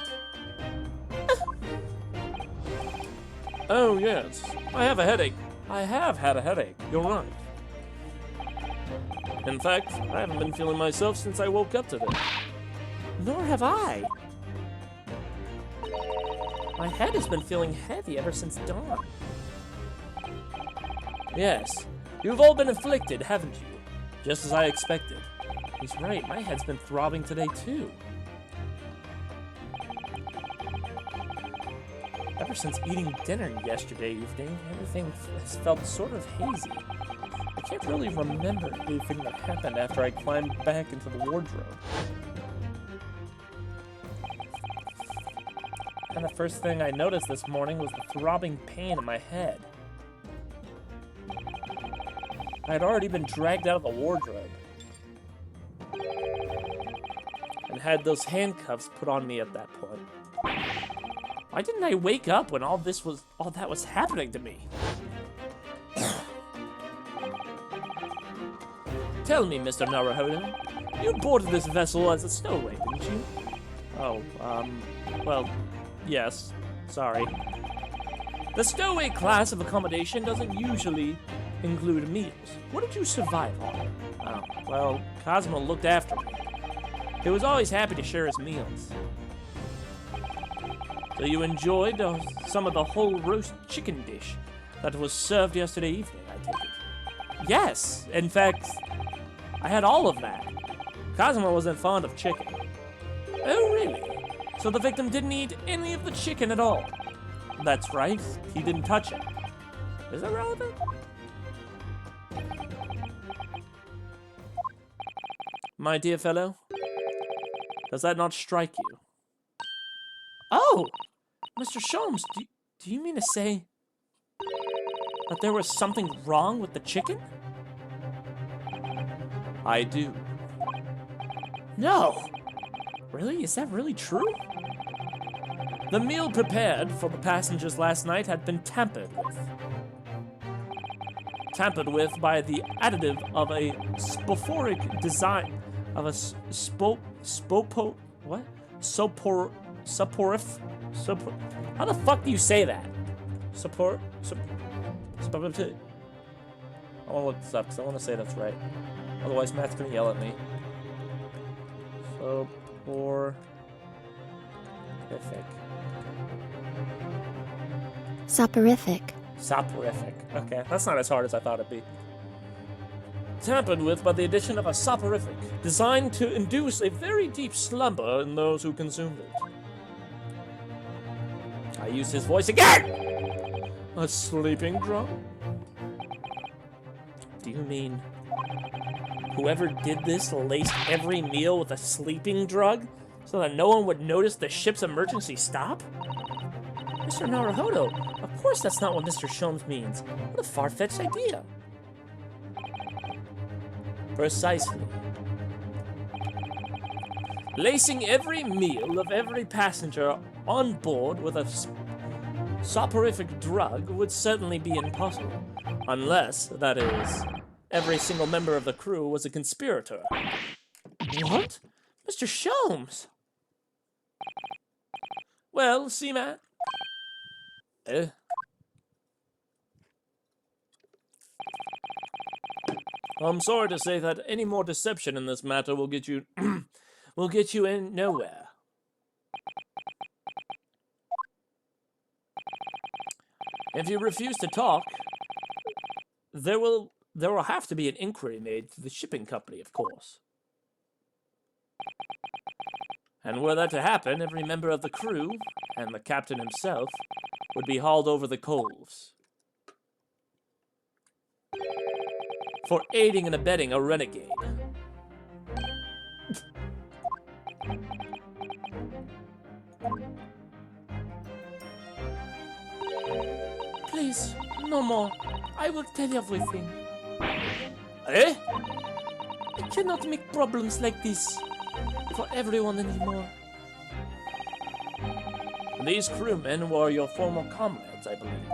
Oh, yes. I have a headache. I have had a headache. You're right. In fact, I haven't been feeling myself since I woke up today. Nor have I. My head has been feeling heavy ever since dawn. Yes, you've all been afflicted, haven't you? Just as I expected. He's right, my head's been throbbing today too. Ever since eating dinner yesterday evening, everything has felt sort of hazy. I can't really remember anything that happened after I climbed back into the wardrobe. And the first thing I noticed this morning was the throbbing pain in my head. I had already been dragged out of the wardrobe and had those handcuffs put on me at that point. Why didn't I wake up when all that was happening to me? Tell me, Mr. Naruhodo, you boarded this vessel as a stowaway, didn't you? Oh, well, yes. Sorry. The stowaway class of accommodation doesn't usually include meals. What did you survive on? Oh, well, Cosmo looked after me. He was always happy to share his meals. So you enjoyed some of the whole roast chicken dish that was served yesterday evening, I take it? Yes! In fact, I had all of that. Cosmo wasn't fond of chicken. Oh, really? So the victim didn't eat any of the chicken at all? That's right, he didn't touch it. Is that relevant? My dear fellow, does that not strike you? Oh! Mr. Sholmes, do you mean to say that there was something wrong with the chicken? I do. No! Really? Is that really true? The meal prepared for the passengers last night had been tampered with. Tampered with by the additive of a spophoric design of a how the fuck do you say that? I want to look this up because I want to say that's right. Otherwise, Matt's gonna yell at me. Soporific. Soporific. Okay, that's not as hard as I thought it'd be. Tampered with by the addition of a soporific, designed to induce a very deep slumber in those who consumed it. I used his voice again! A sleeping drug? Do you mean whoever did this laced every meal with a sleeping drug so that no one would notice the ship's emergency stop? Mr. Naruhodo, of course that's not what Mr. Sholmes means. What a far-fetched idea. Precisely. Lacing every meal of every passenger on board with a soporific drug would certainly be impossible, unless, that is, every single member of the crew was a conspirator. What? Mr. Sholmes? Well, see, Matt? I'm sorry to say that any more deception in this matter will get you in nowhere. If you refuse to talk, there will have to be an inquiry made to the shipping company, of course. And were that to happen, every member of the crew, and the captain himself, would be hauled over the coals for aiding and abetting a renegade. Please, no more. I will tell you everything. Eh? I cannot make problems like this for everyone anymore. These crewmen were your former comrades, I believe.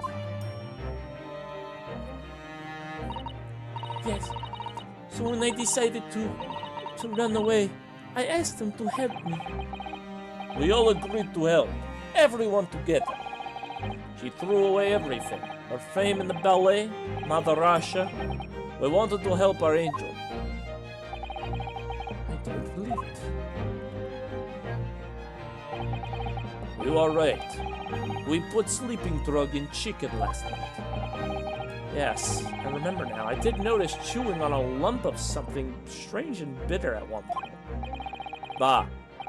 Yes. So when I decided to run away, I asked them to help me. We all agreed to help. Everyone together. She threw away everything. Her fame in the ballet, Mother Russia. We wanted to help our angel. I don't believe it. You are right. We put sleeping drug in chicken last night. Yes, I remember now. I did notice chewing on a lump of something strange and bitter at one point. Bah,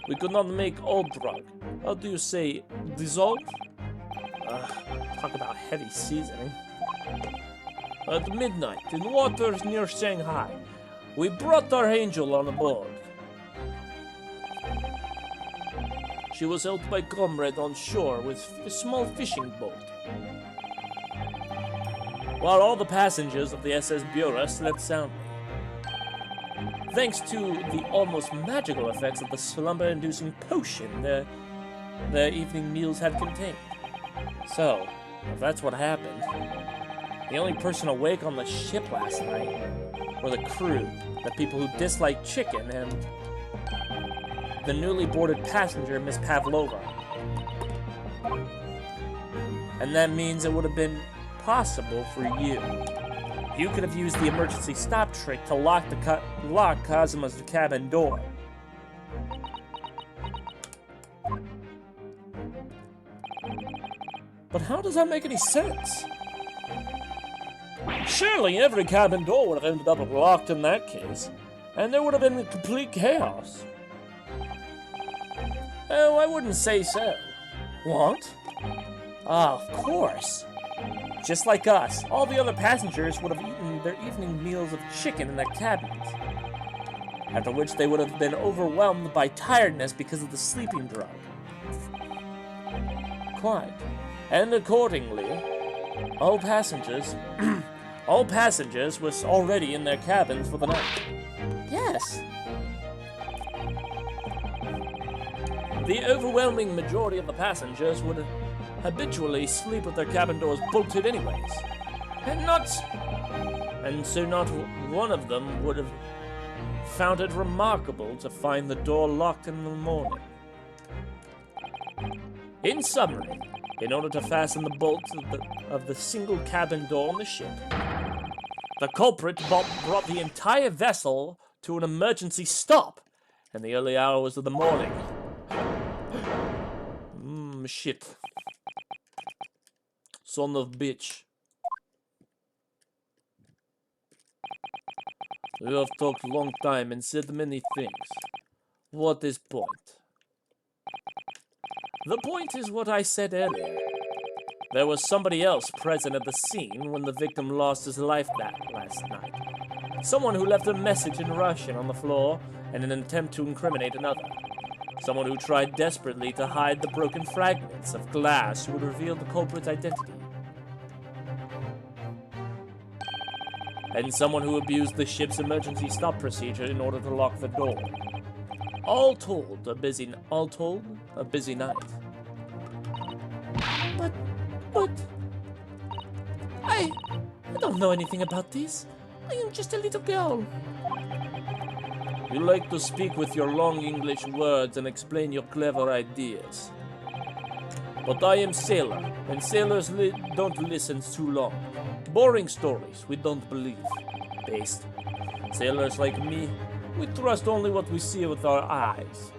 we could not make all drug. How do you say, dissolve? Talk about heavy seasoning. At midnight, in waters near Shanghai, we brought our angel on board. She was helped by comrade on shore with a small fishing boat, while all the passengers of the SS Bureau slept soundly. Thanks to the almost magical effects of the slumber-inducing potion, the evening meals had contained. So, if that's what happened, the only person awake on the ship last night were the crew, the people who disliked chicken, and the newly boarded passenger, Miss Pavlova. And that means it would have been possible for you. You could have used the emergency stop trick to lock Kazuma's cabin door. But how does that make any sense? Surely every cabin door would have ended up locked in that case, and there would have been complete chaos. Oh, I wouldn't say so. What? Ah, of course. Just like us, all the other passengers would have eaten their evening meals of chicken in their cabins, after which they would have been overwhelmed by tiredness because of the sleeping drug. Quite. And accordingly, all passengers was already in their cabins for the night. Yes. The overwhelming majority of the passengers would habitually sleep with their cabin doors bolted anyways. And so not one of them would have found it remarkable to find the door locked in the morning. In summary, in order to fasten the bolts of the single cabin door on the ship, the culprit brought the entire vessel to an emergency stop in the early hours of the morning. Shit. Son of bitch. We have talked a long time and said many things. What is point? The point is what I said earlier. There was somebody else present at the scene when the victim lost his life last night. Someone who left a message in Russian on the floor in an attempt to incriminate another. Someone who tried desperately to hide the broken fragments of glass who would reveal the culprit's identity. And someone who abused the ship's emergency stop procedure in order to lock the door. All told, a busy night. But... I don't know anything about this. I am just a little girl. You like to speak with your long English words and explain your clever ideas. But I am sailor, and sailors don't listen too long. Boring stories we don't believe. Based. Sailors like me, we trust only what we see with our eyes.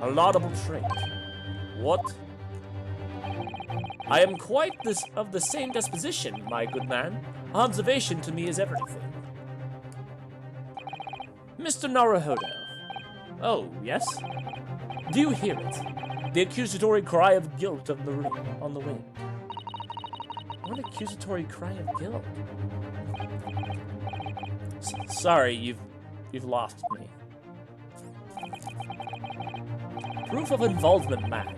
A laudable trait. What? I am quite of the same disposition, my good man. Observation to me is everything. Mr. Naruhodo. Oh, yes? Do you hear it? The accusatory cry of guilt on the wind. What accusatory cry of guilt? Sorry, you've lost me. Proof of involvement, man.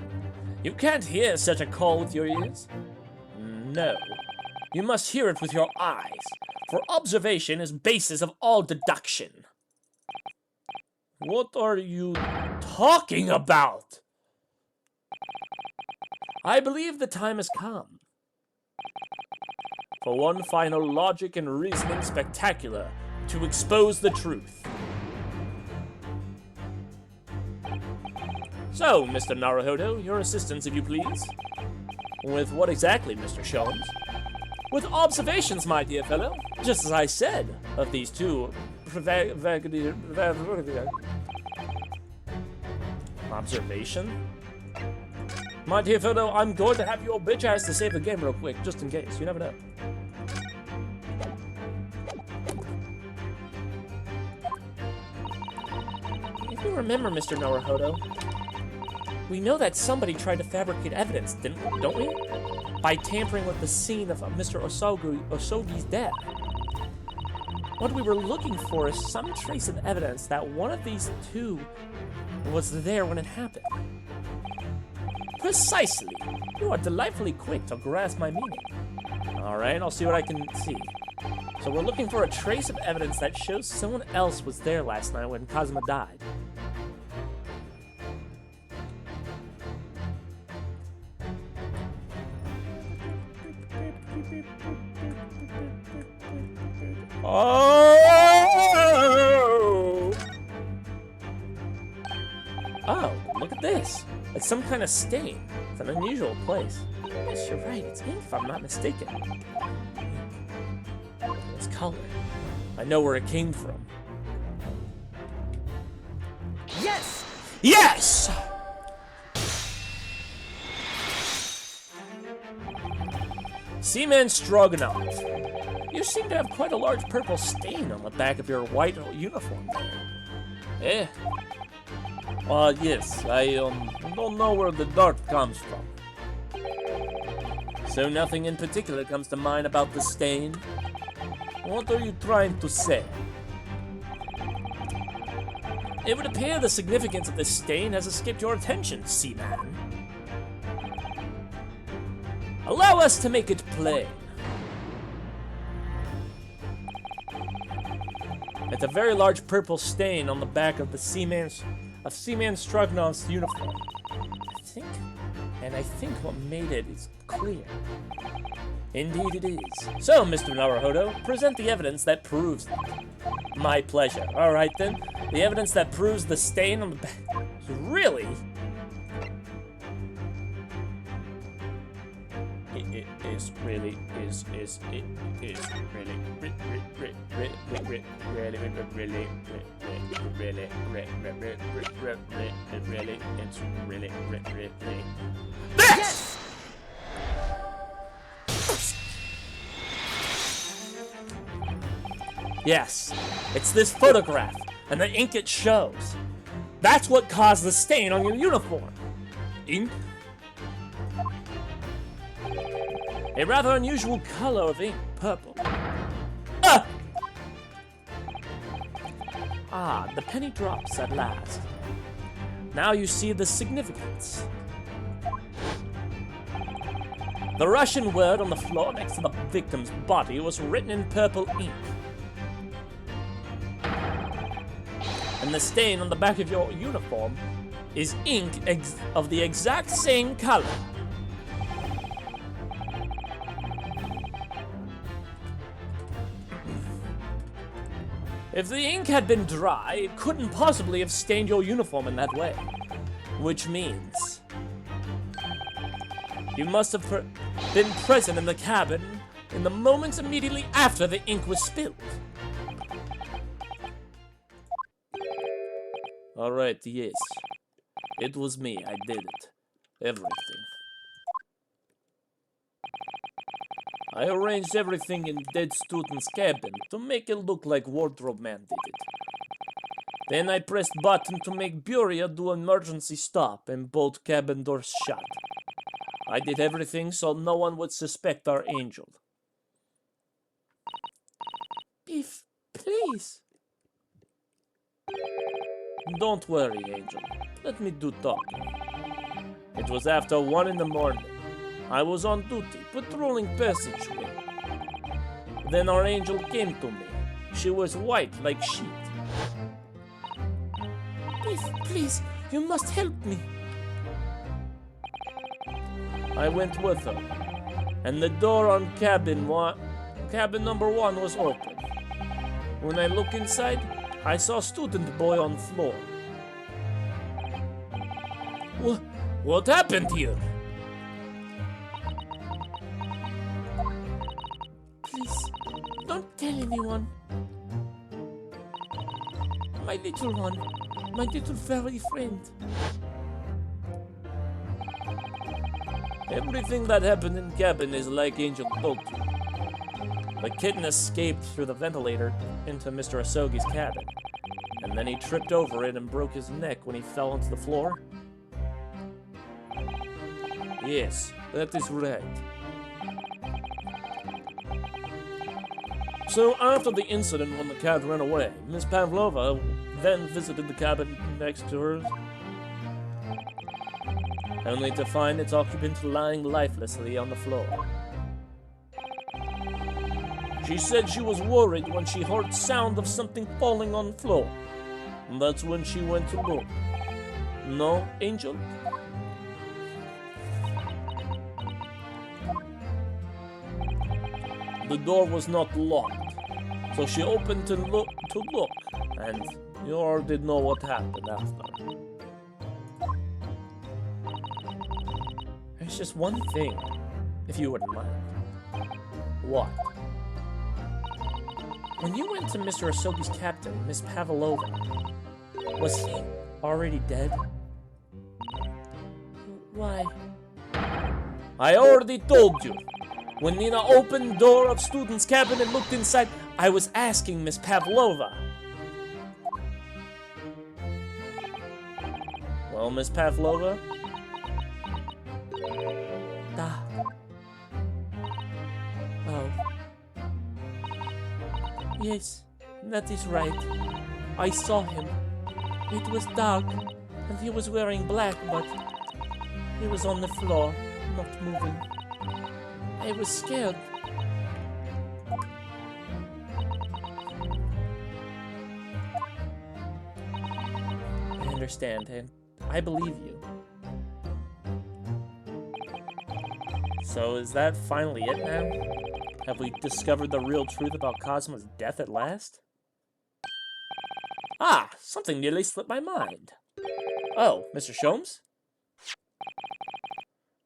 You can't hear such a call with your ears? No. You must hear it with your eyes, for observation is basis of all deduction. What are you talking about? I believe the time has come for one final logic and reasoning spectacular to expose the truth. So, Mr. Naruhodo, your assistance, if you please. With what exactly, Mr. Sholmes? With observations, my dear fellow. Just as I said, of these two... Observation? My dear fellow, I'm going to have your bitch ass to save the game real quick, just in case. You never know. If you remember, Mr. Naruhodo, we know that somebody tried to fabricate evidence, don't we? By tampering with the scene of Mr. Osogi's death. What we were looking for is some trace of evidence that one of these two was there when it happened. Precisely. You are delightfully quick to grasp my meaning. Alright, I'll see what I can see. So we're looking for a trace of evidence that shows someone else was there last night when Kazuma died. Oh! Oh, look at this. It's some kind of stain. It's an unusual place. Yes, you're right. It's ink, if I'm not mistaken. It's color. I know where it came from. Yes! Yes! Seaman Stroganoff. You seem to have quite a large purple stain on the back of your white uniform there. Yes, I don't know where the dirt comes from. So nothing in particular comes to mind about the stain? What are you trying to say? It would appear the significance of this stain has escaped your attention, Seaman. Allow us to make it plain. It's a very large purple stain on the back of Seaman Stroganoff's uniform. I think what made it is clear. Indeed it is. So, Mr. Naruhodo, present the evidence that proves it. My pleasure. Alright then. The evidence that proves the stain on the back. Really? It is really Yes! Yes, it's this photograph, and the ink it shows. That's what caused the stain on your uniform. Ink? A rather unusual color of ink, purple. Ah! Ah, the penny drops at last. Now you see the significance. The Russian word on the floor next to the victim's body was written in purple ink. And the stain on the back of your uniform is ink of the exact same color. If the ink had been dry, it couldn't possibly have stained your uniform in that way. Which means you must have been present in the cabin in the moments immediately after the ink was spilled. Alright, yes. It was me, I did it. Everything. I arranged everything in dead student's cabin to make it look like Wardrobe Man did it. Then I pressed button to make Buria do emergency stop and bolt cabin doors shut. I did everything so no one would suspect our angel. Beef, please. Don't worry, Angel. Let me do talking. It was after 1 in the morning. I was on duty, patrolling passageway. Then our angel came to me. She was white like sheet. Please, you must help me. I went with her, and the door on cabin number 1 was open. When I look inside, I saw student boy on floor. What happened here? Please, don't tell anyone. My little one, my little furry friend. Everything that happened in cabin is like Angel told you. The kitten escaped through the ventilator into Mr. Asogi's cabin, and then he tripped over it and broke his neck when he fell onto the floor. Yes, that is right. So after the incident when the cat ran away, Miss Pavlova then visited the cabin next to hers, only to find its occupant lying lifelessly on the floor. She said she was worried when she heard sound of something falling on the floor. And that's when she went to look. No, Angel? The door was not locked, so she opened to look, and you already know what happened after. There's just one thing, if you wouldn't mind. What? When you went to Mr. Asogi's captain, Miss Pavlova, was he already dead? Why? I already told you. When Nina opened door of student's cabin and looked inside, I was asking Miss Pavlova. Well, Miss Pavlova? Oh. Yes, that is right. I saw him. It was dark, and he was wearing black, but he was on the floor, not moving. I was scared. I understand, and I believe you. So is that finally it now? Have we discovered the real truth about Cosmo's death at last? Ah, something nearly slipped my mind. Oh, Mr. Sholmes?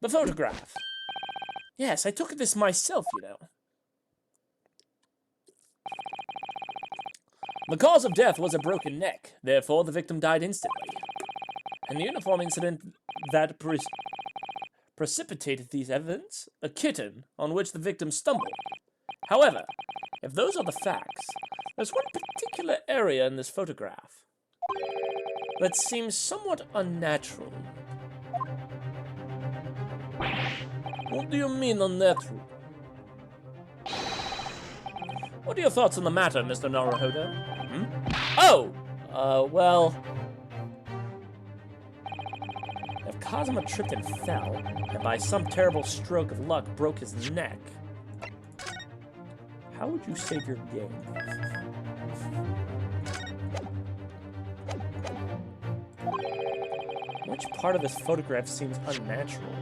The photograph. Yes, I took this myself, you know. The cause of death was a broken neck, therefore the victim died instantly. And the uniform incident that precipitated these events, a kitten on which the victim stumbled. However, if those are the facts, there's one particular area in this photograph that seems somewhat unnatural. What do you mean unnatural? What are your thoughts on the matter, Mr. Naruhodo? Oh! Well... If Cosmo tripped and fell, and by some terrible stroke of luck broke his neck, how would you save your game? Which part of this photograph seems unnatural?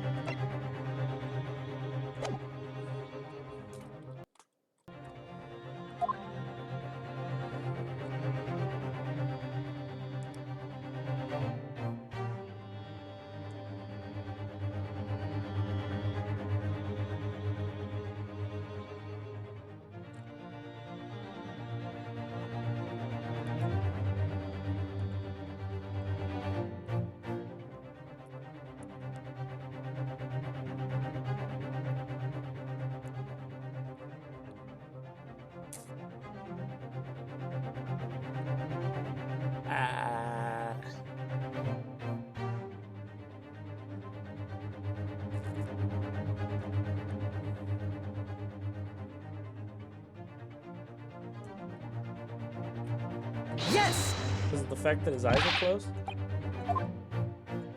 Yes! Is it the fact that his eyes are closed?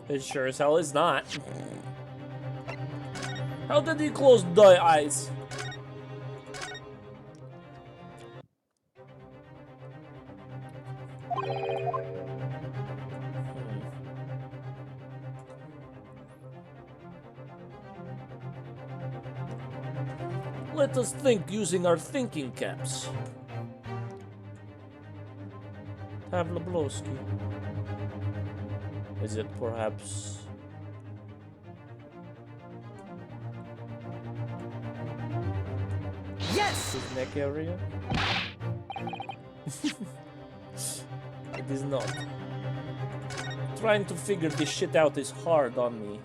It sure as hell is not. How did he close the eyes? Let us think using our thinking caps. Pavloblowski. Is it perhaps... Yes! his neck area? It is not. Trying to figure this shit out is hard on me.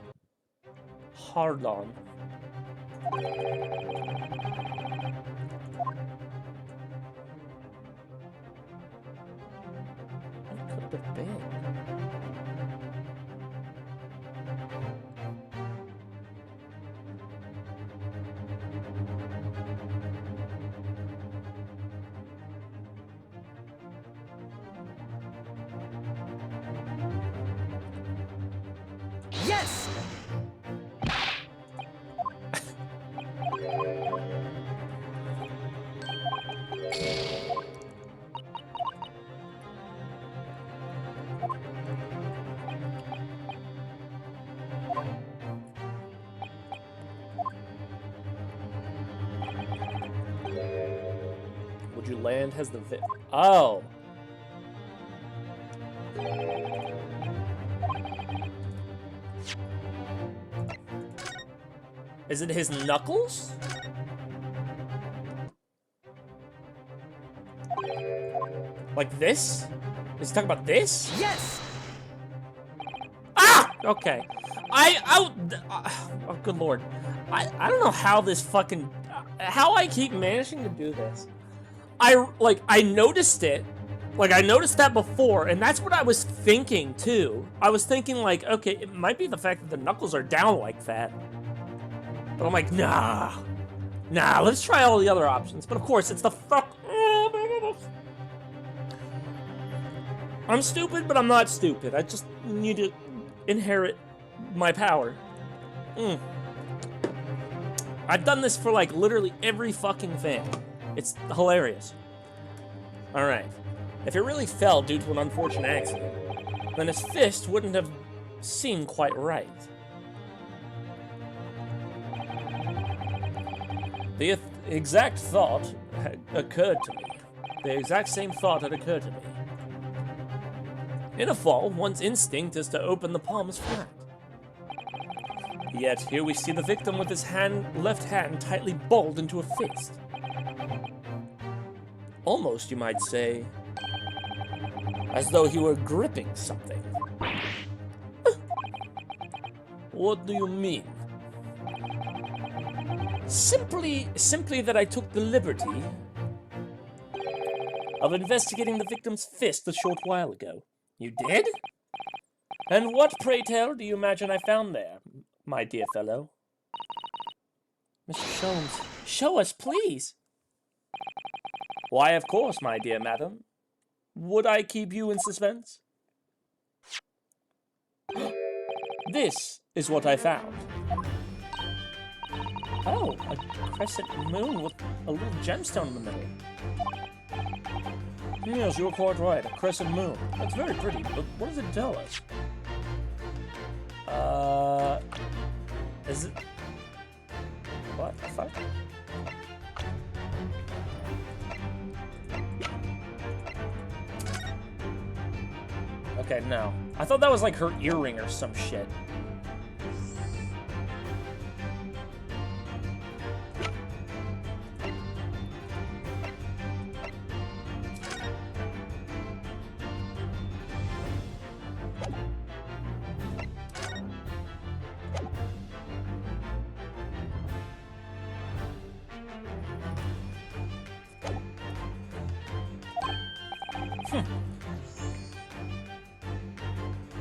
Hard on. What could it have been? Yes! would you land has the Oh. Is it his knuckles? Like this? Is he talking about this? Yes! Ah! Okay. Oh, good lord. I don't know how this fucking... How I keep managing to do this. I noticed it. Like, I noticed that before, and that's what I was thinking, too. I was thinking, like, okay, it might be the fact that the knuckles are down like that. But I'm like, nah. Nah, let's try all the other options. But of course, it's the fuck... I'm stupid, but I'm not stupid. I just need to inherit my power. I've done this for, like, literally every fucking thing. It's hilarious. Alright. If it really fell due to an unfortunate accident, then his fist wouldn't have seemed quite right. The exact thought had occurred to me. The exact same thought had occurred to me. In a fall, one's instinct is to open the palms flat. Yet here we see the victim with his left hand tightly balled into a fist. Almost, you might say, as though he were gripping something. What do you mean? Simply that I took the liberty of investigating the victim's fist a short while ago. You did? And what, pray tell, do you imagine I found there, my dear fellow? Mr. Sholmes, show us, please. Why, of course, my dear madam. Would I keep you in suspense? This is what I found. Oh, a crescent moon with a little gemstone in the middle. Yes, you're quite right, a crescent moon. That's very pretty, but what does it tell us? Is it... What the fuck? Okay, no. I thought that was like her earring or some shit.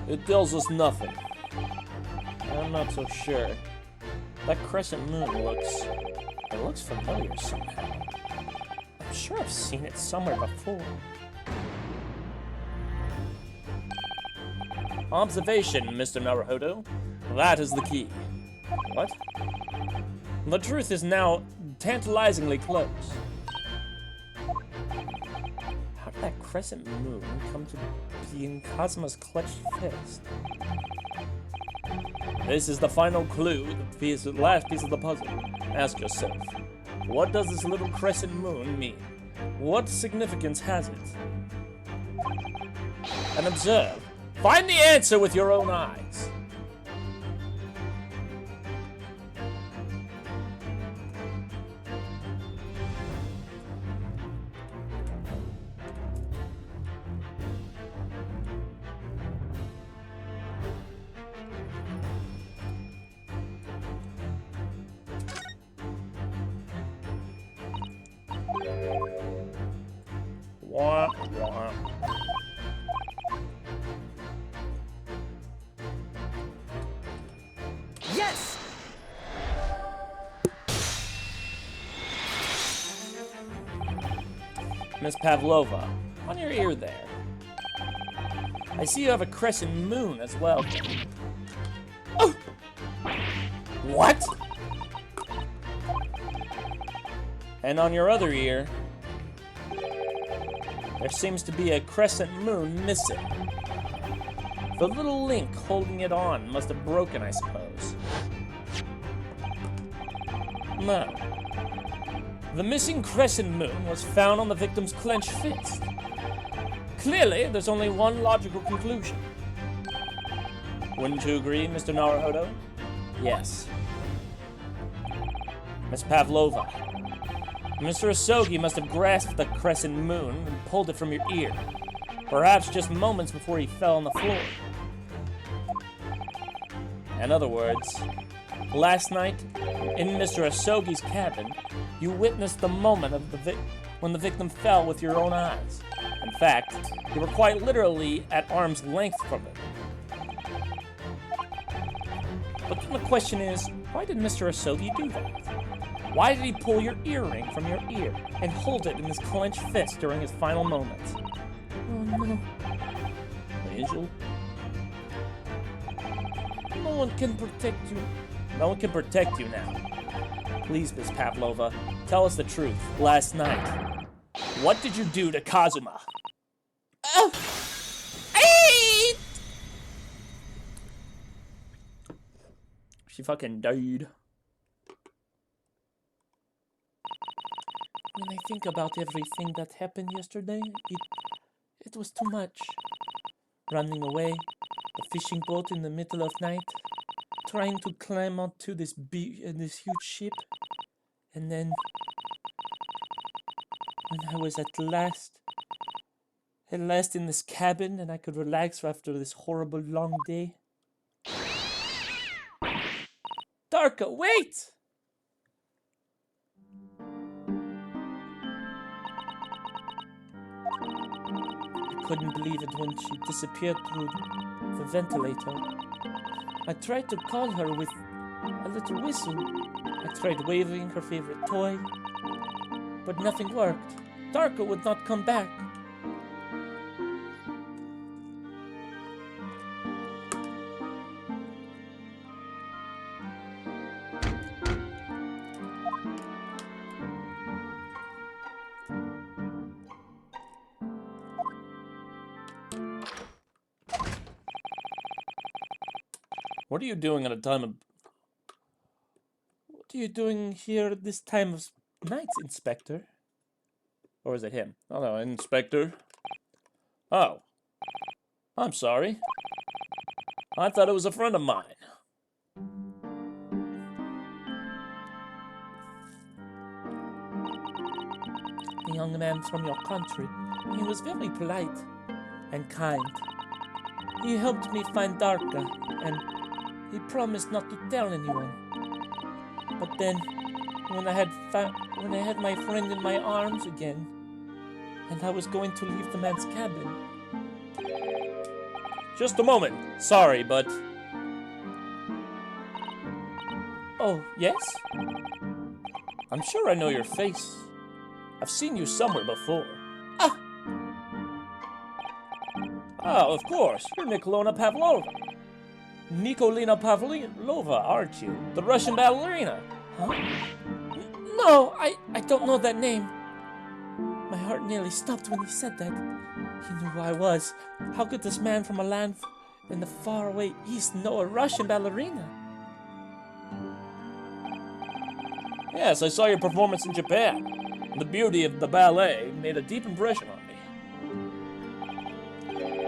It tells us nothing. I'm not so sure. That crescent moon looks familiar somehow. I'm sure I've seen it somewhere before. Observation, Mr. Naruhodo. That is the key. What? The truth is now tantalizingly close. How did that crescent moon come to be in Cosmo's clutched fist? This is the final clue, the last piece of the puzzle. Ask yourself, what does this little crescent moon mean? What significance has it? And observe. Find the answer with your own eyes. Wah, wah. Yes! Miss Pavlova, on your ear there. I see you have a crescent moon as well. Oh! What? And on your other ear, there seems to be a crescent moon missing. The little link holding it on must have broken, I suppose. No. The missing crescent moon was found on the victim's clenched fist. Clearly, there's only one logical conclusion. Wouldn't you agree, Mr. Naruhodo? Yes. Miss Pavlova, Mr. Asogi must have grasped the crescent moon and pulled it from your ear, perhaps just moments before he fell on the floor. In other words, last night, in Mr. Asogi's cabin, you witnessed the moment of when the victim fell with your own eyes. In fact, you were quite literally at arm's length from him. But then the question is, why did Mr. Asogi do that? Why did he pull your earring from your ear and hold it in his clenched fist during his final moments? Oh no. Angel? No one can protect you. No one can protect you now. Please, Miss Pavlova, tell us the truth. Last night, what did you do to Kazuma? She fucking died. When I think about everything that happened yesterday, it was too much. Running away, the fishing boat in the middle of night, trying to climb onto this huge ship, and then when I was at last in this cabin and I could relax after this horrible long day. Darka, wait! I couldn't believe it when she disappeared through the ventilator. I tried to call her with a little whistle. I tried waving her favorite toy, but nothing worked. Darka would not come back. What are you doing at a time of... What are you doing here at this time of night, Inspector? Or is it him? Oh no, Inspector. Oh. I'm sorry. I thought it was a friend of mine. The young man from your country. He was very polite and kind. He helped me find Darka, and he promised not to tell anyone. But then, when I had my friend in my arms again, and I was going to leave the man's cabin. Just a moment. Sorry, but... Oh, yes? I'm sure I know your face. I've seen you somewhere before. Ah! Oh, of course. You're Nikolina Pavlova. Nikolina Pavlova, aren't you? The Russian ballerina. Huh? No, I don't know that name. My heart nearly stopped when he said that. He knew who I was. How could this man from a land in the faraway east know a Russian ballerina? Yes, I saw your performance in Japan. The beauty of the ballet made a deep impression on me.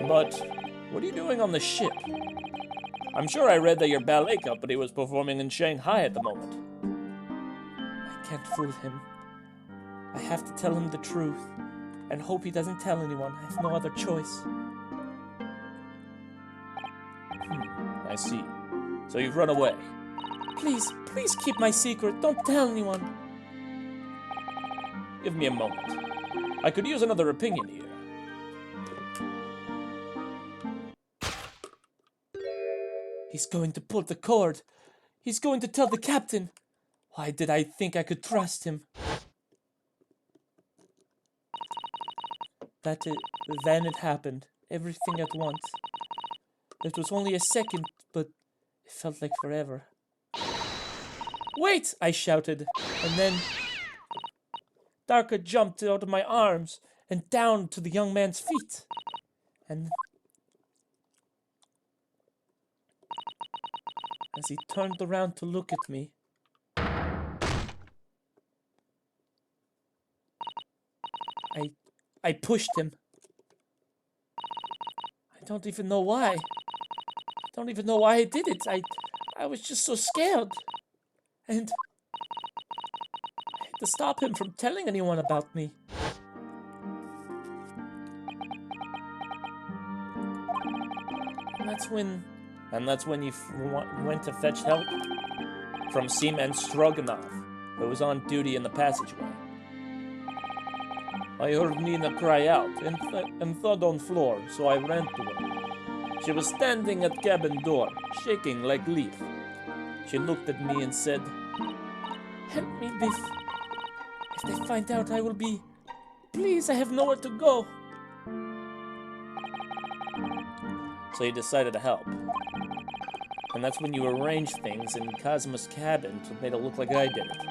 But what are you doing on the ship? I'm sure I read that your ballet company was performing in Shanghai at the moment. I can't fool him. I have to tell him the truth, and hope he doesn't tell anyone. I have no other choice. I see. So you've run away. Please keep my secret. Don't tell anyone. Give me a moment. I could use another opinion here. He's going to pull the cord. He's going to tell the captain. Why did I think I could trust him? Then it happened. Everything at once. It was only a second, but it felt like forever. Wait! I shouted, and then Darka jumped out of my arms and down to the young man's feet. And as he turned around to look at me, I pushed him. I don't even know why. I don't even know why I did it. I was just so scared. And I had to stop him from telling anyone about me. And that's when you went to fetch help from Seaman Stroganoff, who was on duty in the passageway. I heard Nina cry out and thud on floor, so I ran to her. She was standing at cabin door, shaking like leaf. She looked at me and said, "Help me, Biff. If they find out, I will be... Please, I have nowhere to go." So you decided to help. And that's when you arranged things in Cosmo's cabin to make it look like I did it,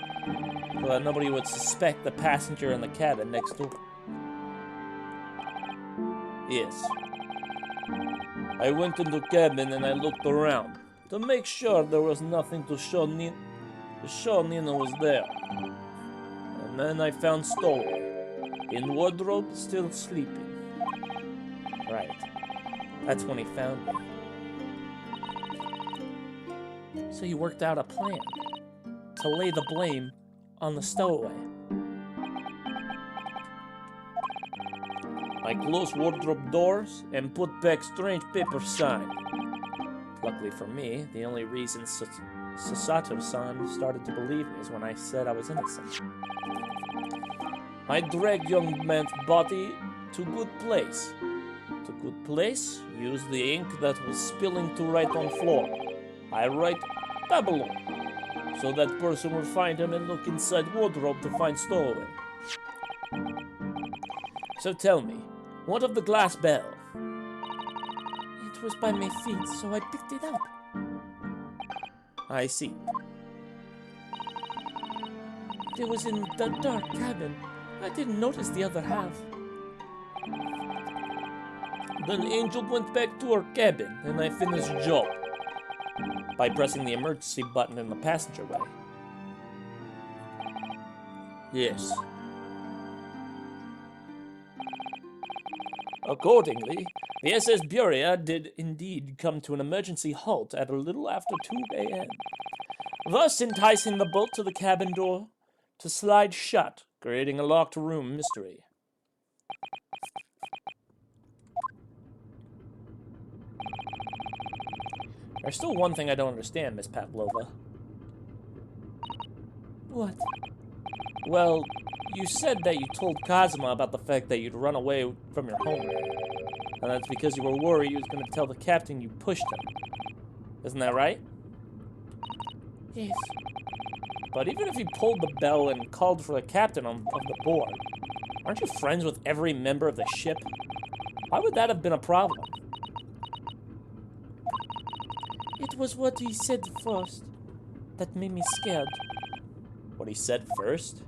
so that nobody would suspect the passenger in the cabin next door. Yes. I went into the cabin and I looked around to make sure there was nothing to show Nina was there. And then I found Stowaway in wardrobe, still sleeping. Right. That's when he found me. So you worked out a plan to lay the blame on the Stowaway. I closed wardrobe doors and put back strange paper sign. Luckily for me, the only reason Sasato-san started to believe me is when I said I was innocent. I dragged young man's body to good place. To good place, use the ink that was spilling to write on floor. I write Babylon, so that person will find him and look inside wardrobe to find Stowaway. So tell me, what of the glass bell? It was by my feet, so I picked it up. I see. It was in the dark cabin. I didn't notice the other half. Then Angel went back to her cabin, and I finished job by pressing the emergency button in the passageway. Yes. Accordingly, the SS Buria did indeed come to an emergency halt at a little after 2 a.m., thus enticing the bolt to the cabin door to slide shut, creating a locked room mystery. There's still one thing I don't understand, Miss Pavlova. What? Well, you said that you told Kazuma about the fact that you'd run away from your home. And that's because you were worried he was going to tell the captain you pushed him. Isn't that right? Yes. But even if you pulled the bell and called for the captain of the board, aren't you friends with every member of the ship? Why would that have been a problem? It was what he said first that made me scared. What he said first?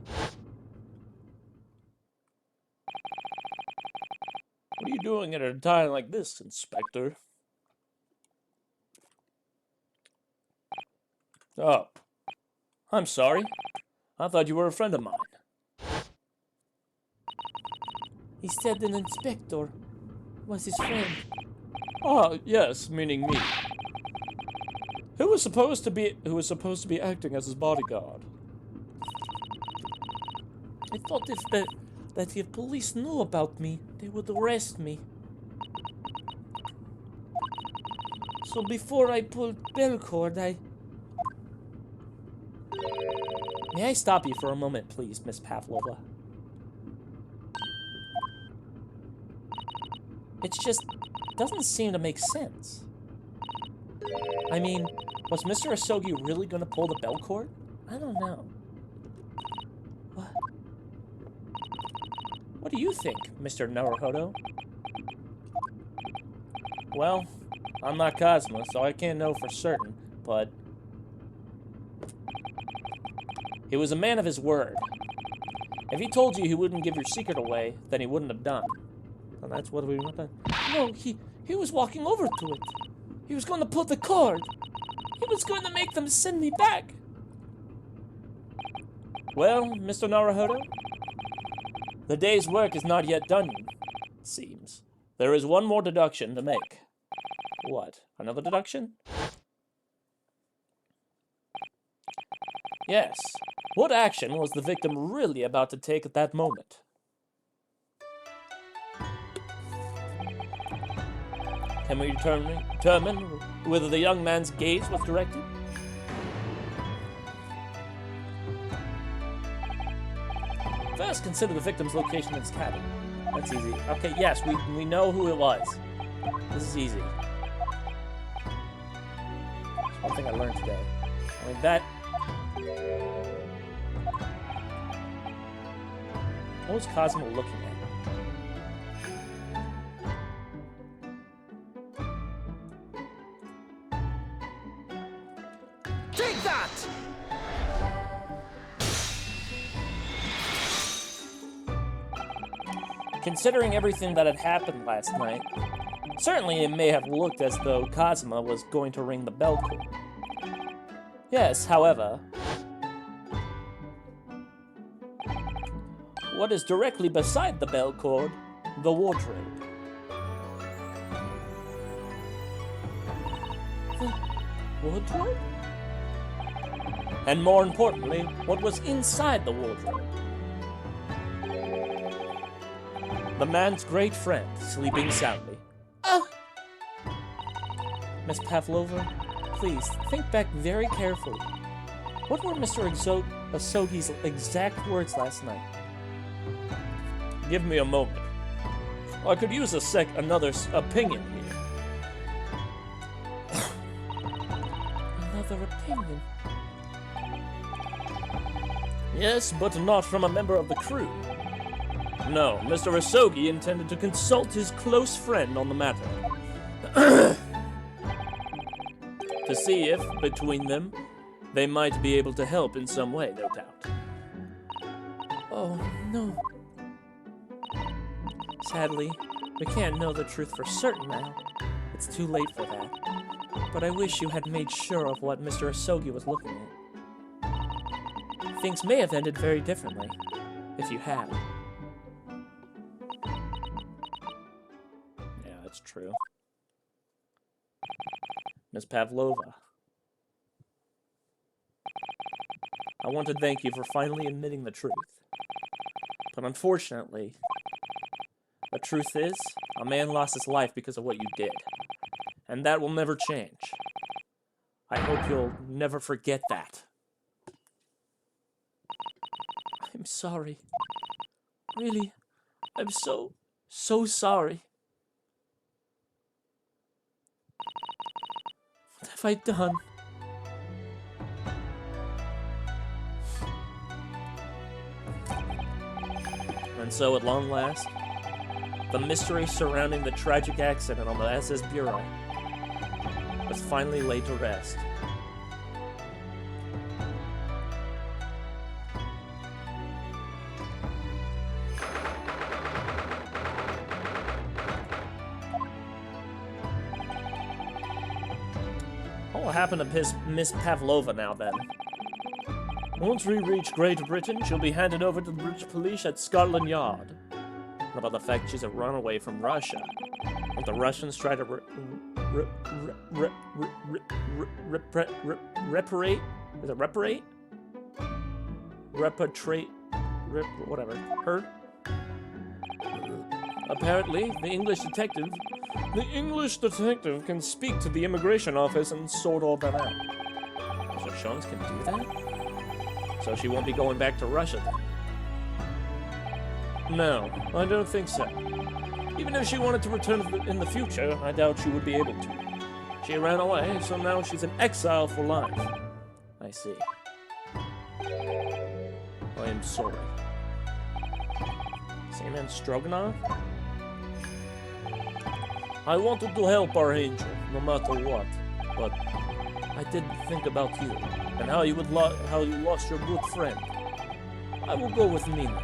What are you doing at a time like this, Inspector? Oh. I'm sorry. I thought you were a friend of mine. He said an inspector was his friend. Ah, yes, meaning me. Who was supposed to be acting as his bodyguard? I thought that if police knew about me, they would arrest me. So before I pulled bell cord, May I stop you for a moment, please, Miss Pavlova? It just doesn't seem to make sense. I mean, was Mr. Asogi really going to pull the bell cord? I don't know. What? What do you think, Mr. Naruhodo? Well, I'm not Cosmo, so I can't know for certain, but he was a man of his word. If he told you he wouldn't give your secret away, then he wouldn't have done. And that's what we want to... No, he was walking over to it. He was going to pull the cord. He was going to make them send me back. Well, Mr. Naruhodo, The day's work is not yet done, it seems. There is one more deduction to make. What? Another deduction? Yes. What action was the victim really about to take at that moment? Can we determine whether the young man's gaze was directed? First, consider the victim's location in his cabin. That's easy. Okay, yes, we know who it was. This is easy. That's one thing I learned today. I mean, that... What was Cosmo looking at? Take that! Considering everything that had happened last night, certainly it may have looked as though Cosmo was going to ring the bell cord. Yes, however, what is directly beside the bell cord? The wardrobe. The wardrobe? And more importantly, what was inside the wardrobe? The man's great friend, sleeping soundly. Miss Pavlova, please, think back very carefully. What were Mr. Asogi's exact words last night? Give me a moment. I could use another opinion here. Another opinion? Yes, but not from a member of the crew. No, Mr. Asogi intended to consult his close friend on the matter. To see if, between them, they might be able to help in some way, no doubt. Oh, no. Sadly, we can't know the truth for certain now. It's too late for that. But I wish you had made sure of what Mr. Asogi was looking at. Things may have ended very differently, if you had. Yeah, that's true. Miss Pavlova. I want to thank you for finally admitting the truth. But unfortunately, the truth is, a man lost his life because of what you did. And that will never change. I hope you'll never forget that. I'm sorry. Really, I'm so sorry. What have I done? And so, at long last, the mystery surrounding the tragic accident on the SS Bureau was finally laid to rest. What will happen to Miss Pavlova now, then? Once we reach Great Britain, she'll be handed over to the British police at Scotland Yard. What about the fact she's a runaway from Russia? Won't the Russians try to reparate? Is it reparate? Repatriate? Whatever. Her? Apparently, the English detective can speak to the immigration office and sort all that out. So Shons can do that? So she won't be going back to Russia then? No, I don't think so. Even if she wanted to return in the future, I doubt she would be able to. She ran away, so now she's in exile for life. I see. I am sorry. Seaman Stroganoff? I wanted to help our angel, no matter what, but I didn't think about you, and how you lost your good friend. I will go with Mina.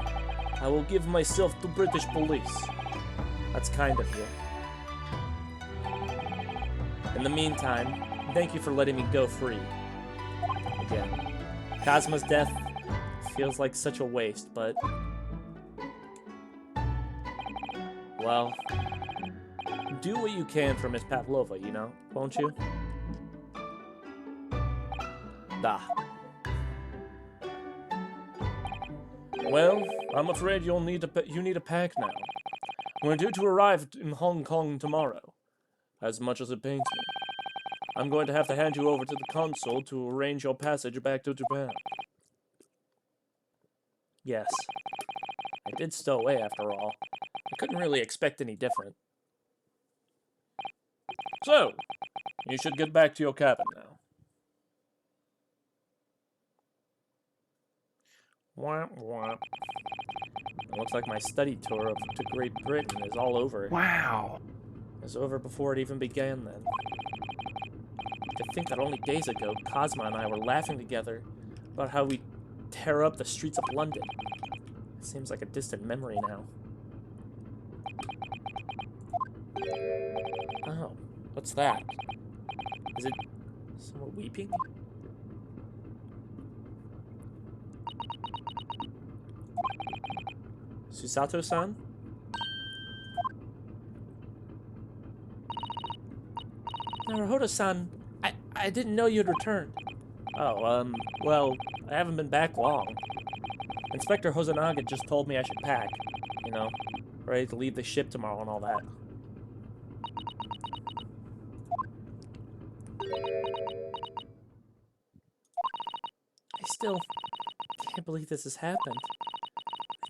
I will give myself to British police. That's kind of you. In the meantime, thank you for letting me go free. Again, Cosmo's death feels like such a waste, but Well, do what you can for Miss Pavlova, you know, won't you? Ah. Well, I'm afraid you need a pack now. We're due to arrive in Hong Kong tomorrow. As much as it pains me, I'm going to have to hand you over to the consul to arrange your passage back to Japan. Yes. I did stow away after all. I couldn't really expect any different. So, you should get back to your cabin now. Womp womp. It looks like my study tour to Great Britain is all over. Wow. It was over before it even began then. To think that only days ago, Cosma and I were laughing together about how we tear up the streets of London. It seems like a distant memory now. Oh, what's that? Is it someone weeping? Susato-san? Naruhodo-san, I didn't know you'd returned. Oh, well, I haven't been back long. Inspector Hosonaga just told me I should pack, you know, ready to leave the ship tomorrow and all that. I still can't believe this has happened.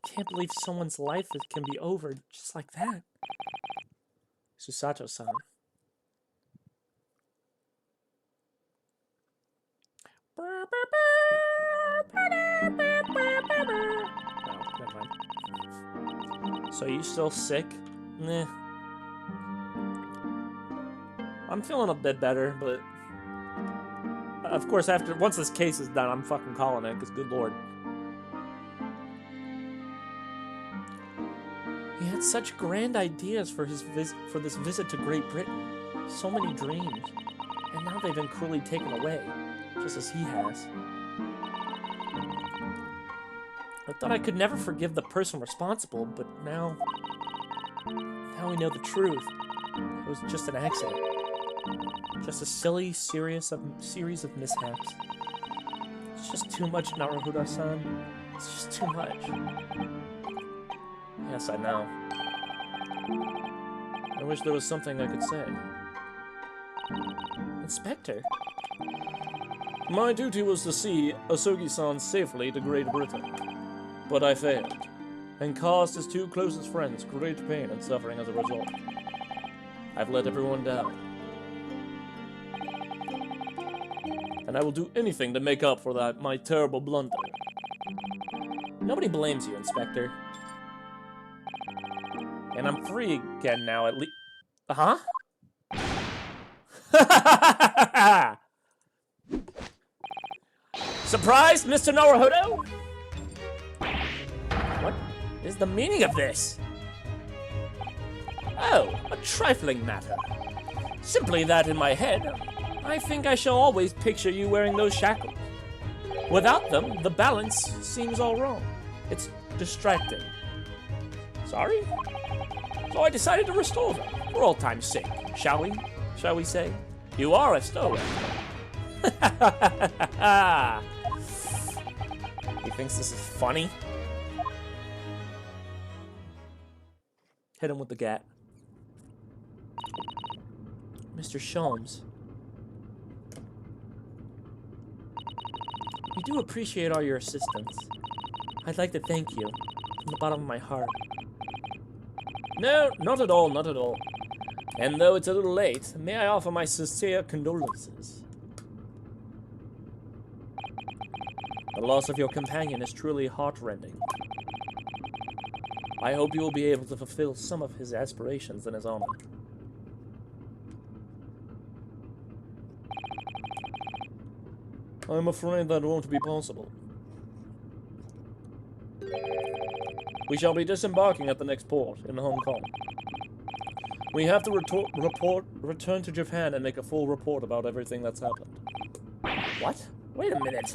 I can't believe someone's life can be over just like that. Susato-san. Oh, never mind. So you still sick? Nah. I'm feeling a bit better, but of course, once this case is done, I'm fucking calling it, because good lord. He had such grand ideas for this visit to Great Britain. So many dreams. And now they've been cruelly taken away, just as he has. I thought I could never forgive the person responsible, but now we know the truth. It was just an accident. Just a silly series of mishaps. It's just too much, Naruhodo-san. It's just too much. Yes, I know. I wish there was something I could say. Inspector? My duty was to see Asogi-san safely to Great Britain. But I failed, and caused his two closest friends great pain and suffering as a result. I've let everyone down. And I will do anything to make up for that, my terrible blunder. Nobody blames you, Inspector. And I'm free again now, at least. Huh? Surprised, Mr. Naruhodo? What is the meaning of this? Oh, a trifling matter. Simply that in my head, I think I shall always picture you wearing those shackles. Without them, the balance seems all wrong. It's distracting. Sorry? So I decided to restore them, for old time's sake, shall we? Shall we say? You are a stowaway. He thinks this is funny? Hit him with the gat. Mr. Sholmes. We do appreciate all your assistance. I'd like to thank you from the bottom of my heart. No, not at all, not at all. And though it's a little late, may I offer my sincere condolences. The loss of your companion is truly heartrending. I hope you will be able to fulfill some of his aspirations in his honor. I'm afraid that won't be possible. We shall be disembarking at the next port in Hong Kong. We have to return to Japan and make a full report about everything that's happened. What? Wait a minute.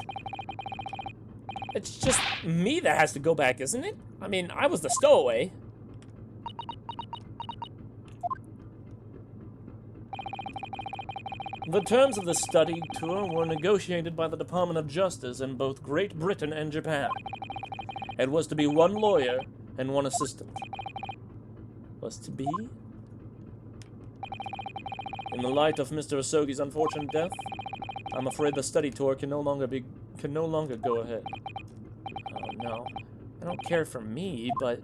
It's just me that has to go back, isn't it? I mean, I was the stowaway. The terms of the study tour were negotiated by the Department of Justice in both Great Britain and Japan. It was to be 1 lawyer and 1 assistant. Was to be? In the light of Mr. Asogi's unfortunate death, I'm afraid the study tour can no longer go ahead. Oh no. I don't care for me, but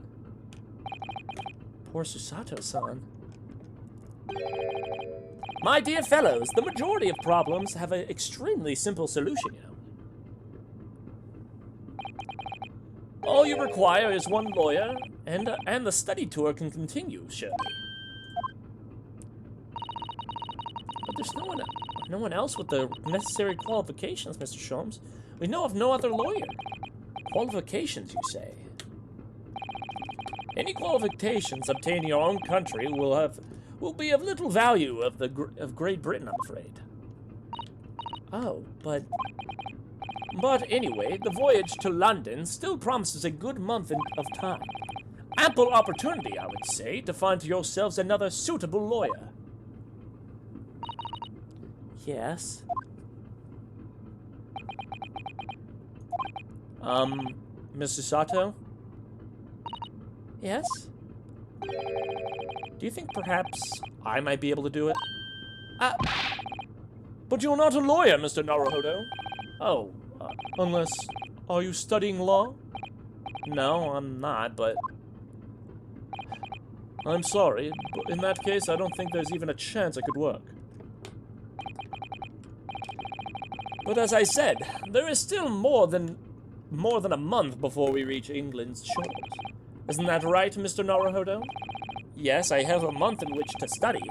poor Susato-san. My dear fellows, the majority of problems have an extremely simple solution, you know. All you require is 1 lawyer, and the study tour can continue, surely. But there's no one else with the necessary qualifications, Mr. Sholmes. We know of no other lawyer. Qualifications, you say? Any qualifications obtained in your own country will be of little value of Great Britain, I'm afraid. Oh, but anyway, the voyage to London still promises a good month of time. Ample opportunity, I would say, to find yourselves another suitable lawyer. Yes. Mr. Sato? Yes? Do you think perhaps I might be able to do it? But you're not a lawyer, Mr. Naruhodo. Oh, unless... Are you studying law? No, I'm not, but... I'm sorry, but in that case, I don't think there's even a chance it could work. But as I said, there is still more than a month before we reach England's shores. Isn't that right, Mr. Naruhodo? Yes, I have a month in which to study,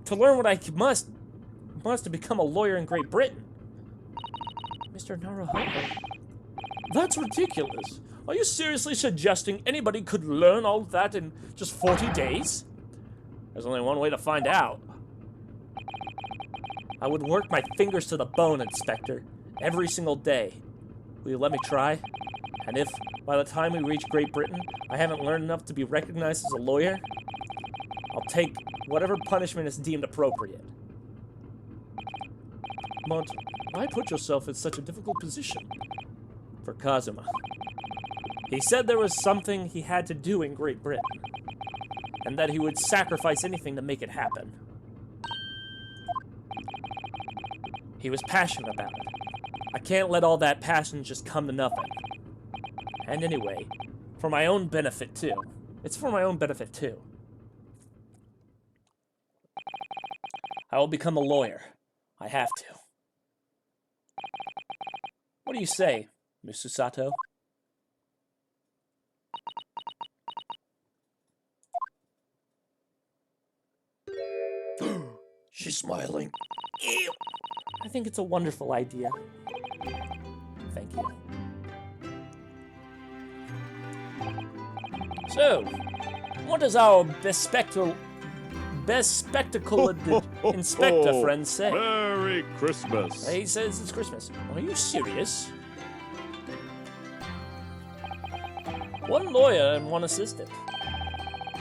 to learn what I must to become a lawyer in Great Britain. Mr. Naruhodo? That's ridiculous. Are you seriously suggesting anybody could learn all that in just 40 days? There's only one way to find out. I would work my fingers to the bone, Inspector, every single day. Will you let me try? And if, by the time we reach Great Britain, I haven't learned enough to be recognized as a lawyer, I'll take whatever punishment is deemed appropriate. But why put yourself in such a difficult position? For Kazuma. He said there was something he had to do in Great Britain, and that he would sacrifice anything to make it happen. He was passionate about it. I can't let all that passion just come to nothing. And anyway, for my own benefit too. It's for my own benefit too. I will become a lawyer. I have to. What do you say, Miss Susato? She's smiling. Ew. I think it's a wonderful idea. Thank you. So, what does our bespectacled inspector friend say? Merry Christmas. He says it's Christmas. Are you serious? 1 lawyer and 1 assistant.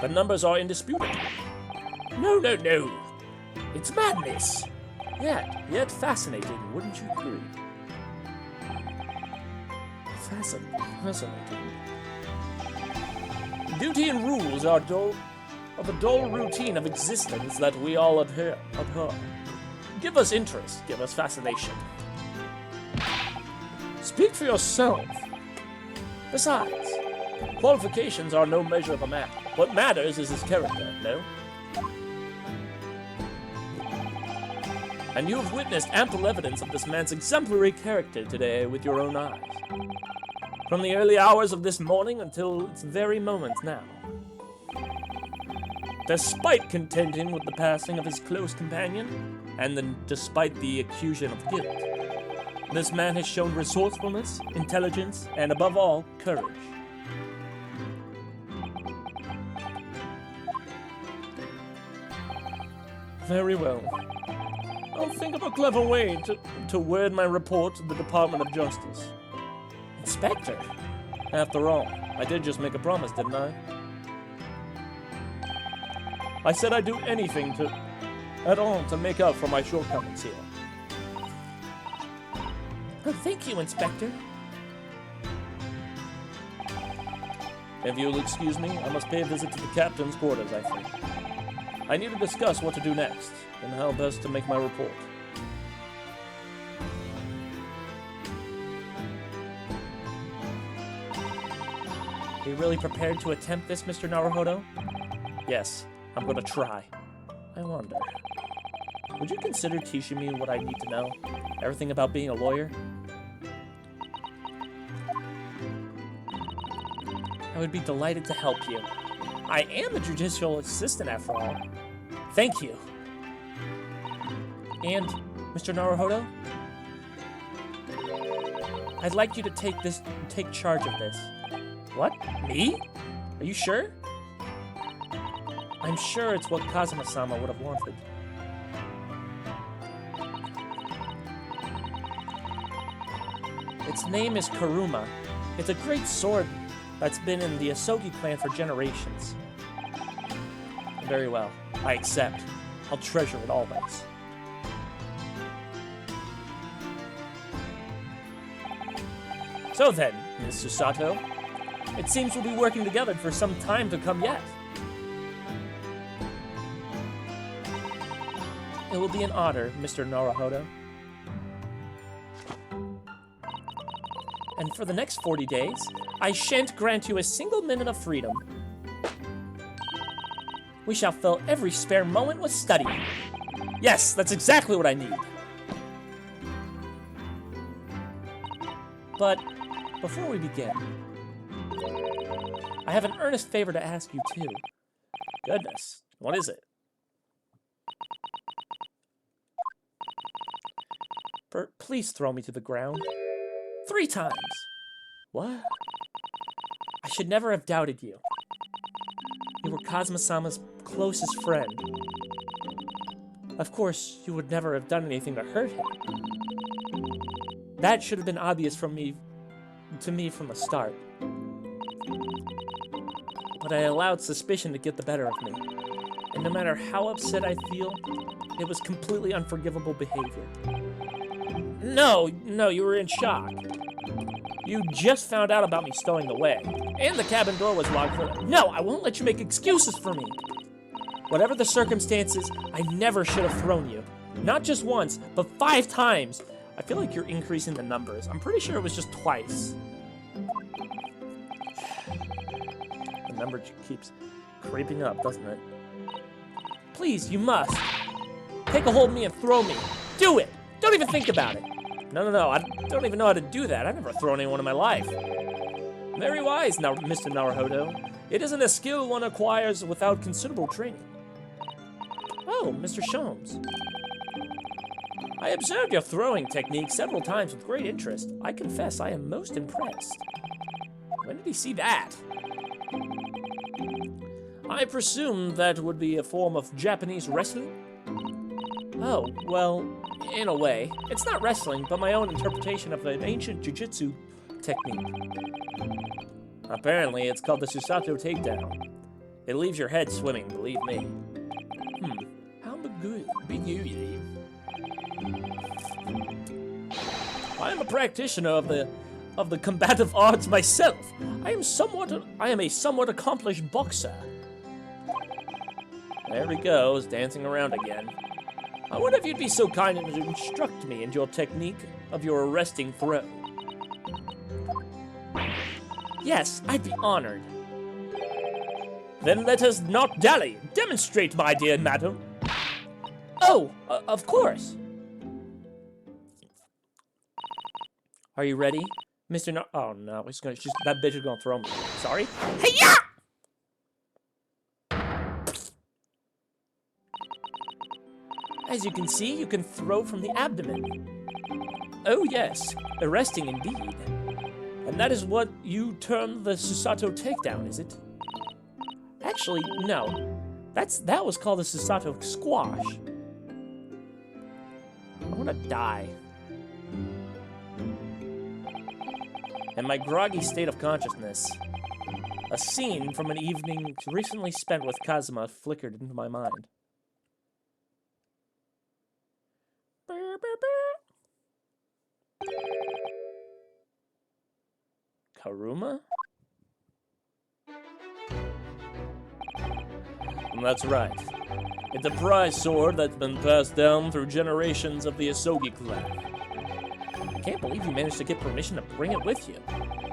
The numbers are indisputable. No. It's madness. Yet fascinating, wouldn't you agree? Fascinating. Duty and rules are the dull routine of existence that we all abhor. Give us interest, give us fascination. Speak for yourself. Besides, qualifications are no measure of a man. What matters is his character, no? And you have witnessed ample evidence of this man's exemplary character today with your own eyes. From the early hours of this morning until its very moment now. Despite contending with the passing of his close companion, and despite the accusation of guilt, this man has shown resourcefulness, intelligence, and above all, courage. Very well. I'll think of a clever way to word my report to the Department of Justice. Inspector? After all, I did just make a promise, didn't I? I said I'd do anything at all to make up for my shortcomings here. Oh, thank you, Inspector. If you'll excuse me, I must pay a visit to the captain's quarters, I think. I need to discuss what to do next, and how best to make my report. Are you really prepared to attempt this, Mr. Naruhodo? Yes, I'm gonna try. I wonder, would you consider teaching me what I need to know? Everything about being a lawyer? I would be delighted to help you. I am the judicial assistant, after all. Thank you. And, Mr. Naruhodo? I'd like you to take charge of this. What? Me? Are you sure? I'm sure it's what Kazuma-sama would have wanted. Its name is Kuruma. It's a great sword that's been in the Asogi clan for generations. Very well. I accept. I'll treasure it always. So then, Ms. Susato, it seems we'll be working together for some time to come yet. It will be an honor, Mr. Naruhodo. And for the next 40 days, I shan't grant you a single minute of freedom. We shall fill every spare moment with study. Yes, that's exactly what I need. But before we begin, I have an earnest favor to ask you too. Goodness, what is it? Please throw me to the ground. 3 times. What? I should never have doubted you. You were Kazuma-sama's closest friend. Of course, you would never have done anything to hurt him. That should have been obvious to me from the start. But I allowed suspicion to get the better of me. And no matter how upset I feel, it was completely unforgivable behavior. No, you were in shock. You just found out about me stowing away. And the cabin door was locked for... No, I won't let you make excuses for me. Whatever the circumstances, I never should have thrown you. Not just once, but 5 times. I feel like you're increasing the numbers. I'm pretty sure it was just twice. The number keeps creeping up, doesn't it? Please, you must. Take a hold of me and throw me. Do it! Don't even think about it. No, I don't even know how to do that. I've never thrown anyone in my life. Very wise, now, Mr. Naruhodo. It isn't a skill one acquires without considerable training. Oh, Mr. Sholmes. I observed your throwing technique several times with great interest. I confess I am most impressed. When did he see that? I presume that would be a form of Japanese wrestling? Oh, well, in a way. It's not wrestling, but my own interpretation of an ancient jujitsu technique. Apparently, it's called the Susato Takedown. It leaves your head swimming, believe me. How good be you? I am a practitioner of the combative arts myself. I am a somewhat accomplished boxer. There he goes, dancing around again. I wonder if you'd be so kind as to instruct me in your technique of your arresting throw. Yes, I'd be honored. Then let us not dally. Demonstrate, my dear madam. Oh, of course. Are you ready, Mr. Oh no, that bitch is gonna throw me. Sorry. Hey-ya! As you can see, you can throw from the abdomen. Oh yes, arresting indeed. And that is what you term the Susato takedown, is it? Actually, no. That was called the Susato squash. I wanna die. In my groggy state of consciousness, a scene from an evening recently spent with Kazuma flickered into my mind. Karuma? That's right. It's a prize sword that's been passed down through generations of the Asogi clan. I can't believe you managed to get permission to bring it with you.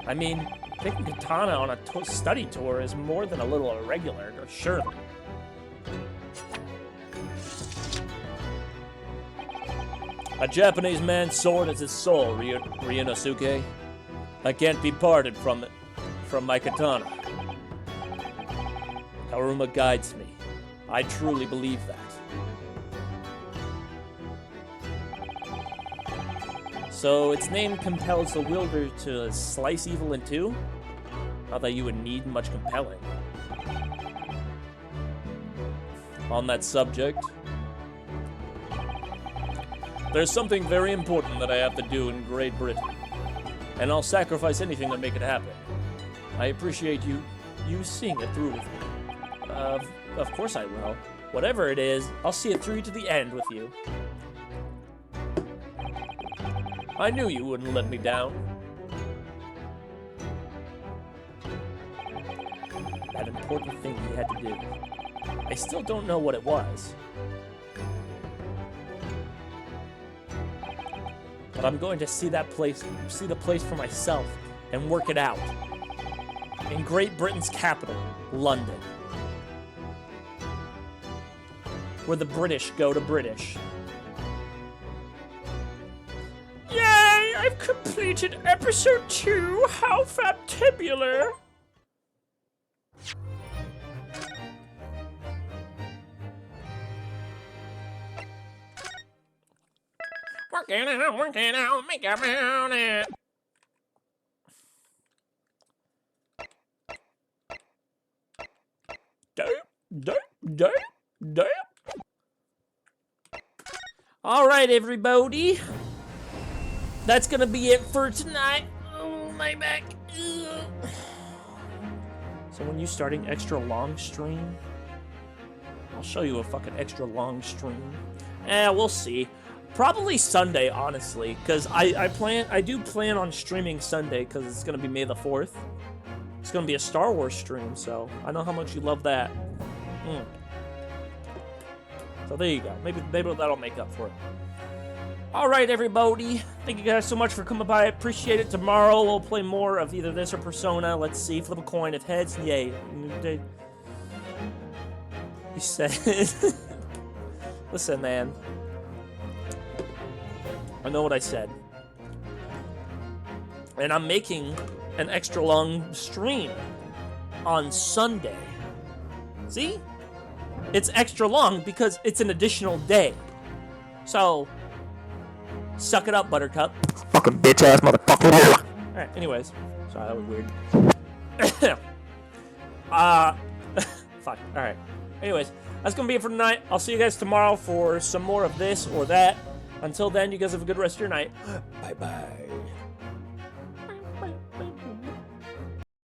I mean, taking katana on a study tour is more than a little irregular, surely. A Japanese man's sword is his soul, Ryunosuke. I can't be parted from it, from my katana. Karuma guides me. I truly believe that. So its name compels the wielder to slice evil in two? Not that you would need much compelling. On that subject, there's something very important that I have to do in Great Britain, and I'll sacrifice anything to make it happen. I appreciate you seeing it through with me. Of course I will. Whatever it is, I'll see it through to the end with you. I knew you wouldn't let me down. That important thing he had to do. I still don't know what it was. But I'm going to see the place for myself and work it out. In Great Britain's capital, London. Where the British go to British. Yay! I've completed episode 2. How fantabular! Working out, make about it. Damn. All right, everybody. That's gonna be it for tonight. Oh, my back. Ugh. So when you starting extra long stream, I'll show you a fucking extra long stream. We'll see. Probably Sunday, honestly, because I do plan on streaming Sunday because it's gonna be May the 4th. It's gonna be a Star Wars stream, so I know how much you love that. So there you go. Maybe that'll make up for it. All right, everybody. Thank you guys so much for coming by. I appreciate it. Tomorrow we'll play more of either this or Persona. Let's see. Flip a coin. If heads, yay. You said. Listen, man. I know what I said. And I'm making an extra long stream on Sunday. See? It's extra long because it's an additional day. So, suck it up, Buttercup. Fucking bitch ass motherfucker. Alright, anyways. Sorry, that was weird. Fuck. Alright. Anyways, that's gonna be it for tonight. I'll see you guys tomorrow for some more of this or that. Until then, you guys have a good rest of your night. Bye-bye.